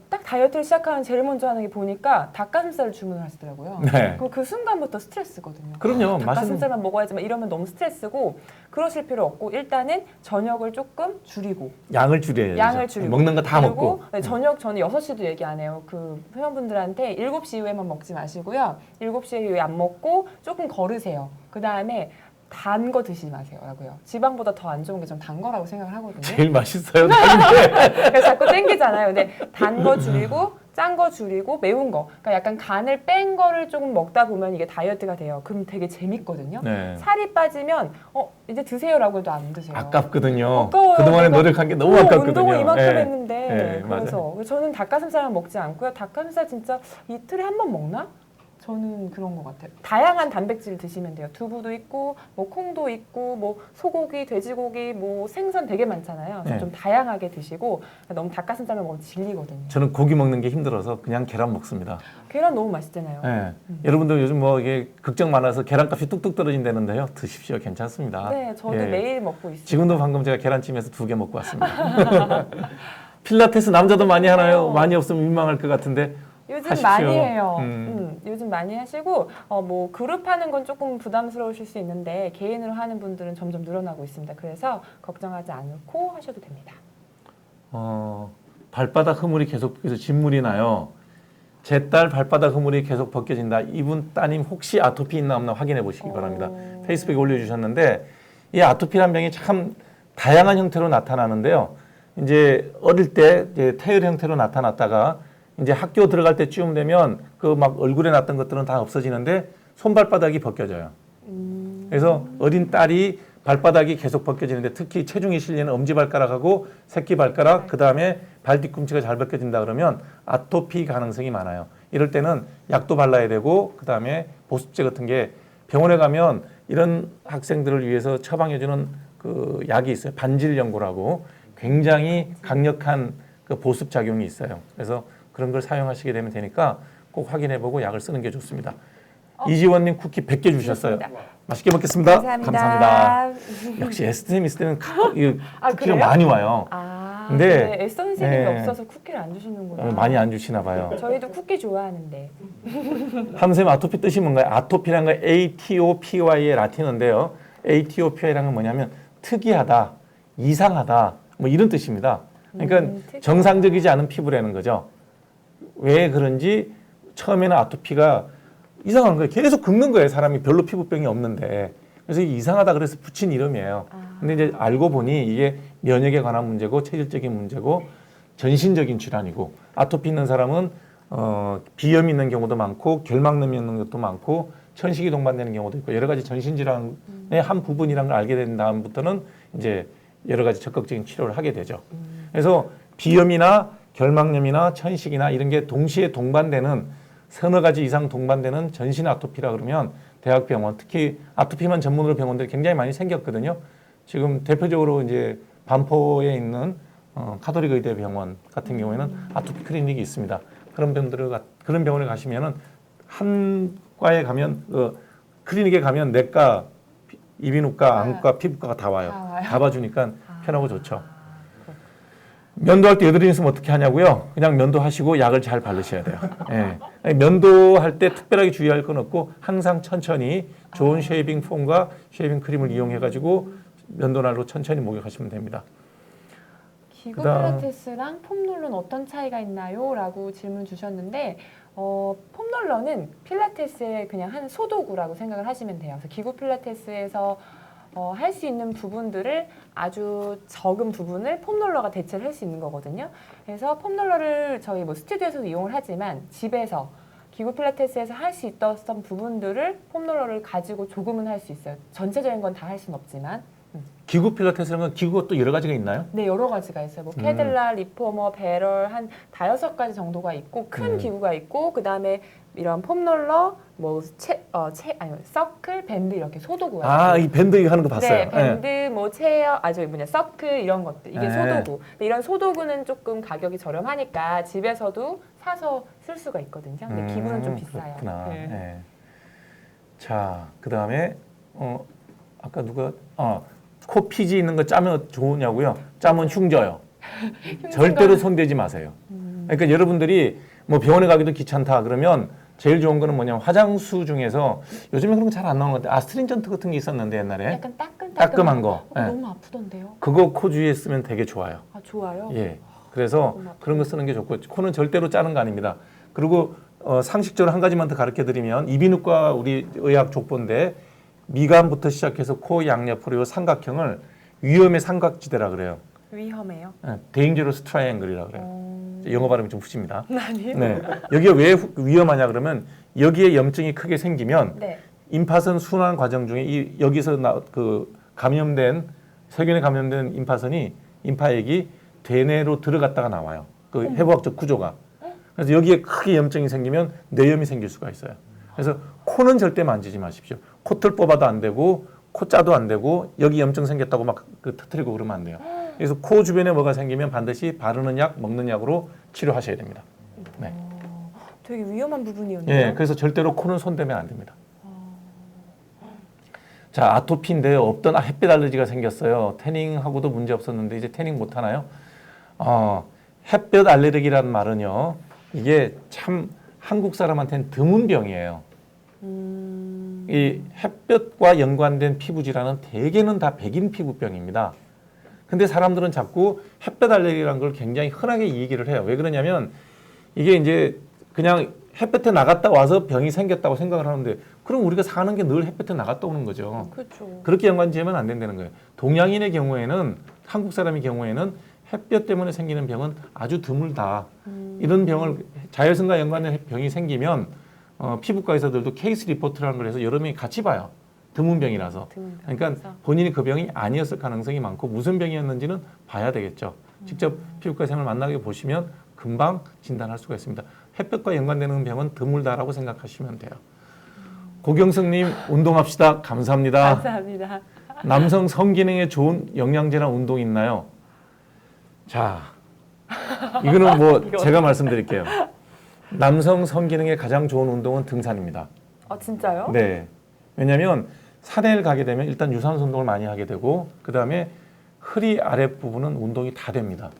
딱 다이어트를 시작하면 제일 먼저 하는 게 보니까 닭가슴살을 주문을 하시더라고요. 네. 그 순간부터 스트레스거든요. 그럼요. 닭가슴살만 먹어야지만 이러면 너무 스트레스고 그러실 필요 없고 일단은 저녁을 조금 줄이고 양을 줄여야죠. 양을 줄이고 먹는 거 다 그리고 먹고. 네, 저녁 저는 6시도 얘기 안 해요. 그 회원분들한테 7시 이후에만 먹지 마시고요. 7시 이후에 안 먹고 조금 걸으세요. 그다음에 단 거 드시지 마세요라고요. 지방보다 더 안 좋은 게 전 단 거라고 생각을 하거든요. 제일 맛있어요. 그래서 자꾸 땡기잖아요. 근데 단 거 줄이고 짠 거 줄이고 매운 거. 그러니까 약간 간을 뺀 거를 조금 먹다 보면 이게 다이어트가 돼요. 그럼 되게 재밌거든요. 네. 살이 빠지면 이제 드세요라고 해도 안 드세요. 아깝거든요. 아까워요. 그동안에 내가 노력한 게 너무 아깝거든요. 운동을 이만큼 예. 했는데 예, 그래서 저는 닭가슴살만 먹지 않고요. 닭가슴살 진짜 이틀에 한 번 먹나? 저는 그런 것 같아요. 다양한 단백질 드시면 돼요. 두부도 있고, 뭐 콩도 있고, 뭐 소고기, 돼지고기, 뭐 생선 되게 많잖아요. 그래서 네. 좀 다양하게 드시고 너무 닭가슴살만 먹으면 질리거든요. 저는 고기 먹는 게 힘들어서 그냥 계란 먹습니다. 계란 너무 맛있잖아요. 예. 여러분들 요즘 뭐 이게 걱정 많아서 계란값이 뚝뚝 떨어진다는데요. 드십시오. 괜찮습니다. 네, 저도 예. 매일 먹고 있어요. 지금도 방금 제가 계란찜에서 2개 먹고 왔습니다. 필라테스 남자도 많이 하나요? 많이 없으면 민망할 것 같은데 요즘 하십시오. 많이 해요. 요즘 많이 하시고 뭐 그룹 하는 건 조금 부담스러우실 수 있는데 개인으로 하는 분들은 점점 늘어나고 있습니다. 그래서 걱정하지 않고 하셔도 됩니다. 발바닥 흐물이 계속 벗겨서 진물이 나요. 제 딸 발바닥 흐물이 계속 벗겨진다. 이분 따님 혹시 아토피 있나 없나 확인해 보시기 바랍니다. 페이스북에 올려주셨는데 이 아토피란 병이 참 다양한 형태로 나타나는데요. 이제 어릴 때 이제 태열 형태로 나타났다가 이제 학교 들어갈 때쯤 되면 그 막 얼굴에 났던 것들은 다 없어지는데 손발바닥이 벗겨져요. 그래서 어린 딸이 발바닥이 계속 벗겨지는데 특히 체중이 실리는 엄지발가락하고 새끼발가락 그다음에 발 뒤꿈치가 잘 벗겨진다 그러면 아토피 가능성이 많아요. 이럴 때는 약도 발라야 되고 그다음에 보습제 같은 게 병원에 가면 이런 학생들을 위해서 처방해주는 그 약이 있어요. 반질연고라고 굉장히 강력한 그 보습 작용이 있어요. 그래서 그런 걸 사용하시게 되면 되니까 꼭 확인해보고 약을 쓰는 게 좋습니다. 이지원님 쿠키 100개 주셨어요. 맛있게 먹겠습니다. 감사합니다. 역시 에스템 있을 때는 쿠키가 그래요? 많이 와요. 근데 네, 애써 선생님이 네. 없어서 쿠키를 안 주시는구나. 많이 안 주시나 봐요. 저희도 쿠키 좋아하는데. 함쌤 아토피 뜻이 뭔가요? 아토피라는 건 ATOPY의 라틴어인데요. ATOPY라는 건 뭐냐면 특이하다, 이상하다 뭐 이런 뜻입니다. 그러니까 정상적이지 않은 피부라는 거죠. 왜 그런지 처음에는 아토피가 이상한 거예요. 계속 긁는 거예요. 사람이 별로 피부병이 없는데. 그래서 이게 이상하다 그래서 붙인 이름이에요. 근데 이제 알고 보니 이게 면역에 관한 문제고 체질적인 문제고 전신적인 질환이고 아토피 있는 사람은 비염이 있는 경우도 많고 결막염이 있는 것도 많고 천식이 동반되는 경우도 있고 여러 가지 전신 질환의 한 부분이라는 걸 알게 된 다음부터는 이제 여러 가지 적극적인 치료를 하게 되죠. 그래서 비염이나 결막염이나 천식이나 이런 게 동시에 동반되는 서너 가지 이상 동반되는 전신 아토피라 그러면 대학병원 특히 아토피만 전문으로 병원들이 굉장히 많이 생겼거든요. 지금 대표적으로 이제 반포에 있는 카톨릭 의대 병원 같은 경우에는 아토피 클리닉이 있습니다. 그런 병원에 가시면은 한 과에 가면 클리닉에 가면 내과, 이비인후과, 안과, 피부과가 다 와요. 다 봐주니까 편하고 좋죠. 면도할 때 여드름 있으면 어떻게 하냐고요? 그냥 면도하시고 약을 잘 바르셔야 돼요. 예. 면도할 때 특별하게 주의할 건 없고 항상 천천히 좋은 쉐이빙 폼과 쉐이빙 크림을 이용해가지고 면도날로 천천히 목욕하시면 됩니다. 기구 필라테스랑 폼롤러는 어떤 차이가 있나요? 라고 질문 주셨는데 폼롤러는 필라테스의 그냥 한 소도구라고 생각을 하시면 돼요. 그래서 기구 필라테스에서 할 수 있는 부분들을 아주 적은 부분을 폼롤러가 대체를 할 수 있는 거거든요. 그래서 폼롤러를 저희 뭐 스튜디오에서도 이용을 하지만 집에서 기구 필라테스에서 할 수 있었던 부분들을 폼롤러를 가지고 조금은 할 수 있어요. 전체적인 건 다 할 수는 없지만. 기구 필라테스라는 건 기구가 또 여러 가지가 있나요? 네, 여러 가지가 있어요. 뭐 캐딜라, 리포머, 배럴 한 5-6가지 정도가 있고 큰 기구가 있고 그다음에 이런 폼롤러, 뭐 서클, 밴드 이렇게 소도구가 이 밴드 하는 거 봤어요. 네, 밴드, 뭐 체어, 서클 이런 것들 이게 소도구. 근데 이런 소도구는 조금 가격이 저렴하니까 집에서도 사서 쓸 수가 있거든요. 근데 기구는 좀 비싸요. 그렇구나. 네. 네. 자, 그다음에 아까 누가 코 피지 있는 거 짜면 좋으냐고요? 짜면 흉져요. 절대로 손대지 마세요. 그러니까 여러분들이 뭐 병원에 가기도 귀찮다 그러면 제일 좋은 거는 뭐냐면 화장수 중에서 요즘에 그런 거 잘 안 나오는 것 같아요. 아스트린전트 같은 게 있었는데 옛날에 약간 따끔한 거. 너무 아프던데요? 그거 코 주위에 쓰면 되게 좋아요. 좋아요? 예. 그래서 그런 거 쓰는 게 좋고 코는 절대로 짜는 거 아닙니다. 그리고 상식적으로 한 가지만 더 가르쳐 드리면 이비인후과 우리 의학 족보인데 미간부터 시작해서 코 양옆으로 이 삼각형을 위험의 삼각지대라 그래요. 위험해요? 데인저러스 트라이앵글이라 그래요. 영어 발음이 좀 푸십니다. 아니요. 네. 여기가 왜 위험하냐 그러면 여기에 염증이 크게 생기면 네. 임파선 순환 과정 중에 여기서 감염된 세균에 감염된 임파액이 대뇌로 들어갔다가 나와요. 그 해부학적 구조가. 그래서 여기에 크게 염증이 생기면 뇌염이 생길 수가 있어요. 그래서 코는 절대 만지지 마십시오. 코털 뽑아도 안 되고 코짜도 안 되고 여기 염증 생겼다고 막 터뜨리고 그러면 안 돼요. 그래서 코 주변에 뭐가 생기면 반드시 바르는 약, 먹는 약으로 치료하셔야 됩니다. 네. 되게 위험한 부분이었네요. 예, 그래서 절대로 코는 손대면 안 됩니다. 자, 아토피인데 없던 햇빛 알러지가 생겼어요. 태닝하고도 문제 없었는데 이제 태닝 못 하나요? 햇볕 알레르기라는 말은요. 이게 참 한국 사람한테는 드문 병이에요. 이 햇볕과 연관된 피부 질환은 대개는 다 백인 피부병입니다. 근데 사람들은 자꾸 햇볕 알레르기라는 걸 굉장히 흔하게 얘기를 해요. 왜 그러냐면 이게 이제 그냥 햇볕에 나갔다 와서 병이 생겼다고 생각을 하는데 그럼 우리가 사는 게 늘 햇볕에 나갔다 오는 거죠. 그렇죠. 그렇게 연관지으면 안 된다는 거예요. 동양인의 경우에는 한국 사람의 경우에는 햇볕 때문에 생기는 병은 아주 드물다. 이런 병을 자외선과 연관된 병이 생기면 피부과에서들도 케이스 리포트라는 걸 해서 여러 명이 같이 봐요. 드문 병이라서. 드문 그러니까 병이라서. 본인이 그 병이 아니었을 가능성이 많고 무슨 병이었는지는 봐야 되겠죠. 직접 피부과 선생님을 만나게 보시면 금방 진단할 수가 있습니다. 햇볕과 연관되는 병은 드물다라고 생각하시면 돼요. 고경석님 운동합시다. 감사합니다. 감사합니다. 남성 성기능에 좋은 영양제나 운동 있나요? 자, 이거는 뭐 제가 말씀드릴게요. 남성 성기능에 가장 좋은 운동은 등산입니다. 진짜요? 네. 왜냐하면 산에를 가게 되면 일단 유산소 운동을 많이 하게 되고 그 다음에 허리 아랫부분은 운동이 다 됩니다.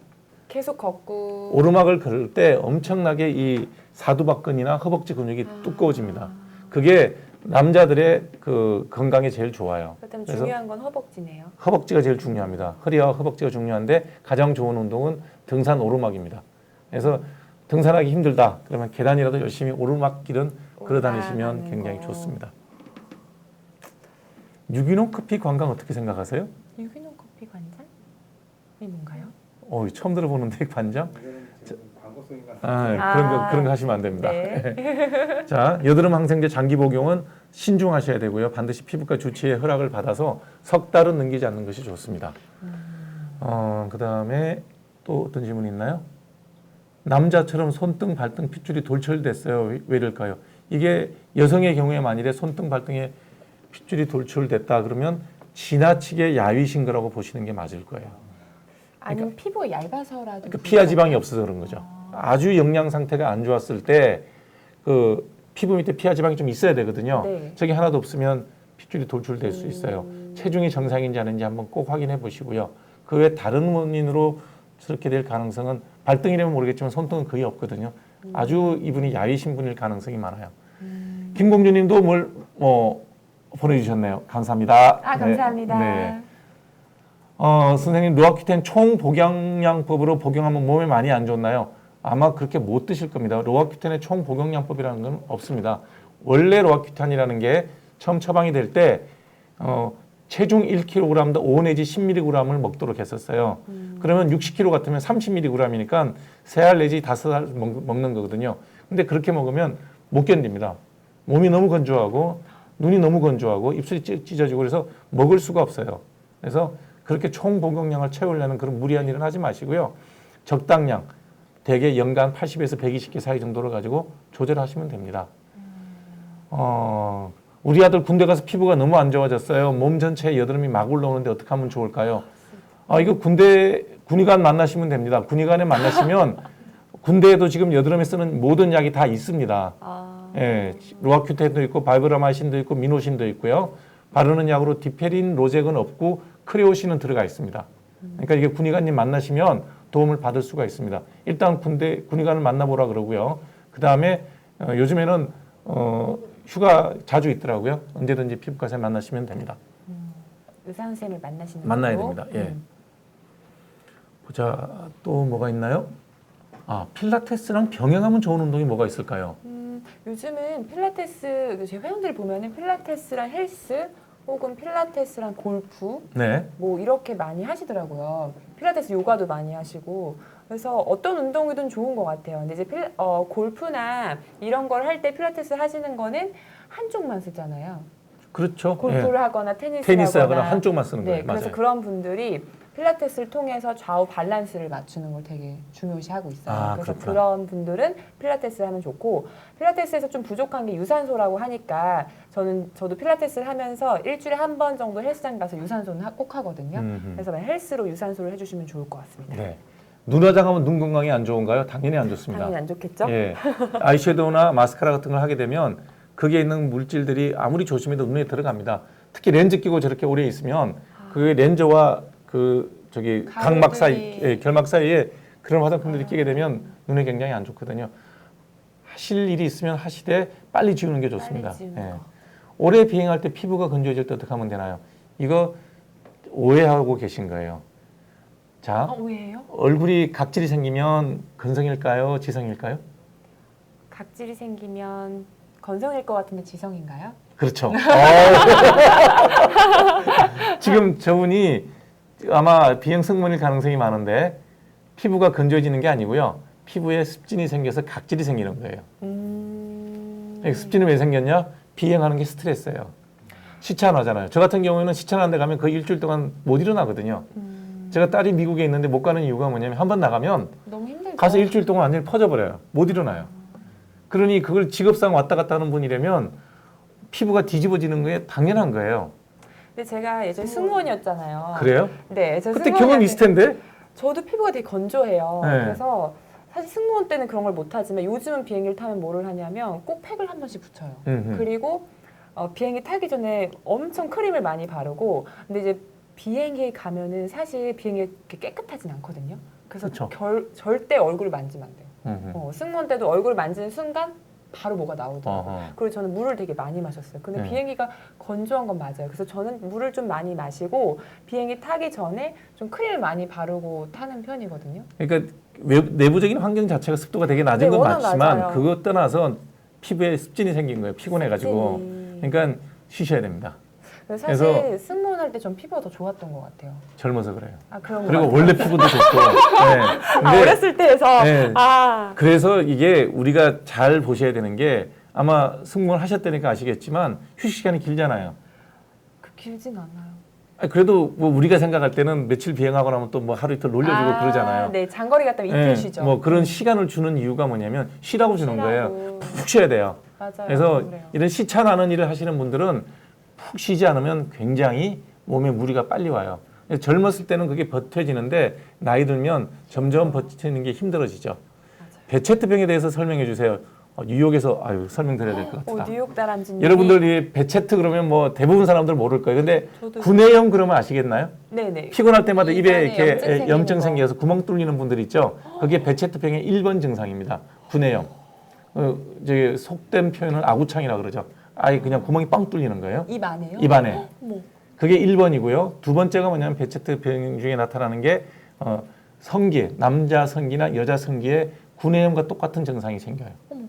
계속 걷고. 오르막을 걸을 때 엄청나게 이 사두박근이나 허벅지 근육이 두꺼워집니다. 그게 남자들의 그 건강에 제일 좋아요. 그렇다면 그래서 중요한 건 허벅지네요. 허벅지가 제일 중요합니다. 허리와 허벅지가 중요한데 가장 좋은 운동은 등산 오르막입니다. 그래서 등산하기 힘들다 그러면 계단이라도 열심히 오르막길은 걸어 다니시면 올라가는 굉장히 거. 좋습니다. 유기농 커피 관광 어떻게 생각하세요? 유기농 커피 관장이 뭔가요? 처음 들어보는데 관장? 이거는 지금 광고성인가? 그런 거 하시면 안 됩니다. 네. 자, 여드름 항생제 장기 복용은 신중하셔야 되고요. 반드시 피부과 주치의 허락을 받아서 석 달은 넘기지 않는 것이 좋습니다. 그 다음에 또 어떤 질문이 있나요? 남자처럼 손등, 발등 핏줄이 돌출됐어요. 왜 이럴까요? 이게 여성의 경우에 만일에 손등, 발등에 핏줄이 돌출됐다 그러면 지나치게 야위신 거라고 보시는 게 맞을 거예요. 아니면 피부가 얇아서라도. 그러니까 피하 지방이 없어서 그런 거죠. 아주 영양 상태가 안 좋았을 때 그 피부 밑에 피하 지방이 좀 있어야 되거든요. 네. 저게 하나도 없으면 핏줄이 돌출될 수 있어요. 체중이 정상인지 아닌지 한번 꼭 확인해 보시고요. 그 외 다른 원인으로 저렇게 될 가능성은 발등이라면 모르겠지만 손등은 거의 없거든요. 아주 이분이 야위신 분일 가능성이 많아요. 김공주님도 뭘 보내주셨네요. 감사합니다. 감사합니다. 네. 선생님 로아큐텐 총 복용량법으로 복용하면 몸에 많이 안 좋나요? 아마 그렇게 못 드실 겁니다. 로아큐텐의 총 복용량법이라는 건 없습니다. 원래 로아큐탄이라는 게 처음 처방이 될 때 체중 1kg당 5 내지 10mg을 먹도록 했었어요. 그러면 60kg 같으면 30mg이니까 3알 내지 5알 먹는 거거든요. 근데 그렇게 먹으면 못 견딥니다. 몸이 너무 건조하고 눈이 너무 건조하고 입술이 찢어지고 그래서 먹을 수가 없어요. 그래서 그렇게 총 복용량을 채우려는 그런 무리한 일은 하지 마시고요. 적당량, 대개 연간 80에서 120개 사이 정도를 가지고 조절하시면 됩니다. 우리 아들 군대 가서 피부가 너무 안 좋아졌어요. 몸 전체에 여드름이 막 올라오는데 어떻게 하면 좋을까요? 이거 군의관 만나시면 됩니다. 군의관에 만나시면 군대에도 지금 여드름에 쓰는 모든 약이 다 있습니다. 예, 로아큐텐도 있고 바이브라마신도 있고 미노신도 있고요. 바르는 약으로 디페린, 로젝은 없고 크레오신은 들어가 있습니다. 그러니까 이게 군의관님 만나시면 도움을 받을 수가 있습니다. 일단 군의관을 만나보라 그러고요. 그 다음에 요즘에는 휴가 자주 있더라고요. 언제든지 피부과 선생님 만나시면 됩니다. 의사 선생님을 만나야 됩니다. 예. 보자 또 뭐가 있나요? 필라테스랑 병행하면 좋은 운동이 뭐가 있을까요? 요즘은 필라테스 제 회원들 보면은 필라테스랑 헬스 혹은 필라테스랑 골프 네. 뭐 이렇게 많이 하시더라고요. 필라테스 요가도 많이 하시고 그래서 어떤 운동이든 좋은 것 같아요. 근데 이제 골프나 이런 걸 할 때 필라테스 하시는 거는 한쪽만 쓰잖아요. 그렇죠. 골프를 예. 하거나 테니스를 테니스 하거나 하거나 한쪽만 쓰는 거예요. 네, 그래서 맞아요. 그런 분들이 필라테스를 통해서 좌우 밸런스를 맞추는 걸 되게 중요시하고 있어요. 그래서 그렇구나. 그런 분들은 필라테스를 하면 좋고 필라테스에서 좀 부족한 게 유산소라고 하니까 저도 필라테스를 하면서 일주일에 한 번 정도 헬스장 가서 유산소는 꼭 하거든요. 그래서 헬스로 유산소를 해주시면 좋을 것 같습니다. 네. 눈 화장하면 눈 건강에 안 좋은가요? 당연히 안 좋습니다. 당연히 안 좋겠죠? 예. 아이섀도우나 마스카라 같은 걸 하게 되면 거기에 있는 물질들이 아무리 조심해도 눈에 들어갑니다. 특히 렌즈 끼고 저렇게 오래 있으면 그 렌즈와 각막 사이, 결막 사이에 그런 화장품들이 끼게 되면 눈에 굉장히 안 좋거든요. 하실 일이 있으면 하시되 빨리 지우는 게 좋습니다. 빨리 지우는 거. 오래 비행할 때 피부가 건조해질 때 어떻게 하면 되나요? 이거 오해하고 계신 거예요. 자, 왜요? 얼굴이 각질이 생기면 건성일까요? 지성일까요? 각질이 생기면 건성일 것 같은데 지성인가요? 그렇죠. 지금 저분이 아마 비형성분일 가능성이 많은데 피부가 건조해지는 게 아니고요. 피부에 습진이 생겨서 각질이 생기는 거예요. 습진이 왜 생겼냐? 비행하는 게 스트레스예요. 시차하잖아요. 저 같은 경우에는 시차하는 데 가면 거의 일주일 동안 못 일어나거든요. 제가 딸이 미국에 있는데 못 가는 이유가 뭐냐면 한 번 나가면 너무 힘들죠. 가서 일주일 동안 완전히 퍼져버려요. 못 일어나요. 그러니 그걸 직업상 왔다 갔다 하는 분이라면 피부가 뒤집어지는 게 당연한 거예요. 근데 제가 예전에 승무원이었잖아요. 그래요? 네, 저 그때 경험 있을 텐데? 저도 피부가 되게 건조해요. 네. 그래서 사실 승무원 때는 그런 걸 못하지만 요즘은 비행기를 타면 뭐를 하냐면 꼭 팩을 한 번씩 붙여요. 그리고 비행기 타기 전에 엄청 크림을 많이 바르고 근데 이제 비행기에 가면은 사실 비행기가 이렇게 깨끗하진 않거든요. 그래서 그쵸. 절대 얼굴을 만지면 안 돼요. 승무원 때도 얼굴 만지는 순간 바로 뭐가 나오더라고요. 어허. 그리고 저는 물을 되게 많이 마셨어요. 근데 네. 비행기가 건조한 건 맞아요. 그래서 저는 물을 좀 많이 마시고 비행기 타기 전에 좀 크림을 많이 바르고 타는 편이거든요. 그러니까 내부적인 환경 자체가 습도가 되게 낮은 네, 건 워낙 맞지만 낮아요. 그것 떠나서 피부에 습진이 생긴 거예요. 피곤해가지고. 습진이. 그러니까 쉬셔야 됩니다. 그래서 사실 승무원 할 때 전 피부가 더 좋았던 것 같아요. 젊어서 그래요. 아 그런 거 그리고 같아요. 원래 피부도 좋고. 네. 근데 어렸을 때에서 네. 아 그래서 이게 우리가 잘 보셔야 되는 게 아마 승무원 하셨다니까 아시겠지만 휴식 시간이 길잖아요. 길진 않아요. 그래도 뭐 우리가 생각할 때는 며칠 비행하고 나면 또 뭐 하루 이틀 놀려주고 그러잖아요. 네, 장거리 갔다 오면 이틀 네, 쉬죠. 뭐 그런 시간을 주는 이유가 뭐냐면 쉬라고 주는 거예요. 쉬라고. 푹 쉬어야 돼요. 맞아요. 그래서 그래요. 이런 시차 나는 일을 하시는 분들은 푹 쉬지 않으면 굉장히 몸에 무리가 빨리 와요. 그래서 젊었을 때는 그게 버텨지는데 나이 들면 점점 버티는 게 힘들어지죠. 배체트병에 대해서 설명해 주세요. 뉴욕에서 설명드려야 될 것 같다. 뉴욕 다람쥐님. 여러분들 이 배체트 그러면 뭐 대부분 사람들 모를 거예요. 근데 저도 구내염 그러면 아시겠나요? 네네. 피곤할 때마다 입에 입안에 이렇게 염증 거. 생겨서 구멍 뚫리는 분들 있죠. 그게 배체트병의 1번 증상입니다. 구내염. 저기 속된 표현은 아구창이라고 그러죠. 아예 그냥 구멍이 빵 뚫리는 거예요. 입 안에요? 입 안에. 어머. 그게 1번이고요. 두 번째가 뭐냐면 배체트병 중에 나타나는 게 성기, 남자 성기나 여자 성기에 구내염과 똑같은 증상이 생겨요. 어머.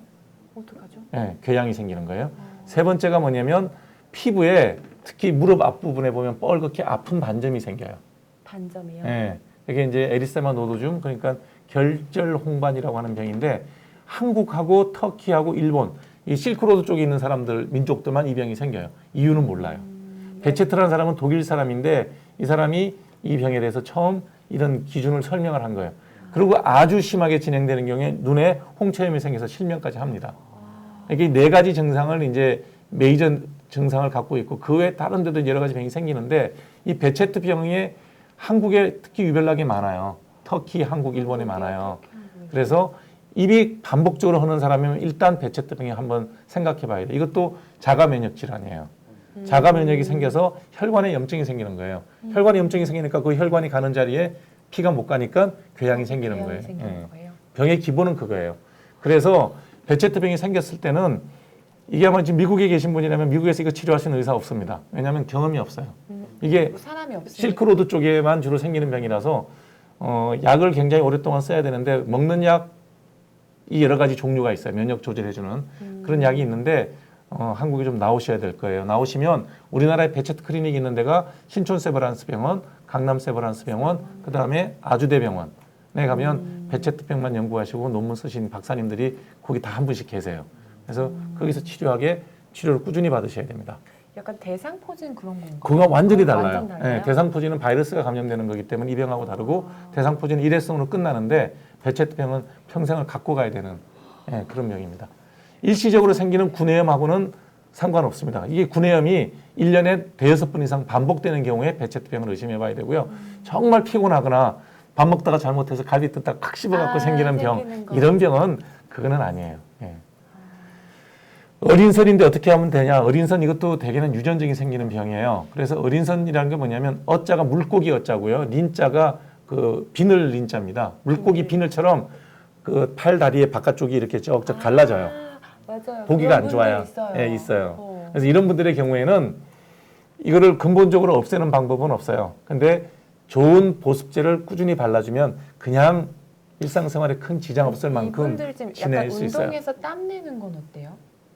어떡하죠? 예, 궤양이 생기는 거예요. 세 번째가 뭐냐면 피부에 특히 무릎 앞부분에 보면 뻘겋게 아픈 반점이 생겨요. 반점이요? 예, 이게 이제 에리세마 노도줌 그러니까 결절 홍반이라고 하는 병인데 한국하고 터키하고 일본 이 실크로드 쪽에 있는 사람들 민족들만 이 병이 생겨요. 이유는 몰라요. 베체트라는 사람은 독일 사람인데 이 사람이 이 병에 대해서 처음 이런 기준을 설명을 한 거예요. 그리고 아주 심하게 진행되는 경우에 눈에 홍채염이 생겨서 실명까지 합니다. 이게 네 가지 증상을 이제 메이저 증상을 갖고 있고 그 외에 다른 데도 여러 가지 병이 생기는데 이 베체트 병이 한국에 특히 유별나게 많아요. 터키, 한국, 일본에 많아요. 그래서 입이 반복적으로 흐는 사람이면 일단 베체트 병에 한번 생각해 봐야 돼요. 이것도 자가 면역 질환이에요. 자가 면역이 생겨서 혈관에 염증이 생기는 거예요. 혈관에 염증이 생기니까 그 혈관이 가는 자리에 피가 못 가니까 궤양이 생기는 거예요. 예. 병의 기본은 그거예요. 그래서 베체트병이 생겼을 때는 이게 아마 지금 미국에 계신 분이라면 미국에서 이거 치료하시는 의사 없습니다. 왜냐하면 경험이 없어요. 이게 사람이 없으니까. 실크로드 쪽에만 주로 생기는 병이라서 약을 굉장히 오랫동안 써야 되는데 먹는 약이 여러 가지 종류가 있어요. 면역 조절해주는 그런 약이 있는데 한국에 좀 나오셔야 될 거예요. 나오시면 우리나라에 베체트 클리닉이 있는 데가 신촌 세브란스 병원, 강남 세브란스 병원, 그 다음에 아주대 병원에 가면 베체트병만 연구하시고 논문 쓰신 박사님들이 거기 다 한 분씩 계세요. 그래서 거기서 치료를 꾸준히 받으셔야 됩니다. 약간 대상포진 그런 건가요? 그거 완전히 달라요. 완전 달라요? 네, 대상포진은 바이러스가 감염되는 거기 때문에 이 병하고 다르고 대상포진은 일회성으로 끝나는데 베체트병은 평생을 갖고 가야 되는 그런 병입니다. 일시적으로 생기는 구내염하고는 상관없습니다. 이게 구내염이 1년에 대여섯 번 이상 반복되는 경우에 베체트병을 의심해 봐야 되고요. 정말 피곤하거나 밥 먹다가 잘못해서 갈비 뜯다가 칵 씹어갖고 생기는 병, 이런 병은 그거는 아니에요. 예. 어린선인데 어떻게 하면 되냐? 어린선 이것도 대개는 유전적인 생기는 병이에요. 그래서 어린선이라는 게 뭐냐면 어자가 물고기 어자고요. 린자가 그 비늘 린자입니다. 물고기 비늘처럼 그 팔 다리의 바깥쪽이 이렇게 쩍쩍 갈라져요. 맞아요. 보기가 안 좋아요. 있어요. 예, 있어요. 그래서 이런 분들의 경우에는 이거를 근본적으로 없애는 방법은 없어요. 근데 좋은 보습제를 꾸준히 발라주면 그냥 일상생활에 큰 지장 없을 만큼 이분들 지금 지낼 약간 수 있어요. 운동해서 땀 내는 건 어때요?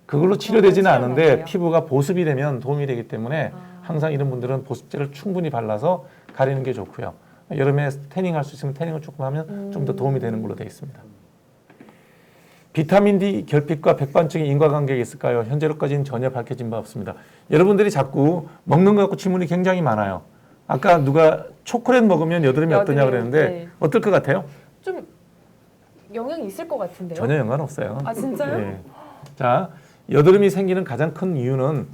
그걸로 치료되지는 치료는 않은데 어때요? 피부가 보습이 되면 도움이 되기 때문에 항상 이런 분들은 보습제를 충분히 발라서 가리는 게 좋고요. 여름에 태닝할 수 있으면 태닝을 조금 하면 좀 더 도움이 되는 걸로 되어 있습니다. 비타민 D 결핍과 백반증의 인과관계가 있을까요? 현재로까지는 전혀 밝혀진 바 없습니다. 여러분들이 자꾸 먹는 거 갖고 질문이 굉장히 많아요. 아까 누가 초콜릿 먹으면 여드름이 어떠냐 그랬는데 네. 어떨 것 같아요? 좀 영향이 있을 것 같은데요? 전혀 연관 없어요. 아 진짜요? 네. 자, 여드름이 생기는 가장 큰 이유는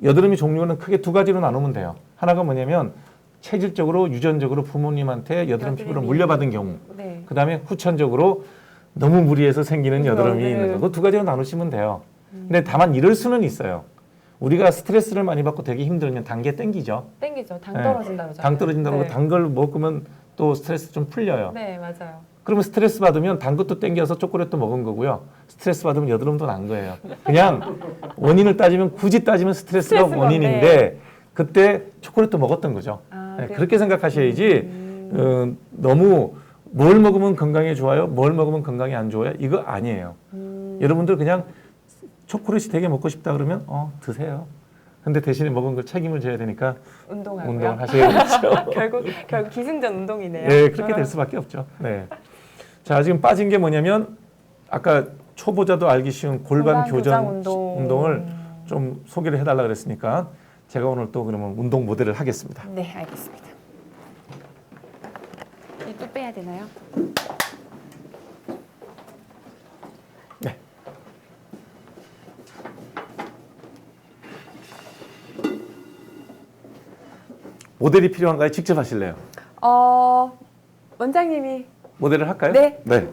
여드름이 종류는 크게 두 가지로 나누면 돼요. 하나가 뭐냐면 체질적으로 유전적으로 부모님한테 여드름 피부를 여드름이- 물려받은 경우. 네. 그다음에 후천적으로 너무 무리해서 생기는 여드름이 여드름. 있는 거. 그 두 가지로 나누시면 돼요. 근데 다만 이럴 수는 있어요. 우리가 스트레스를 많이 받고 되게 힘들면 단계 땡기죠. 땡기죠. 당 네. 떨어진다 그러잖아요. 당 떨어진다고 네. 단 걸 먹으면 또 스트레스 좀 풀려요. 네, 맞아요. 그러면 스트레스 받으면 단 것도 땡겨서 초콜릿도 먹은 거고요. 스트레스 받으면 여드름도 난 거예요. 그냥 원인을 따지면 굳이 따지면 스트레스가 스트레스가 원인인데 그때 초콜릿도 먹었던 거죠. 아, 네, 그- 그렇게 생각하셔야지 너무 뭘 먹으면 건강에 좋아요? 뭘 먹으면 건강에 안 좋아요? 이거 아니에요. 여러분들 그냥 초콜릿이 되게 먹고 싶다 그러면 드세요. 근데 대신에 먹은 걸 책임을 져야 되니까 운동하고요. 운동을 하셔야겠죠. 결국 기승전 운동이네요. 네, 그렇게 될 수밖에 없죠. 네. 자, 지금 빠진 게 뭐냐면 아까 초보자도 알기 쉬운 골반 교정 운동을 좀 소개를 해달라 그랬으니까 제가 오늘 또 그러면 운동 모델을 하겠습니다. 네, 알겠습니다. 이 또 빼야 되나요? 네. 모델이 필요한가요? 직접 하실래요? 원장님이 모델을 할까요? 네. 네.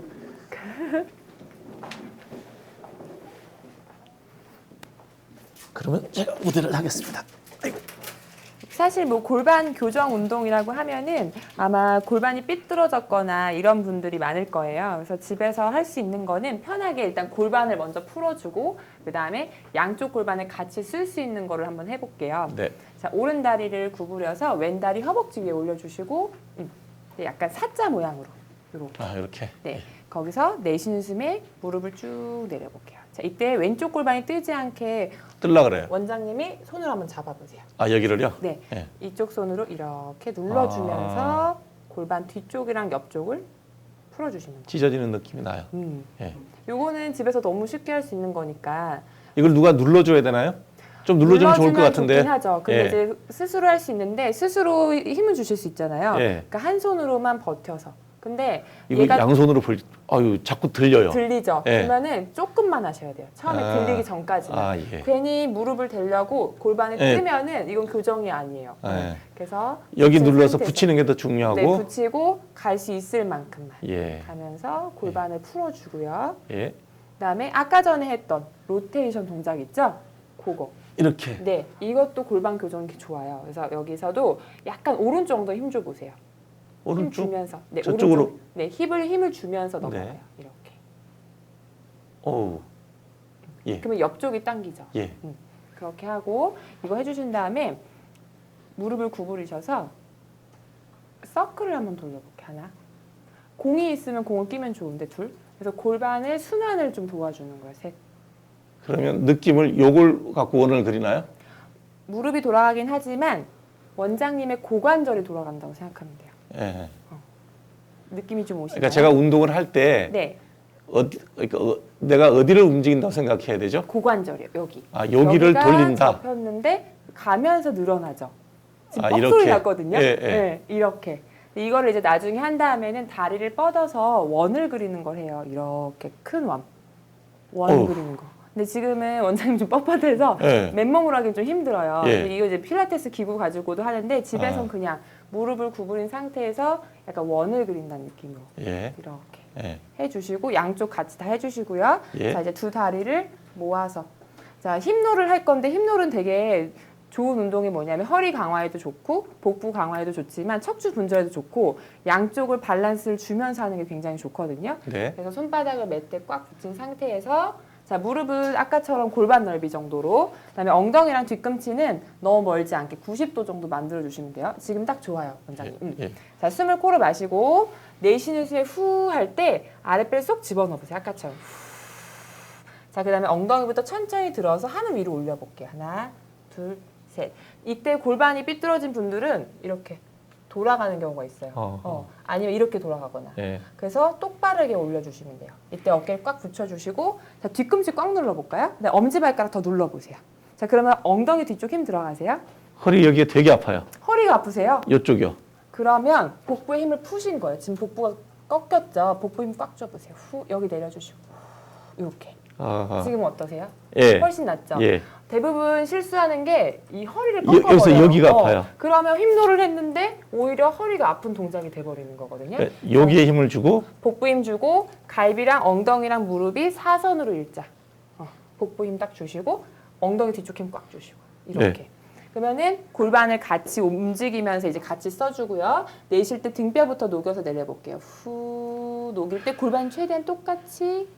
그러면 제가 모델을 하겠습니다. 아이고. 사실 뭐 골반 교정 운동이라고 하면은 아마 골반이 삐뚤어졌거나 이런 분들이 많을 거예요. 그래서 집에서 할 수 있는 거는 편하게 일단 골반을 먼저 풀어주고 그 다음에 양쪽 골반을 같이 쓸 수 있는 거를 한번 해볼게요. 네. 자, 오른 다리를 구부려서 왼 다리 허벅지 위에 올려주시고 약간 사자 모양으로 이렇게. 아, 이렇게. 네, 거기서 내쉬는 숨에 무릎을 쭉 내려볼게요. 자, 이때 왼쪽 골반이 뜨지 않게 뜰라 그래요. 원장님이 손을 한번 잡아보세요. 아, 여기를요? 네, 네. 이쪽 손으로 이렇게 눌러주면서 골반 뒤쪽이랑 옆쪽을 풀어주시는 거예요. 찢어지는 느낌이 나요. 예. 요거는 집에서 너무 쉽게 할 수 있는 거니까 이걸 누가 눌러줘야 되나요? 좀 눌러주면 좋을 것 같은데. 좋긴 하죠. 근데 예. 이제 스스로 할 수 있는데 스스로 힘을 주실 수 있잖아요. 예. 그러니까 한 손으로만 버텨서. 근데 이거 얘가 양손으로 아유, 자꾸 들려요. 들리죠. 예. 그러면은 조금만 하셔야 돼요. 처음에 아. 들리기 전까지만. 아, 예. 괜히 무릎을 대려고 골반을 예. 뜨면은 이건 교정이 아니에요. 예. 그래서 여기 붙인 눌러서 상태에서 붙이는 게 더 네, 중요하고. 붙이고 갈 수 있을 만큼만 예. 가면서 골반을 풀어주고요. 예. 그다음에 아까 전에 했던 로테이션 동작 있죠? 그거. 이렇게. 네, 이것도 골반 교정이 좋아요. 그래서 여기서도 약간 오른쪽 더 힘 줘 보세요. 힘 오른쪽. 주면서, 네, 저쪽으로? 오른쪽, 네, 힘을 주면서 네. 넘어가요. 이렇게. 어우. 예. 그러면 옆쪽이 당기죠. 예. 그렇게 하고 이거 해주신 다음에 무릎을 구부리셔서 서클을 한번 돌려볼게요. 하나. 공이 있으면 공을 끼면 좋은데 둘. 그래서 골반의 순환을 좀 도와주는 거예요. 셋. 그러면 느낌을 요걸 갖고 원을 그리나요? 무릎이 돌아가긴 하지만 원장님의 고관절이 돌아간다고 생각하면 돼요. 예. 느낌이 좀 오시나요? 그러니까 제가 운동을 할 때 네, 그러니까 내가 어디를 움직인다고 생각해야 되죠? 고관절이요. 여기. 아, 여기를 여기가 돌린다. 접혔는데 가면서 늘어나죠. 지금 아, 뻑소리 이렇게. 났거든요. 예, 예. 네, 이렇게. 이거를 이제 나중에 한 다음에는 다리를 뻗어서 원을 그리는 걸 해요. 이렇게 큰 원. 원 어우. 그리는 거. 근데 지금은 원장님 좀 뻣뻣해서 예. 맨몸으로 하긴 좀 힘들어요. 예. 근데 이거 이제 필라테스 기구 가지고도 하는데 집에선 아. 그냥 무릎을 구부린 상태에서 약간 원을 그린다는 느낌으로 예. 이렇게 예. 해주시고 양쪽 같이 다 해주시고요. 예. 자 이제 두 다리를 모아서 자 힙롤을 할 건데 힙롤은 되게 좋은 운동이 뭐냐면 허리 강화에도 좋고 복부 강화에도 좋지만 척추 분절에도 좋고 양쪽을 밸런스를 주면서 하는 게 굉장히 좋거든요. 네. 그래서 손바닥을 매트에 꽉 붙인 상태에서 자 무릎은 아까처럼 골반 넓이 정도로 그다음에 엉덩이랑 뒤꿈치는 너무 멀지 않게 90도 정도 만들어 주시면 돼요. 지금 딱 좋아요, 원장님. 예. 자 숨을 코로 마시고 내쉬는 숨에 후 할 때 아랫배를 쏙 집어넣어 보세요. 아까처럼. 자 그다음에 엉덩이부터 천천히 들어서 하늘 위로 올려볼게요. 하나, 둘, 셋. 이때 골반이 삐뚤어진 분들은 이렇게 돌아가는 경우가 있어요. 아니면 이렇게 돌아가거나. 예. 그래서 똑바르게 올려주시면 돼요. 이때 어깨를 꽉 붙여주시고 자 뒤꿈치 꽉 눌러볼까요? 네, 엄지발가락 더 눌러보세요. 자 그러면 엉덩이 뒤쪽 힘 들어가세요. 허리 여기에 되게 아파요. 허리가 아프세요? 이쪽이요. 그러면 복부에 힘을 푸신 거예요. 지금 복부가 꺾였죠? 복부 힘 꽉 줘보세요. 후 여기 내려주시고 이렇게. 아, 지금 어떠세요? 예. 훨씬 낫죠? 예. 대부분 실수하는 게 이 허리를 꺾어버려요. 여기서 여기가 아파요. 그러면 힘노를 했는데 오히려 허리가 아픈 동작이 돼버리는 거거든요. 예, 여기에 힘을 주고 복부 힘 주고 갈비랑 엉덩이랑 무릎이 사선으로 일자. 복부 힘 딱 주시고 엉덩이 뒤쪽 힘 꽉 주시고 이렇게. 그러면은 골반을 같이 움직이면서 이제 같이 써주고요. 내쉴 때 등뼈부터 녹여서 내려볼게요. 후 녹일 때 골반 최대한 똑같이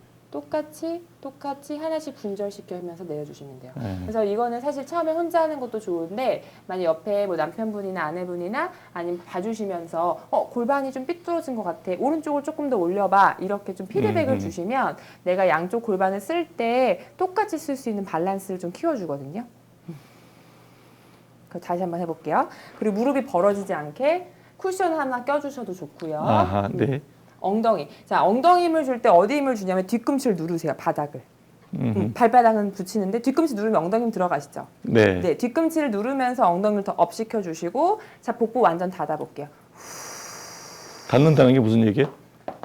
하나씩 분절시켜면서 내려주시면 돼요. 그래서 이거는 사실 처음에 혼자 하는 것도 좋은데 만약 옆에 뭐 남편분이나 아내분이나 아니면 봐주시면서 골반이 좀 삐뚤어진 것 같아. 오른쪽을 조금 더 올려봐. 이렇게 좀 피드백을 주시면 내가 양쪽 골반을 쓸 때 똑같이 쓸 수 있는 밸런스를 좀 키워주거든요. 다시 한번 해볼게요. 그리고 무릎이 벌어지지 않게 쿠션 하나 껴주셔도 좋고요. 아하, 네. 엉덩이. 자, 엉덩이 힘을 줄 때 어디 힘을 주냐면 뒤꿈치를 누르세요. 바닥을. 발바닥은 붙이는데 뒤꿈치 누르면 엉덩이 힘 들어가시죠? 네. 네, 뒤꿈치를 누르면서 엉덩이를 더 업 시켜주시고 자, 복부 완전 닫아볼게요. 닫는다는 게 무슨 얘기예요?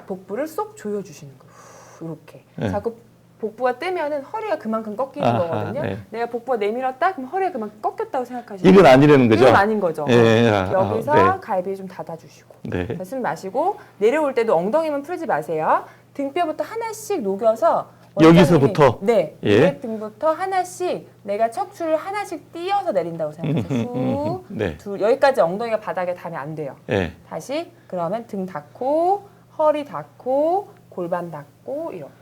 복부를 쏙 조여주시는 거예요. 이렇게. 네. 자꾸 복부가 뜨면은 허리가 그만큼 꺾이는 아하, 거거든요. 네. 내가 복부가 내밀었다? 그럼 허리가 그만큼 꺾였다고 생각하시면 이건 아니라는 거죠? 이건 아닌 거죠. 예, 여기서 네. 갈비 좀 닫아주시고 네. 자, 숨 마시고 내려올 때도 엉덩이만 풀지 마세요. 등뼈부터 하나씩 녹여서 여기서부터? 네. 예. 위에 등부터 하나씩 내가 척추를 하나씩 띄어서 내린다고 생각하세요. 후, 네. 둘, 여기까지 엉덩이가 바닥에 닿으면 안 돼요. 예. 다시 그러면 등 닫고 허리 닫고 골반 닫고 이렇게.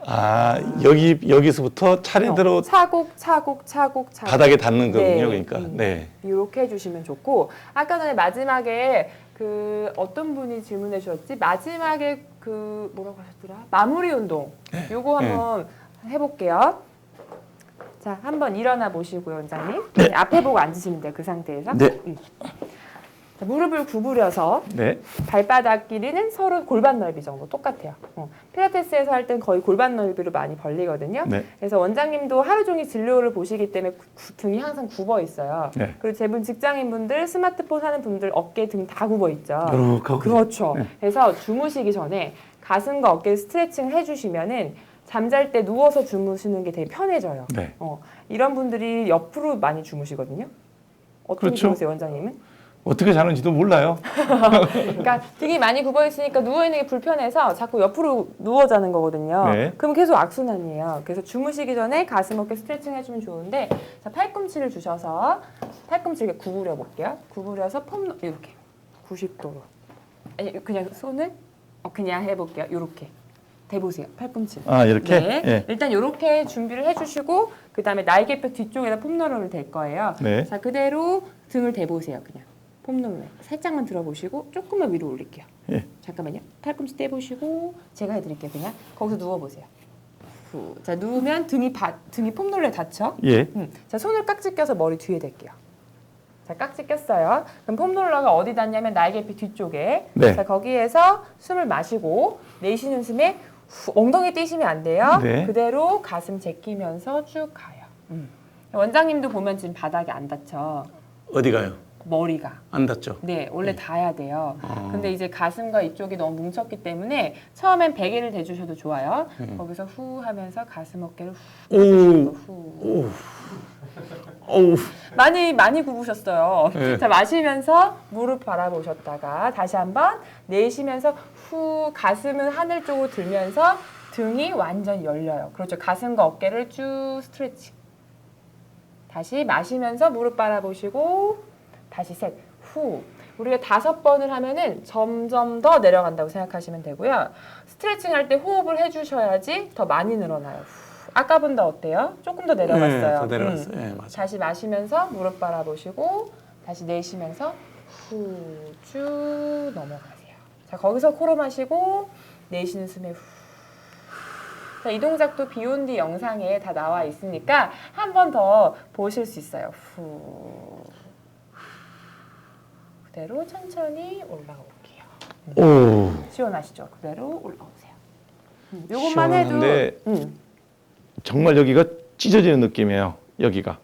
아, 여기서부터 차례대로 차곡 바닥에 닿는 거군요. 네. 그러니까. 네. 이렇게 해주시면 좋고 아까 전에 마지막에 그 어떤 분이 질문해 주셨지 마지막에 그 뭐라고 하셨더라 마무리 운동 요거 한번 해볼게요. 자 한번 일어나 보시고요 원장님. 네, 앞에 보고 앉으시면 돼요 그 상태에서. 네. 자, 무릎을 구부려서 네. 발바닥 길이는 서로 골반 넓이 정도 똑같아요. 필라테스에서 할 땐 거의 골반 넓이로 많이 벌리거든요. 네. 그래서 원장님도 하루 종일 진료를 보시기 때문에 등이 항상 굽어 있어요. 네. 그리고 대부분 직장인분들, 스마트폰 하는 분들 어깨 등 다 굽어 있죠. 이렇게 그렇죠. 네. 그래서 주무시기 전에 가슴과 어깨 스트레칭을 해주시면은 잠잘 때 누워서 주무시는 게 되게 편해져요. 네. 이런 분들이 옆으로 많이 주무시거든요. 어떻게 그렇죠. 주무세요, 원장님은? 어떻게 자는지도 몰라요. 그러니까 등이 많이 굽어 있으니까 누워 있는 게 불편해서 자꾸 옆으로 누워 자는 거거든요. 네. 그럼 계속 악순환이에요. 그래서 주무시기 전에 가슴 어깨 스트레칭 해주면 좋은데 자, 팔꿈치를 주셔서 팔꿈치 이렇게 구부려 볼게요. 구부려서 이렇게 90도로. 아니 그냥 손을 그냥 해볼게요. 이렇게 대보세요. 팔꿈치. 아, 이렇게? 네. 예. 일단 이렇게 준비를 해주시고 그 다음에 날개뼈 뒤쪽에다 폼롤러를 댈 거예요. 네. 자 그대로 등을 대보세요. 그냥. 폼롤러 살짝만 들어보시고 조금만 위로 올릴게요. 예. 잠깐만요. 팔꿈치 떼보시고 제가 해드릴게요. 그냥 거기서 누워보세요. 후. 자 누우면 등이 폼롤러에 닿죠? 예. 자 손을 깍지 껴서 머리 뒤에 댈게요. 자 깍지 꼈어요. 그럼 폼롤러가 어디 닿냐면 날개뼈 뒤쪽에. 네. 자 거기에서 숨을 마시고 내쉬는 숨에 엉덩이 띄시면 안 돼요. 네. 그대로 가슴 제끼면서 쭉 가요. 원장님도 보면 지금 바닥에 안 닿죠. 어디 가요? 머리가. 안 닿죠? 네, 원래 닿아야 돼요. 근데 이제 가슴과 이쪽이 너무 뭉쳤기 때문에 처음엔 베개를 대주셔도 좋아요. 거기서 후 하면서 가슴 어깨를 후. 후. 오우. 많이 굽으셨어요. 네. 자, 마시면서 무릎 바라보셨다가 다시 한번 내쉬면서 후 가슴은 하늘 쪽으로 들면서 등이 완전 열려요. 그렇죠. 가슴과 어깨를 쭉 스트레칭. 다시 마시면서 무릎 바라보시고 다시 셋, 후. 우리가 5번을 하면은 점점 더 내려간다고 생각하시면 되고요. 스트레칭 할 때 호흡을 해주셔야지 더 많이 늘어나요. 후. 아까보다 어때요? 조금 더 내려갔어요. 네, 더 내려갔어요. 네, 맞아요. 다시 마시면서 무릎 바라보시고 다시 내쉬면서 후 쭉 넘어가세요. 자 거기서 코로 마시고 내쉬는 숨에 후. 자, 이 동작도 비욘디 영상에 다 나와 있으니까 한 번 더 보실 수 있어요. 후. 그대로 천천히 올라가 볼게요. 오, 시원하시죠? 그대로 올라오세요. 요것만 해도 시원한데 정말 여기가 찢어지는 느낌이에요. 여기가.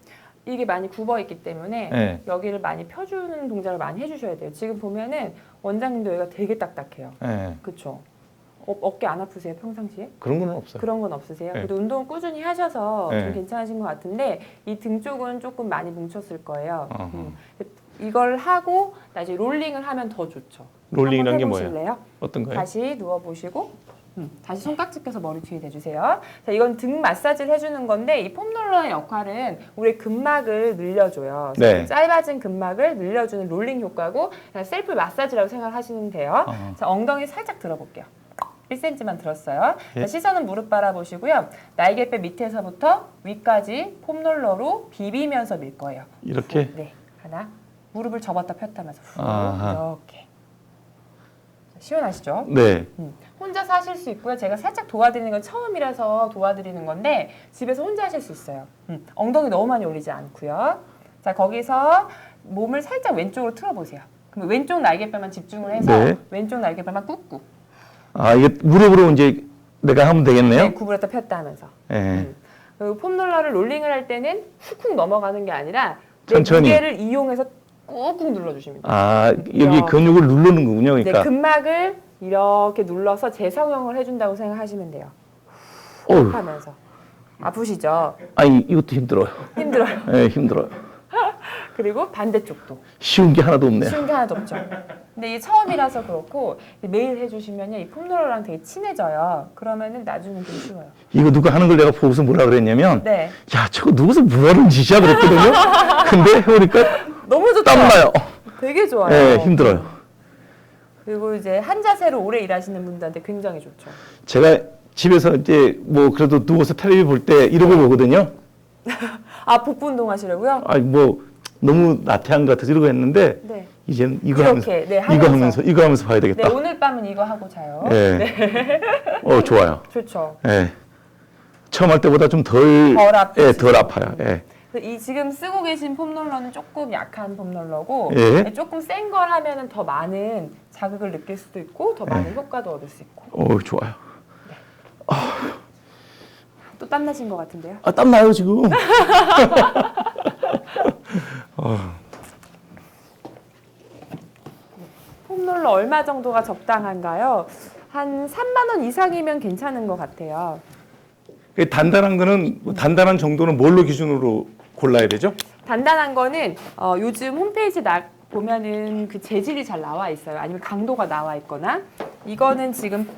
이게 많이 굽어 있기 때문에 네. 여기를 많이 펴주는 동작을 많이 해주셔야 돼요. 지금 보면은 원장님도 여기가 되게 딱딱해요. 네. 그렇죠? 어깨 안 아프세요 평상시에? 그런 건 없어요. 그런 건 없으세요? 네. 그래도 운동 꾸준히 하셔서 네. 좀 괜찮으신 것 같은데 이 등 쪽은 조금 많이 뭉쳤을 거예요. 어허. 이걸 하고 나중에 롤링을 하면 더 좋죠. 롤링이란 게 한번 뭐예요? 해보실래요? 어떤 거예요? 다시 누워 보시고 다시 손깍지 껴서 머리 뒤에 대주세요. 자, 이건 등 마사지를 해주는 건데 이 폼롤러의 역할은 우리 근막을 늘려줘요. 네. 짧아진 근막을 늘려주는 롤링 효과고 그냥 셀프 마사지라고 생각하시면 돼요. 자, 엉덩이 살짝 들어볼게요. 1cm만 들었어요. 예. 자, 시선은 무릎 바라보시고요. 날개뼈 밑에서부터 위까지 폼롤러로 비비면서 밀 거예요. 이렇게? 네, 하나. 무릎을 접었다 폈다면서 후, 아하. 이렇게. 시원하시죠? 네. 혼자서 하실 수 있고요. 제가 살짝 도와드리는 건 처음이라서 도와드리는 건데 집에서 혼자 하실 수 있어요. 엉덩이 너무 많이 올리지 않고요. 자, 거기서 몸을 살짝 왼쪽으로 틀어보세요. 그럼 왼쪽 날개뼈만 집중을 해서 네. 왼쪽 날개뼈만 꾹꾹. 아, 이게 무릎으로 이제 내가 하면 되겠네요? 네, 구부렸다 폈다 하면서. 네. 그리고 폼롤러를 롤링을 할 때는 훅훅 넘어가는 게 아니라 내 천천히. 무게를 이용해서 꾹꾹 눌러주시면 돼요. 아, 여기 이렇게. 근육을 누르는 거군요. 네, 그러니까. 근막을 이렇게 눌러서 재성형을 해준다고 생각하시면 돼요. 어휴. 하면서. 아프시죠? 아니, 이것도 힘들어요. 힘들어요. 네, 힘들어요. 그리고 반대쪽도 쉬운 게 하나도 없네요. 쉬운 게 하나도 없죠. 근데 이게 처음이라서 그렇고 매일 해주시면요 이 폼롤러랑 되게 친해져요. 그러면은 나중에 좀 쉬워요. 이거 누가 하는 걸 내가 보고서 뭐라 그랬냐면, 네, 야, 저거 누구서 뭐하는 짓이야 그랬거든요. 근데 해보니까 너무 좋죠. 땀나요. 되게 좋아요. 네, 힘들어요. 그리고 이제 한 자세로 오래 일하시는 분들한테 굉장히 좋죠. 제가 집에서 이제 뭐 그래도 누워서 텔레비 볼 때 이러고 보거든요. 아, 복부 운동 하시려고요? 아, 뭐 너무 나태한 것 같아서 이러고 했는데 네. 이제는 이거 이렇게, 하면서 네, 이거 하면서 봐야 되겠다. 네, 오늘 밤은 이거 하고 자요. 네. 좋아요. 좋죠. 네. 처음 할 때보다 좀 덜 아프지. 예, 덜 아파요. 예. 이 지금 쓰고 계신 폼롤러는 조금 약한 폼롤러고 예. 조금 센 걸 하면은 더 많은 자극을 느낄 수도 있고 더 많은 효과도 얻을 수 있고. 좋아요. 또 땀나신 것 같은데요? 아, 땀 나요, 지금. 폼롤러 얼마 정도가 적당한가요? 한 3만 원 이상이면 괜찮은 것 같아요. 그 단단한 거는 뭐 단단한 정도는 뭘로 기준으로 골라야 되죠? 단단한 거는 요즘 홈페이지 보면은 그 재질이 잘 나와 있어요. 아니면 강도가 나와 있거나 이거는 지금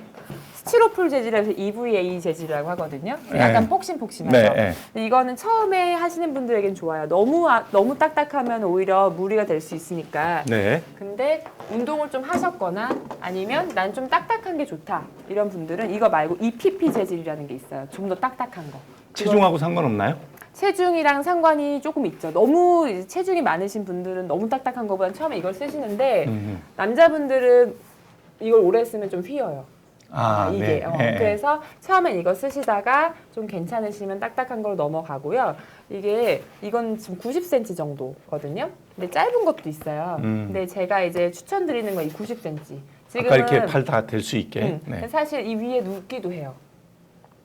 스티로폴 재질에서 EVA 재질이라고 하거든요. 약간 네. 폭신폭신하죠. 네, 네. 근데 이거는 처음에 하시는 분들에겐 좋아요. 너무 딱딱하면 오히려 무리가 될 수 있으니까. 네. 근데 운동을 좀 하셨거나 아니면 난 좀 딱딱한 게 좋다 이런 분들은 이거 말고 EPP 재질이라는 게 있어요. 좀 더 딱딱한 거. 체중하고 상관없나요? 체중이랑 상관이 조금 있죠. 너무 이제 체중이 많으신 분들은 너무 딱딱한 거보단 처음에 이걸 쓰시는데 남자분들은 이걸 오래 쓰면 좀 휘어요. 이게 네. 네. 그래서 처음엔 이거 쓰시다가 좀 괜찮으시면 딱딱한 걸로 넘어가고요. 이건 지금 90cm 정도거든요. 근데 짧은 것도 있어요. 근데 제가 이제 추천드리는 건 이 90cm. 지금은 아까 이렇게 팔 다 될 수 있게. 네. 사실 이 위에 눕기도 해요.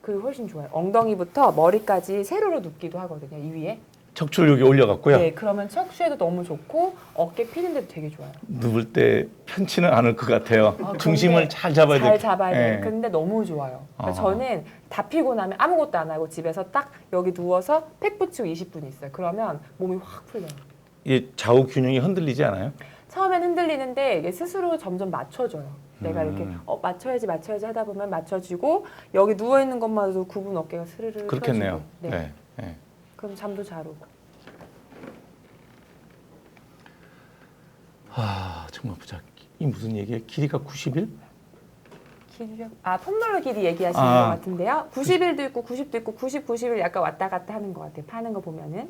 그 훨씬 좋아요. 엉덩이부터 머리까지 세로로 눕기도 하거든요. 이 위에. 척추를 여기 올려갖고요. 네, 그러면 척추에도 너무 좋고 어깨 피는데도 되게 좋아요. 누울 때 편치는 않을 것 같아요. 중심을 그런데 잘 잡아야 돼요. 잘 잡아야 돼요. 네. 근데 너무 좋아요. 그러니까 어허. 저는 다 피고 나면 아무것도 안 하고 집에서 딱 여기 누워서 팩 붙이고 20분 있어요. 그러면 몸이 확 풀려요. 이 좌우 균형이 흔들리지 않아요? 처음엔 흔들리는데 이게 스스로 점점 맞춰져요. 내가 이렇게 맞춰야지 하다 보면 맞춰지고 여기 누워 있는 것만으로도 굽은 어깨가 스르르 그렇겠네요. 펴지고. 네. 네. 네. 그럼 잠도 잘 오고. 정말 보자. 이 무슨 얘기예요? 길이가 90일? 폼롤러 길이 얘기하시는 것 같은데요. 90일도 있고 90도 있고 90일 약간 왔다 갔다 하는 것 같아요. 파는 거 보면은.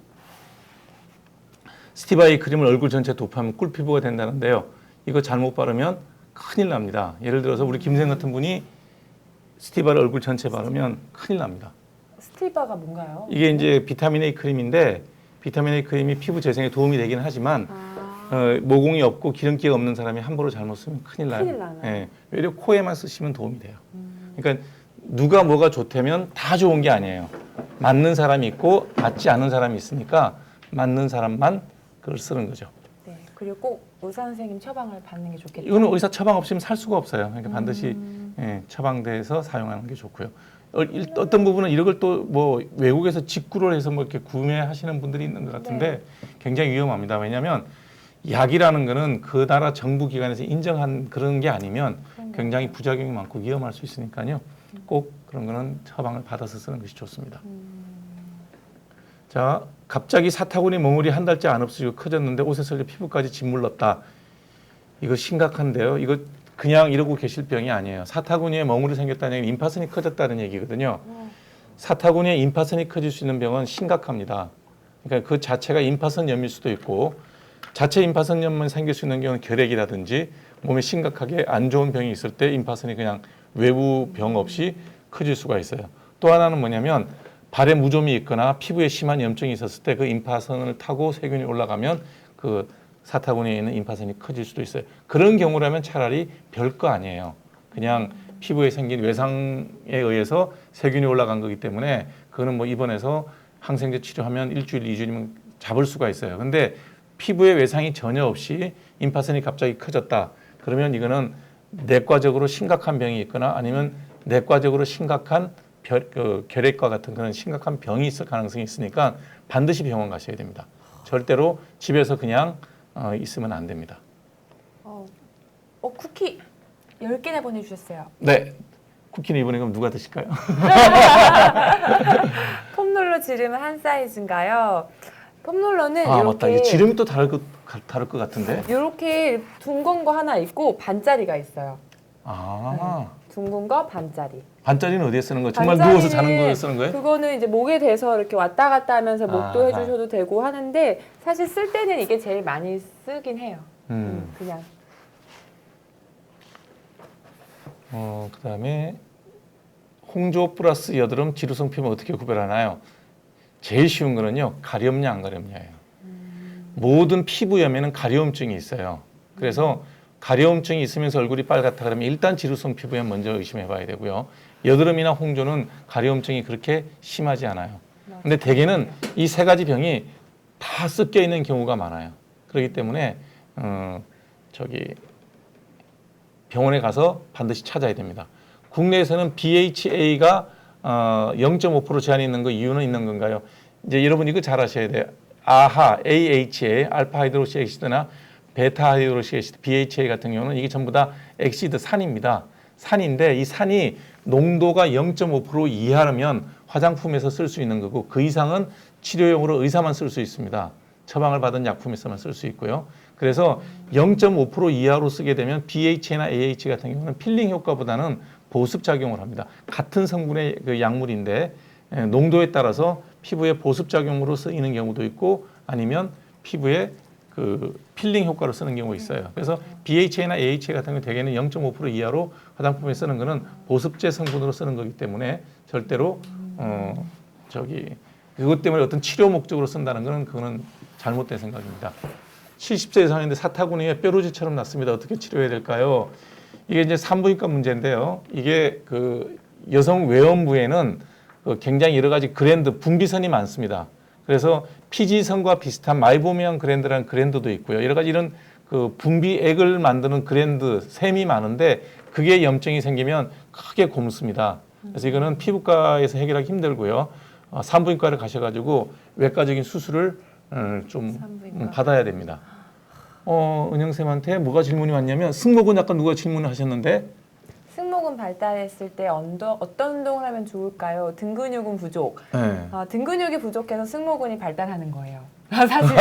스티바이 크림을 얼굴 전체에 도포하면 꿀피부가 된다는데요. 이거 잘못 바르면 큰일 납니다. 예를 들어서 우리 김생 같은 분이 스티바를 얼굴 전체에 바르면 큰일 납니다. 스티바가 뭔가요? 이게 이제 비타민 A 크림인데 비타민 A 크림이 피부 재생에 도움이 되긴 하지만 모공이 없고 기름기가 없는 사람이 함부로 잘못 쓰면 큰일 나요. 큰일 나나요? 예, 오히려 코에만 쓰시면 도움이 돼요. 그러니까 누가 뭐가 좋다면 다 좋은 게 아니에요. 맞는 사람이 있고 맞지 않은 사람이 있으니까 맞는 사람만 그걸 쓰는 거죠. 네. 그리고 꼭 의사 선생님 처방을 받는 게 좋겠죠. 이거는 의사 처방 없이는 살 수가 없어요. 그러니까 반드시 처방돼서 사용하는 게 좋고요. 어떤 부분은 이런 걸 또 뭐 외국에서 직구를 해서 뭐 이렇게 구매하시는 분들이 있는 것 같은데 굉장히 위험합니다. 왜냐하면 약이라는 거는 그 나라 정부 기관에서 인정한 그런 게 아니면 굉장히 부작용이 많고 위험할 수 있으니까요. 꼭 그런 거는 처방을 받아서 쓰는 것이 좋습니다. 자, 갑자기 사타구니 멍울이 한 달째 안 없어지고 커졌는데 옷에 설려 피부까지 짓물렀다. 이거 심각한데요. 이거 그냥 이러고 계실 병이 아니에요. 사타구니에 멍울이 생겼다는 얘기는 임파선이 커졌다는 얘기거든요. 사타구니에 임파선이 커질 수 있는 병은 심각합니다. 그러니까 그 자체가 임파선염일 수도 있고 자체 임파선염만 생길 수 있는 경우는 결핵이라든지 몸에 심각하게 안 좋은 병이 있을 때 임파선이 그냥 외부 병 없이 커질 수가 있어요. 또 하나는 뭐냐면 발에 무좀이 있거나 피부에 심한 염증이 있었을 때 그 임파선을 타고 세균이 올라가면 그 사타구니에 있는 임파선이 커질 수도 있어요. 그런 경우라면 차라리 별거 아니에요. 그냥 피부에 생긴 외상에 의해서 세균이 올라간 거기 때문에 그거는 뭐 입원해서 항생제 치료하면 일주일, 이주일이면 잡을 수가 있어요. 근데 피부에 외상이 전혀 없이 임파선이 갑자기 커졌다. 그러면 이거는 내과적으로 심각한 병이 있거나 아니면 내과적으로 심각한 결핵과 같은 그런 심각한 병이 있을 가능성이 있으니까 반드시 병원 가셔야 됩니다. 절대로 집에서 그냥 있으면 안 됩니다. 쿠키 10개나 보내주셨어요. 네. 쿠키는 이번에 그럼 누가 드실까요? 폼롤러 지름은 한 사이즈인가요? 폼롤러는 아, 이렇게 맞다. 이게 지름이 또 다를 것 같은데. 이렇게 둥근 거 하나 있고 반짜리가 있어요. 아. 둥근 거 반짜리. 반짜리는 어디에 쓰는 거예요? 정말 누워서 자는 거에 쓰는 거예요? 그거는 이제 목에 대서 이렇게 왔다 갔다 하면서 목도 아하. 해주셔도 되고 하는데 사실 쓸 때는 이게 제일 많이 쓰긴 해요. 그냥. 그다음에 홍조 플러스 여드름 지루성 피부 어떻게 구별하나요? 제일 쉬운 거는요. 가렵냐 안 가렵냐예요. 모든 피부염에는 가려움증이 있어요. 그래서 가려움증이 있으면서 얼굴이 빨갛다 그러면 일단 지루성 피부염 먼저 의심해 봐야 되고요. 여드름이나 홍조는 가려움증이 그렇게 심하지 않아요. 근데 대개는 이 세 가지 병이 다 섞여 있는 경우가 많아요. 그렇기 때문에 병원에 가서 반드시 찾아야 됩니다. 국내에서는 BHA가 0.5% 제한이 있는 거 이유는 있는 건가요? 이제 여러분 이거 잘 아셔야 돼요. 아하, AHA, 알파 하이드로시 엑시드나 베타 하이드로시 엑시드, BHA 같은 경우는 이게 전부 다 엑시드 산입니다. 산인데 이 산이 농도가 0.5% 이하라면 화장품에서 쓸 수 있는 거고 그 이상은 치료용으로 의사만 쓸 수 있습니다. 처방을 받은 약품에서만 쓸 수 있고요. 그래서 0.5% 이하로 쓰게 되면 BHA나 AH 같은 경우는 필링 효과보다는 보습 작용을 합니다. 같은 성분의 그 약물인데 농도에 따라서 피부에 보습 작용으로 쓰이는 경우도 있고 아니면 피부에 그 필링 효과로 쓰는 경우가 있어요. 그래서 BHA나 AHA 같은 경우 대개는 0.5% 이하로 화장품에 쓰는 거는 보습제 성분으로 쓰는 거기 때문에 절대로 그것 때문에 어떤 치료 목적으로 쓴다는 거는 그거는 잘못된 생각입니다. 70세 이상인데 사타구니에 뾰루지처럼 났습니다. 어떻게 치료해야 될까요? 이게 이제 산부인과 문제인데요. 이게 그 여성 외음부에는 굉장히 여러 가지 그랜드, 분비선이 많습니다. 그래서 피지선과 비슷한 마이보미안 그랜드라는 그랜드도 있고요. 여러 가지 이런 그 분비액을 만드는 그랜드, 샘이 많은데 그게 염증이 생기면 크게 곪습니다. 그래서 이거는 피부과에서 해결하기 힘들고요. 산부인과를 가셔가지고 외과적인 수술을 좀 받아야 됩니다. 은영쌤한테 뭐가 질문이 왔냐면 승모근 약간 누가 질문을 하셨는데 승모근 발달했을 때 어떤 운동을 하면 좋을까요? 등 근육은 부족. 네. 등 근육이 부족해서 승모근이 발달하는 거예요. 사실.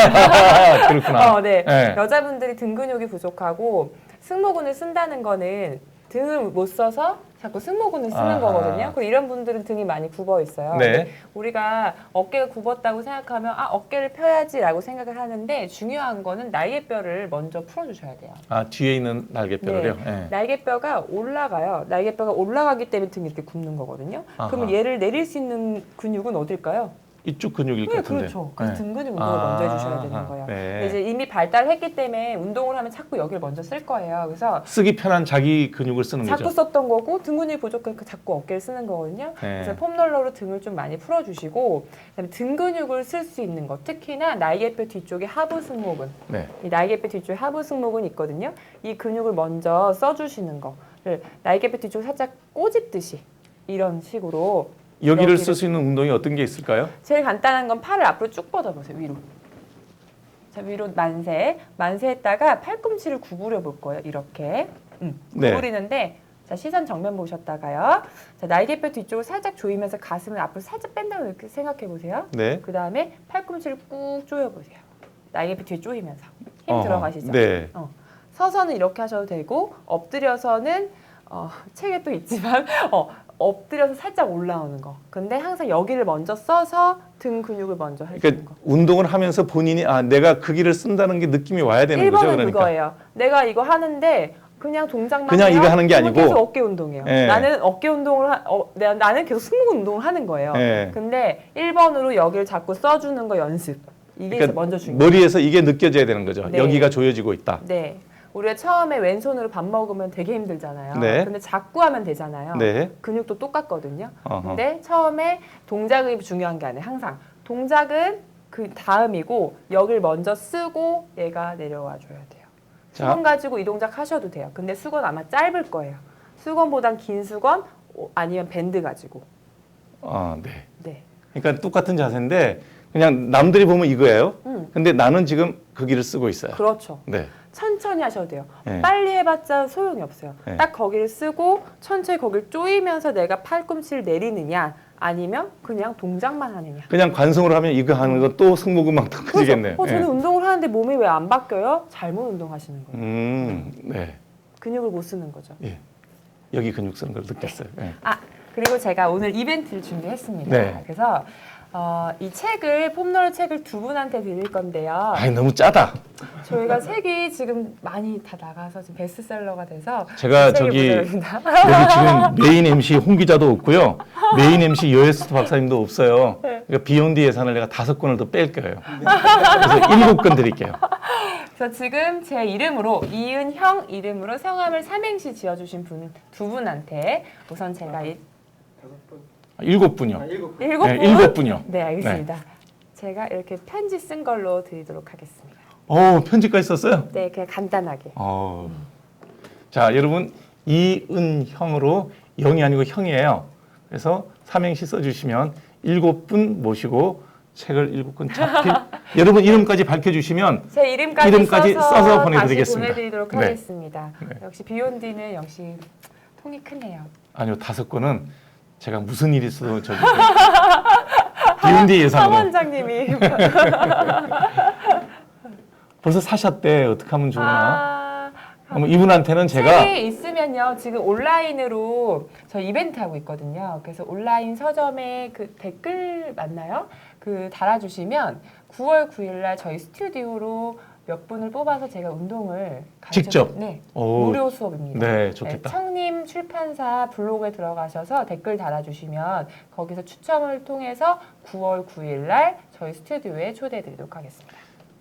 그렇구나. 네. 네. 여자분들이 등 근육이 부족하고 승모근을 쓴다는 거는 등을 못 써서 자꾸 승모근을 쓰는 아하. 거거든요. 그리고 이런 분들은 등이 많이 굽어 있어요. 네. 우리가 어깨가 굽었다고 생각하면 어깨를 펴야지라고 생각을 하는데 중요한 거는 날개뼈를 먼저 풀어주셔야 돼요. 뒤에 있는 날개뼈를요. 네. 네. 날개뼈가 올라가요. 날개뼈가 올라가기 때문에 등이 이렇게 굽는 거거든요. 아하. 그러면 얘를 내릴 수 있는 근육은 어딜까요? 이쪽 근육일 것 네, 같은데. 그렇죠. 그 등 근육 운동을 먼저 해주셔야 되는 거예요. 네. 근데 이제 이미 발달했기 때문에 운동을 하면 자꾸 여기를 먼저 쓸 거예요. 그래서 쓰기 편한 자기 근육을 쓰는 자꾸 거죠. 썼던 거고 등 근육이 부족하니까 자꾸 어깨를 쓰는 거거든요. 네. 그래서 폼롤러로 등을 좀 많이 풀어주시고 그다음에 등 근육을 쓸 수 있는 것 특히나 날개뼈 뒤쪽에 하부 승모근 네. 이 날개뼈 뒤쪽에 하부 승모근이 있거든요. 이 근육을 먼저 써주시는 거를 날개뼈 뒤쪽 살짝 꼬집듯이 이런 식으로 여기를 쓸 수 있는 운동이 어떤 게 있을까요? 제일 간단한 건 팔을 앞으로 쭉 뻗어보세요. 위로. 자, 위로 만세. 만세했다가 팔꿈치를 구부려 볼 거예요. 이렇게. 네. 구부리는데 자, 시선 정면 보셨다가요. 자, 날개뼈 뒤쪽을 살짝 조이면서 가슴을 앞으로 살짝 뺀다고 이렇게 생각해 보세요. 네. 그 다음에 팔꿈치를 꾹 조여보세요. 날개뼈 뒤에 조이면서. 힘 어허, 들어가시죠? 네. 서서는 이렇게 하셔도 되고 엎드려서는 책에 또 있지만 엎드려서 살짝 올라오는 거. 근데 항상 여기를 먼저 써서 등 근육을 먼저 해주는 그러니까 거. 운동을 하면서 본인이 내가 그 길을 쓴다는 게 느낌이 와야 되는 1번은 거죠. 그러니까. 그거예요. 내가 이거 하는데 그냥 동작만 그냥 해요? 이거 하는 게 그러면 아니고. 계속 어깨 운동이에요. 예. 나는 어깨 운동을 나는 계속 승모근 운동을 하는 거예요. 예. 근데 1번으로 여기를 자꾸 써주는 거 연습. 이게 그러니까 먼저 중요해요. 머리에서 이게 느껴져야 되는 거죠. 네. 여기가 조여지고 있다. 네. 우리가 처음에 왼손으로 밥 먹으면 되게 힘들잖아요. 네. 근데 자꾸 하면 되잖아요. 네. 근육도 똑같거든요. 어허. 근데 처음에 동작이 중요한 게 아니에요. 항상 동작은 그 다음이고 여기를 먼저 쓰고 얘가 내려와 줘야 돼요. 자. 수건 가지고 이 동작 하셔도 돼요. 근데 수건 아마 짧을 거예요. 수건보단 긴 수건 아니면 밴드 가지고. 네. 네. 그러니까 똑같은 자세인데 그냥 남들이 보면 이거예요. 음. 근데 나는 지금 그 길을 쓰고 있어요. 그렇죠. 네. 천천히 하셔도 돼요. 네. 빨리 해봤자 소용이 없어요. 네. 딱 거기를 쓰고 천천히 거기를 조이면서 내가 팔꿈치를 내리느냐 아니면 그냥 동작만 하느냐. 그냥 관성으로 하면 이거 하는 건 또 승모근 막 터지겠네요. 저는 운동을 하는데 몸이 왜 안 바뀌어요? 잘못 운동하시는 거예요. 네. 근육을 못 쓰는 거죠. 예. 여기 근육 쓰는 걸 느꼈어요. 예. 그리고 제가 오늘 이벤트를 준비했습니다. 네. 그래서 이 책을 폼롤러 책을 두 분한테 드릴 건데요. 아이 너무 짜다. 저희가 책이 지금 많이 다 나가서 지금 베스트셀러가 돼서 제가 책이 저기 무료입니다. 여기 지금 메인 MC 홍 기자도 없고요. 메인 MC 여에스트 박사님도 없어요. 그러니까 비욘드 예산을 내가 5건을 더 뺄 거예요. 그래서 7건 드릴게요. 그래서 지금 제 이름으로 이은형 이름으로 성함을 삼행시 지어주신 분 두 분한테 우선 제가 7분이요. 7분. 7분? 네, 7분이요. 네, 알겠습니다. 제가 이렇게 편지 쓴 걸로 드리도록 하겠습니다. 편지까지 썼어요? 네, 그냥 간단하게. 자, 여러분 이은형으로 영이 아니고 형이에요. 그래서 삼행시 써주시면 7분 모시고 책을 7권 잡힌 여러분 이름까지 밝혀주시면 제 이름까지 써서 다시 보내드리겠습니다. 보내드리도록 네. 하겠습니다. 네. 역시 비욘디는 역시 통이 크네요. 아니요, 5건은 제가 무슨 일이 있어도 저기 비욘드 예산으로. 원장님이 벌써 사셨대. 어떻게 하면 좋으나. 그럼 이분한테는 제가 책이 있으면요. 지금 온라인으로 저 이벤트 하고 있거든요. 그래서 온라인 서점에 그 댓글 맞나요? 그 달아주시면 9월 9일날 저희 스튜디오로 몇 분을 뽑아서 제가 운동을 직접? 네, 오. 무료 수업입니다. 네, 좋겠다. 청림 출판사 블로그에 들어가셔서 댓글 달아주시면 거기서 추첨을 통해서 9월 9일날 저희 스튜디오에 초대해드리도록 하겠습니다.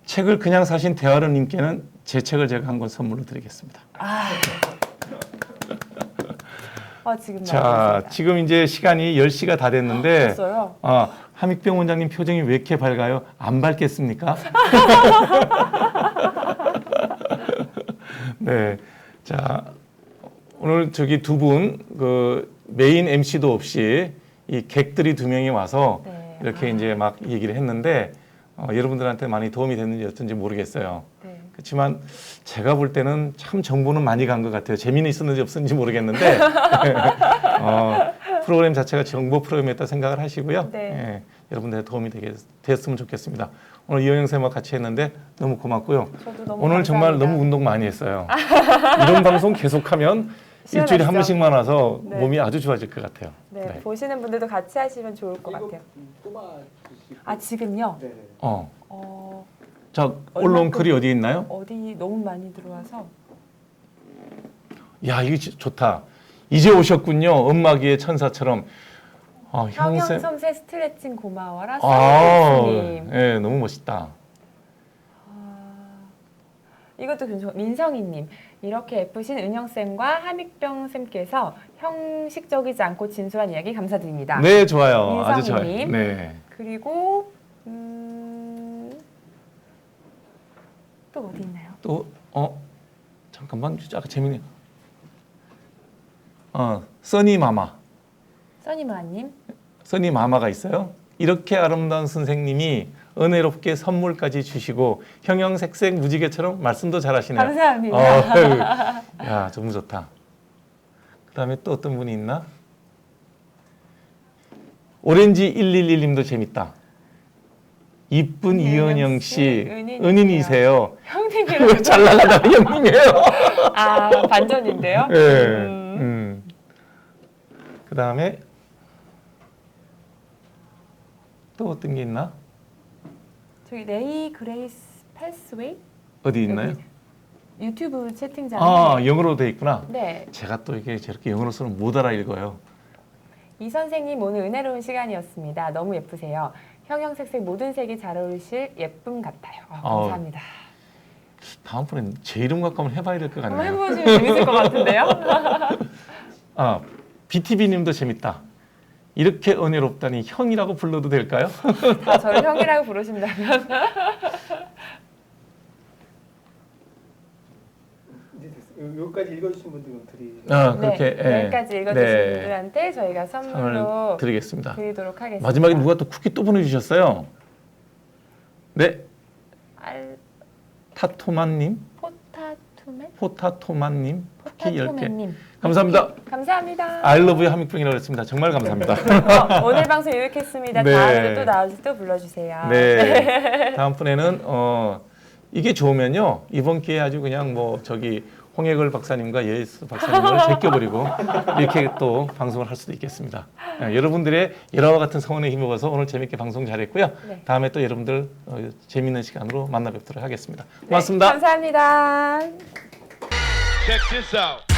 책을 그냥 사신 대화르님께는 제 책을 제가 한 권 선물로 드리겠습니다. 지금 자, 나오겠습니다. 지금 이제 시간이 10시가 다 됐는데 됐어요? 함익병 원장님 표정이 왜 이렇게 밝아요? 안 밝겠습니까? 네. 자, 오늘 저기 두 분 그 메인 MC도 없이 이 객들이 2명이 와서 네. 이렇게 이제 막 얘기를 했는데 여러분들한테 많이 도움이 됐는지 어떤지 모르겠어요. 네. 그렇지만 제가 볼 때는 참 정보는 많이 간 것 같아요. 재미는 있었는지 없었는지 모르겠는데 프로그램 자체가 정보 프로그램이었다 생각을 하시고요. 네. 예, 여러분들의 도움이 됐으면 좋겠습니다. 오늘 이영영 쌤과 같이 했는데 너무 고맙고요. 저도 너무 오늘 정말 감사합니다. 너무 운동 많이 했어요. 이런 방송 계속하면 일주일에 한 시원하시죠? 번씩만 와서 네. 몸이 아주 좋아질 것 같아요. 네, 네. 보시는 분들도 같이 하시면 좋을 것 같아요. 뽑아주시고. 지금요? 네. 자, 올라온 글이 어디 있나요? 어디 너무 많이 들어와서 야, 이게 좋다. 이제 오셨군요. 엄마기의 천사처럼. 형샘. 섬세 스트레칭 고마워라. 아, 써니님. 예, 너무 멋있다. 이것도 괜찮고 민성희님. 이렇게 예쁘신 은영쌤과 하믹병쌤께서 형식적이지 않고 진솔한 이야기 감사드립니다. 네, 좋아요. 아주 좋아요. 민성희님. 네. 그리고 또 어디 있나요? 또 잠깐만 아까 재밌네. 써니마마. 써니마님. 써니마마가 있어요. 이렇게 아름다운 선생님이 은혜롭게 선물까지 주시고 형형색색 무지개처럼 말씀도 잘하시네요. 감사합니다. 야, 너무 좋다. 그다음에 또 어떤 분이 있나? 오렌지 111님도 재밌다. 이쁜 이은영 씨, 은인이세요. 형님이라고. 잘 나가다 형님이에요. 아, 반전인데요? 네. 그다음에 또 어떤 게 있나? 저기 레이 그레이스 패스웨이? 어디 있나요? 유튜브 채팅장에. 아, 영어로 돼 있구나. 네. 제가 또 이게 저렇게 영어로 쓰면 못 알아 읽어요. 이 선생님 오늘 은혜로운 시간이었습니다. 너무 예쁘세요. 형형색색 모든 색이 잘 어울리실 예쁨 같아요. 감사합니다. 다음번엔 제 이름 갖고 한번 해봐야 될 것 한번 같네요. 해보시면 재밌을 것 같은데요? BTV님도 재밌다. 이렇게 은혜롭다니 형이라고 불러도 될까요? 다 저를 형이라고 부르신다면. 이제 됐어요. 여기까지 읽어주신 분들 그럼 드리죠. 그렇게 네, 여기까지 읽어주신 분들한테 저희가 선물로 선물을 드리겠습니다. 드리도록 하겠습니다. 마지막에 누가 또 쿠키 또 보내주셨어요. 네, 타토만님, 포타토만님, 쿠키 10개. 포타토맨님. 감사합니다. 감사합니다. 아이러브유 하믹병이라고 했습니다. 정말 감사합니다. 오늘 방송 유익했습니다. 네. 다음에 또 나와주세요. 또 불러주세요. 네. 다음번에는 이게 좋으면요 이번 기회에 아주 그냥 뭐 저기 홍해걸 박사님과 예수 박사님을 제껴버리고 이렇게 또 방송을 할 수도 있겠습니다. 여러분들의 여러와 같은 성원에 힘입어서 오늘 재밌게 방송 잘했고요. 네. 다음에 또 여러분들 재밌는 시간으로 만나 뵙도록 하겠습니다. 고맙습니다. 네, 감사합니다. Check this out.